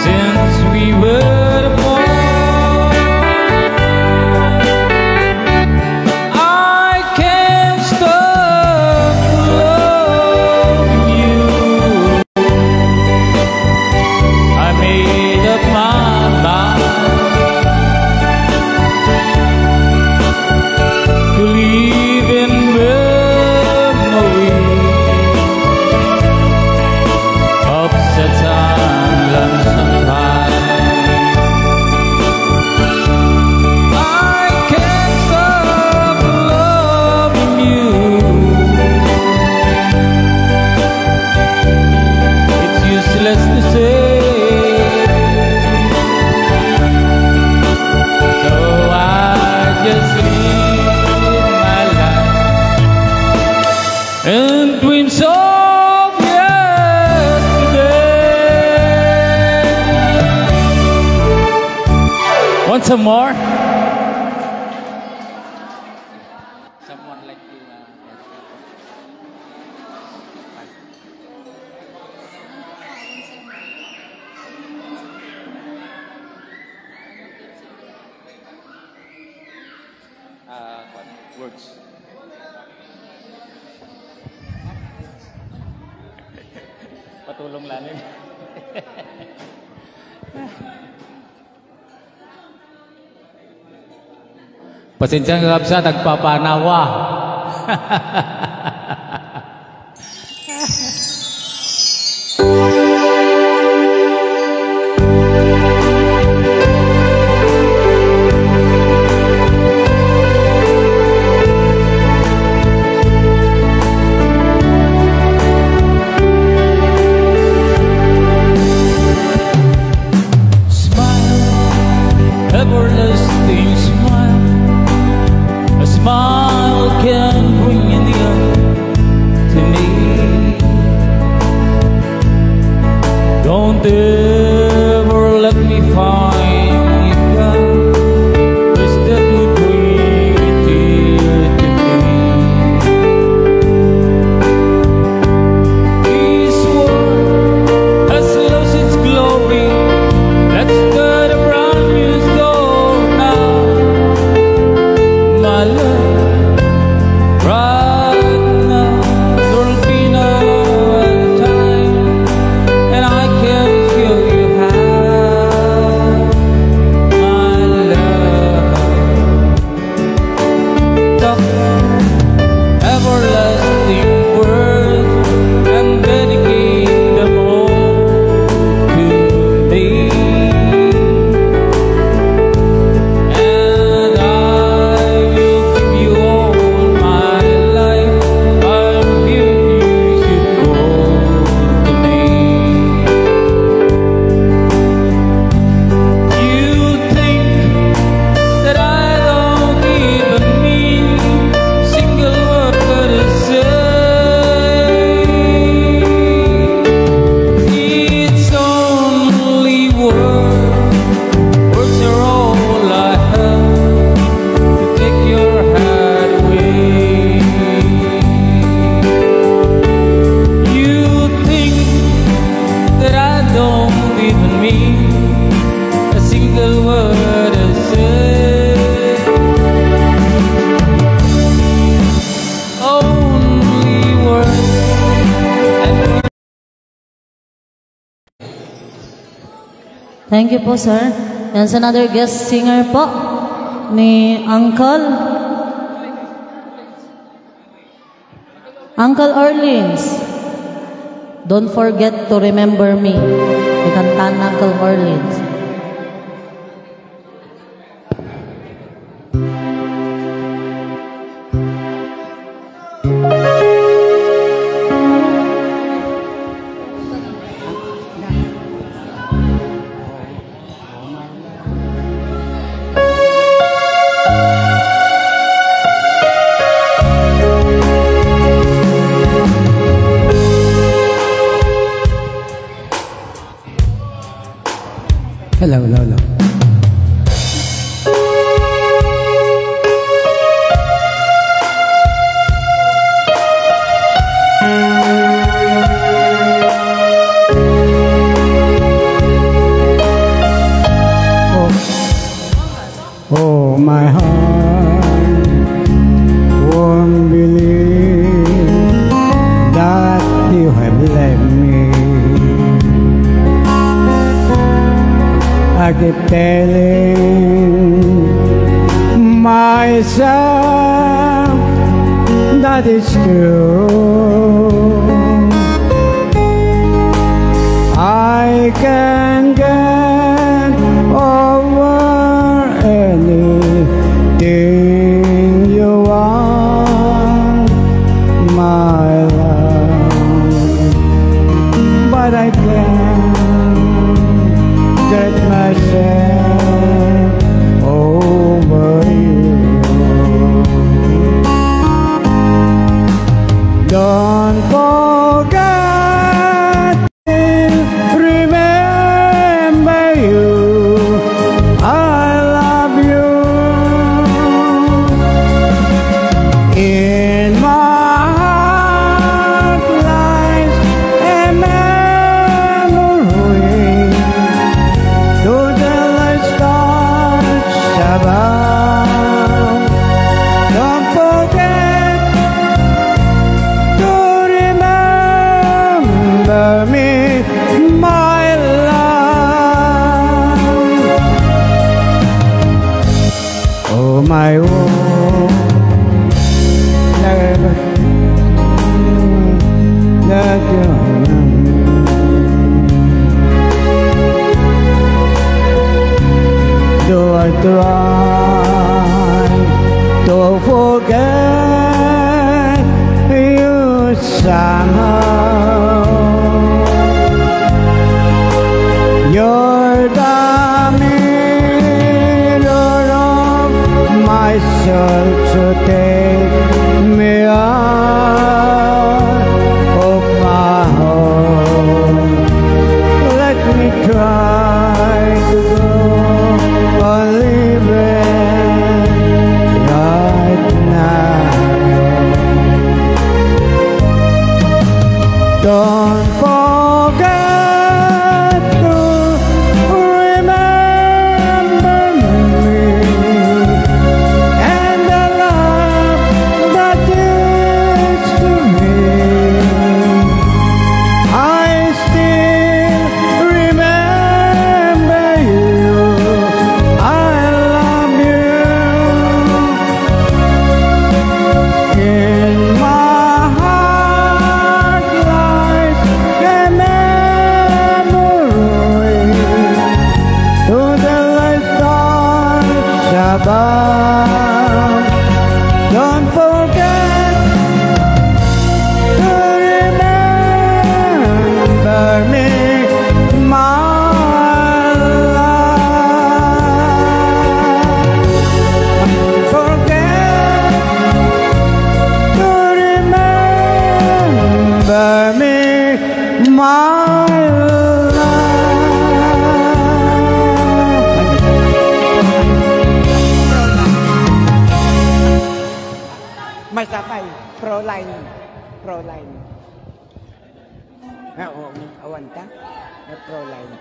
since we were apart, I can't stop loving you. I made up my mind to live in memory of such a lonesome time. I can't stop loving you. It's useless to say. So I just live my life and dreams of yesterday. Want some more? Someone like you. Words. Patulong lang yun. Pasensya nga kapsa, nagpapanawa. Everlasting smile, a smile can bring in the end. Thank you po, sir. And another guest singer po ni Uncle Orleans. Don't forget to remember me. Ikanta na Uncle Orleans. Hello, hello, hello. Oh, my heart won't believe that you have left me. I keep telling myself that it's true. I can get over anything you want, my love, but I can't get myself over you. Don't forget to remember you. I love you. In my heart lies a memory to the stars above. Don't forget to remember me, my love. Oh, my world, never that you do I try to forget you somehow? You're the mirror of my soul, to take me out of my home. Let me try to go on living right now. Don't forget to remember me and the love that is to me. I still remember you. I love you. In my heart lies a memory to the stars above. Don't forget to remember me, my love. Forget to remember me, my May sabay, Proline. Oo, awan ka? May Proline.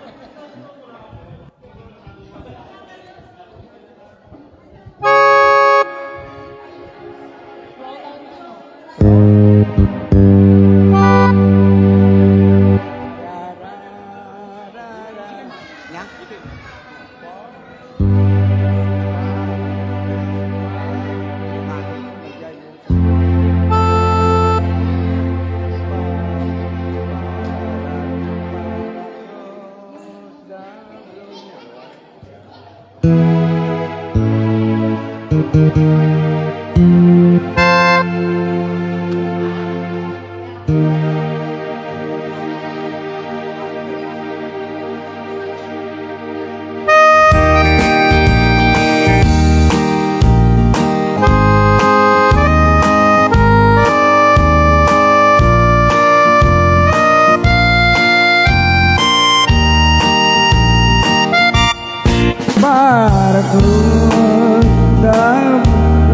But across the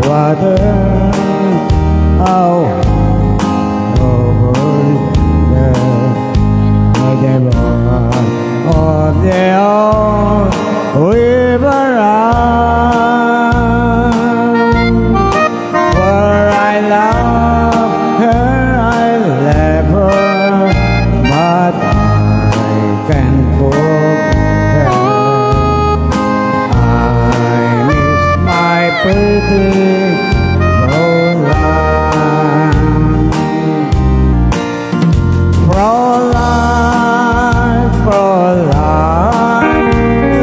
water, oh, over the river of the old river where I love her, I left her, but I can't forget. I miss my pretty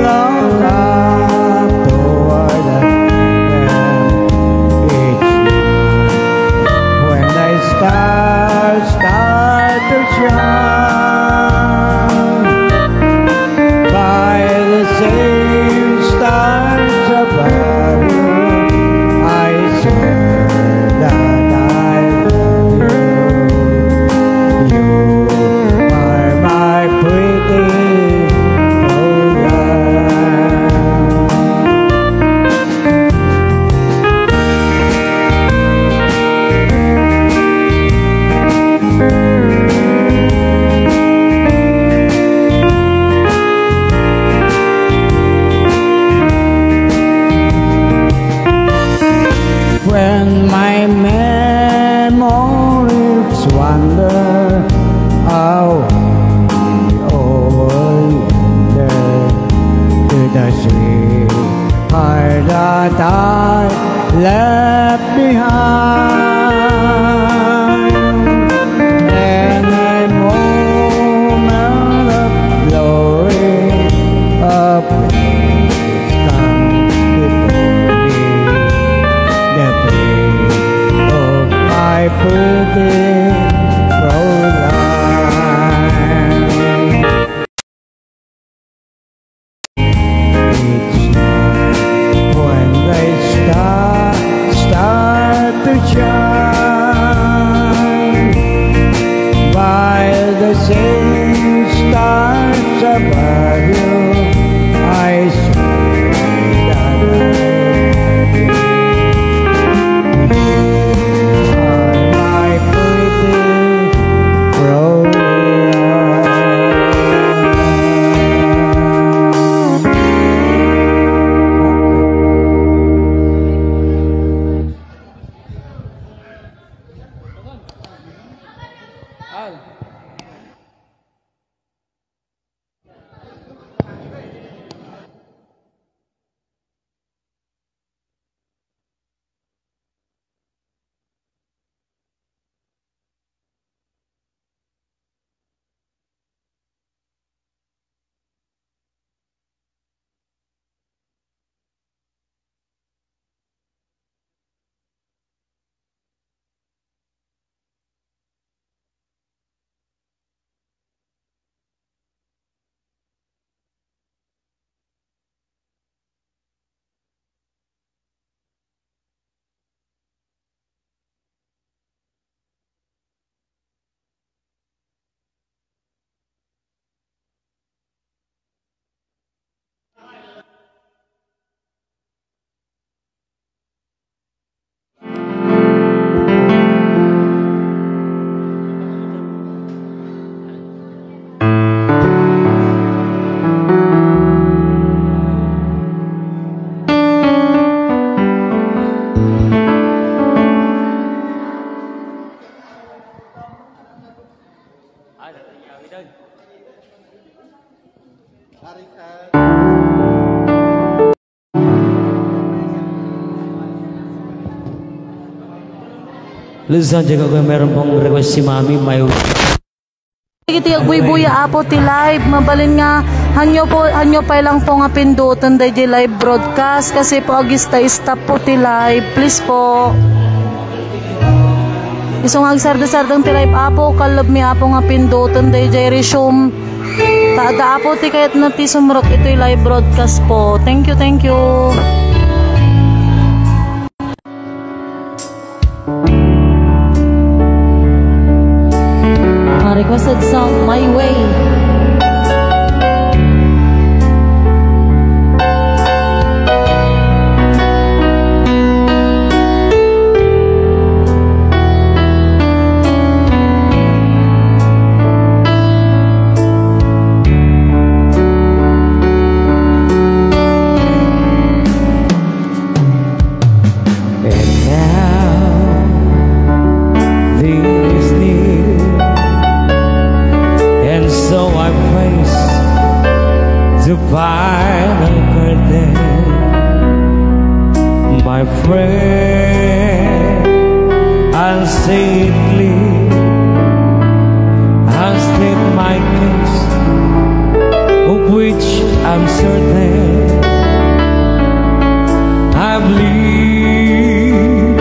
long up toward the end. Each night when the stars start to shine by the same stars above you, I swear that I love you. You are my pretty when my memories wander away over yonder to the sweetheart that I left behind, and a moment of glory of peace come before me. The face of my pretty Fräulein. Each night when they start to shine Luzon, dyan ko meron pong request si Mami. May... Iti agbuy-buya apo ti live. Mabalin nga, hanyo pa lang po nga pindutan day di live broadcast. Kasi po agista-stop po ti live. Please po. Isong agsarda-sardang ti live apo. Kalab mi apo nga pindutan day di resume. Taada apo ti kayat na ti sumrok ito live broadcast po. Thank you, thank you. Requested song My Way. The final curtain, my friend, unsaintly, I'll state my case, of which I'm certain. I believe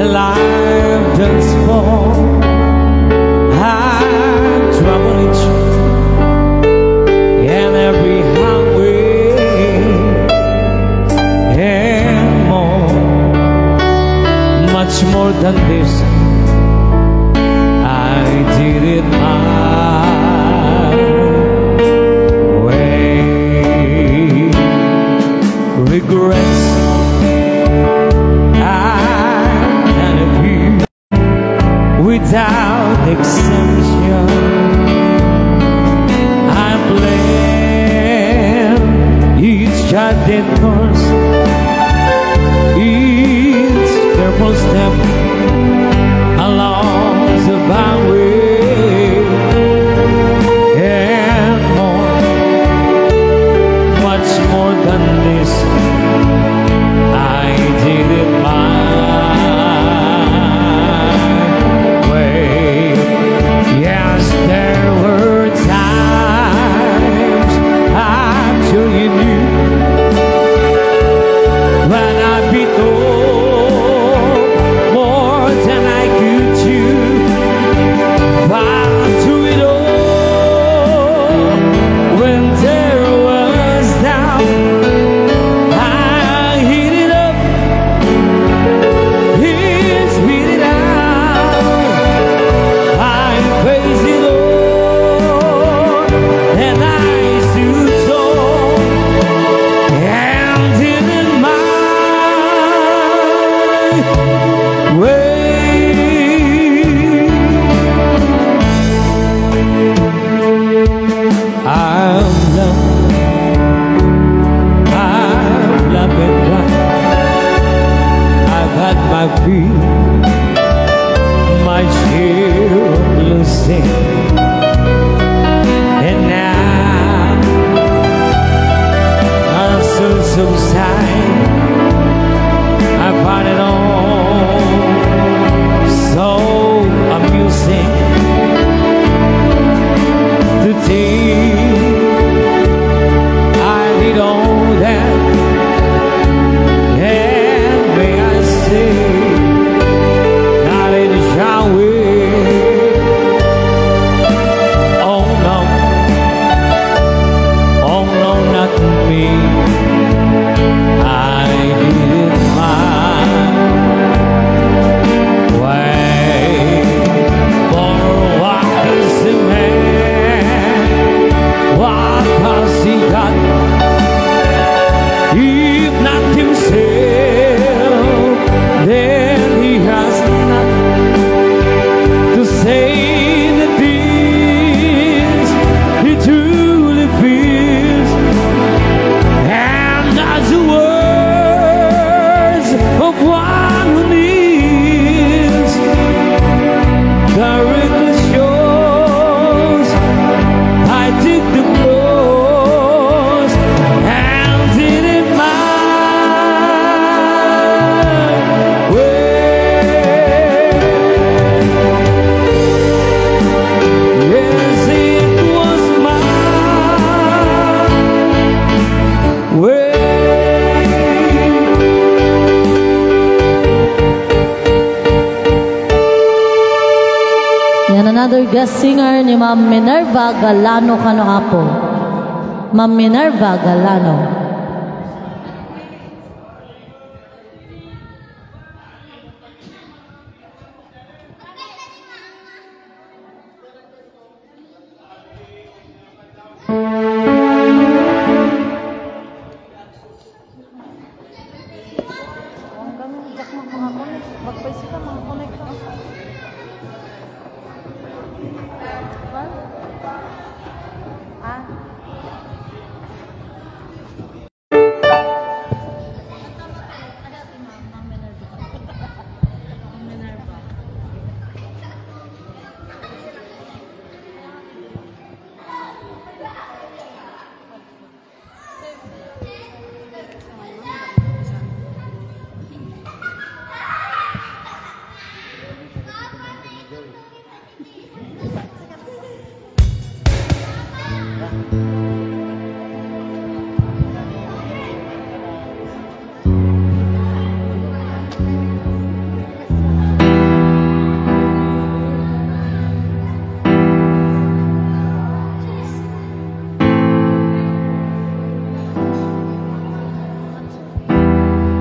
the life does fall. I'm troubled and every highway and more, much more than this. I did it my way. Regrets I can appear without exemption. I blame each charted course, each careful step along the byway, and more, much more than this. I did it my way. Yes, there were times I'm sure you knew when I beat more than I could chew. But through it all, when there was doubt, I hit it up, spit it out. I faced it all, and I stood tall and did it my way. I'm loving life. I've had my fill, my share of losing, and now I'm so subside. I find it all so amusing to think I did all that, and may I say, not in a shower. Oh no, not me. I another guest singer ni Ma'am Minerva Galano Kanoapo. Ma'am Minerva Galano.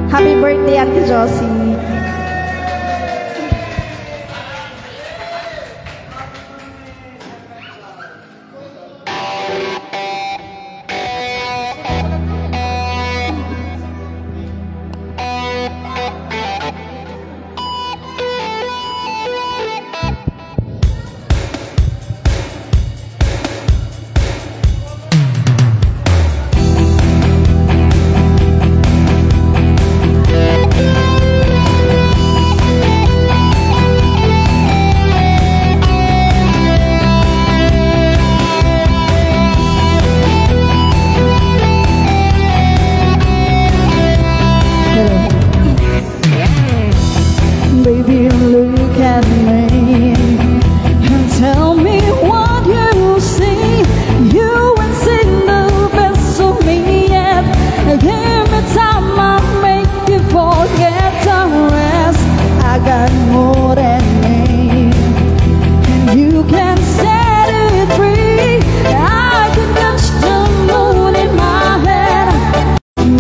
Happy birthday, Ate Josie. Baby, look at me and tell me what you see. You ain't seen the best of me yet. Give me time, I'll make you forget the rest. I got more than me, and you can set it free. I can touch the moon in my head.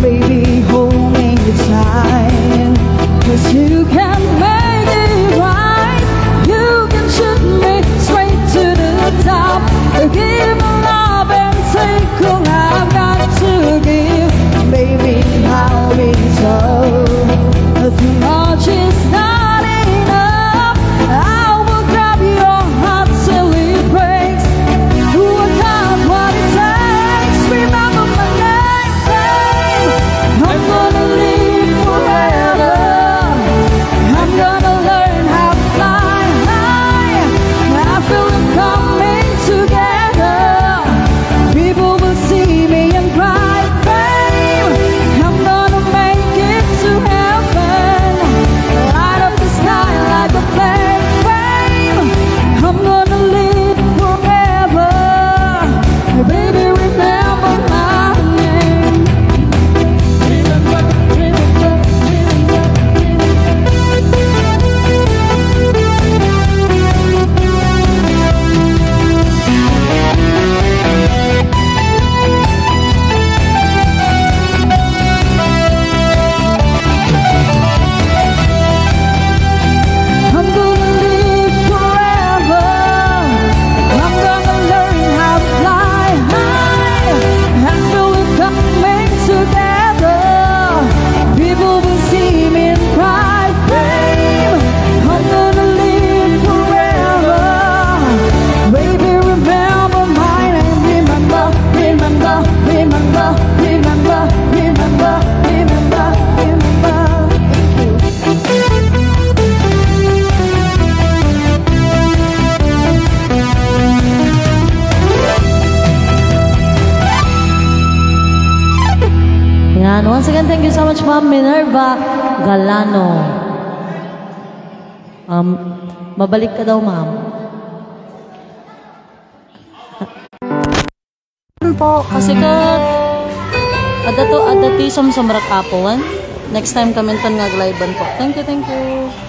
Baby, hold me tight, 'cause you can make it right. You can shoot me straight to the top. Give me love and take all I've got to give. Baby, I'll be told too much is not enough. I will grab your heart till it breaks. I got what it takes. Remember my name, babe. I'm gonna live forever. I'm gonna learn how to fly high. I feel it coming together. People will see me and cry, babe. I'm gonna make it to heaven. Light up the sky like a flame, babe. I'm gonna live forever. Baby, remember my name. I'm gonna live forever. I'm gonna learn how to fly high. I feel it coming together. People will see me and cry, babe. I'm gonna live forever. Baby, remember my name. Remember, remember, remember, remember, remember, remember, remember. Yan. Once again, thank you so much, Ma'am Minerva Galano. Mabalik ka daw, ma'am. Po, kasi ka adati samsamrak apuan. Next time kamenton nga gliban po. Thank you, thank you.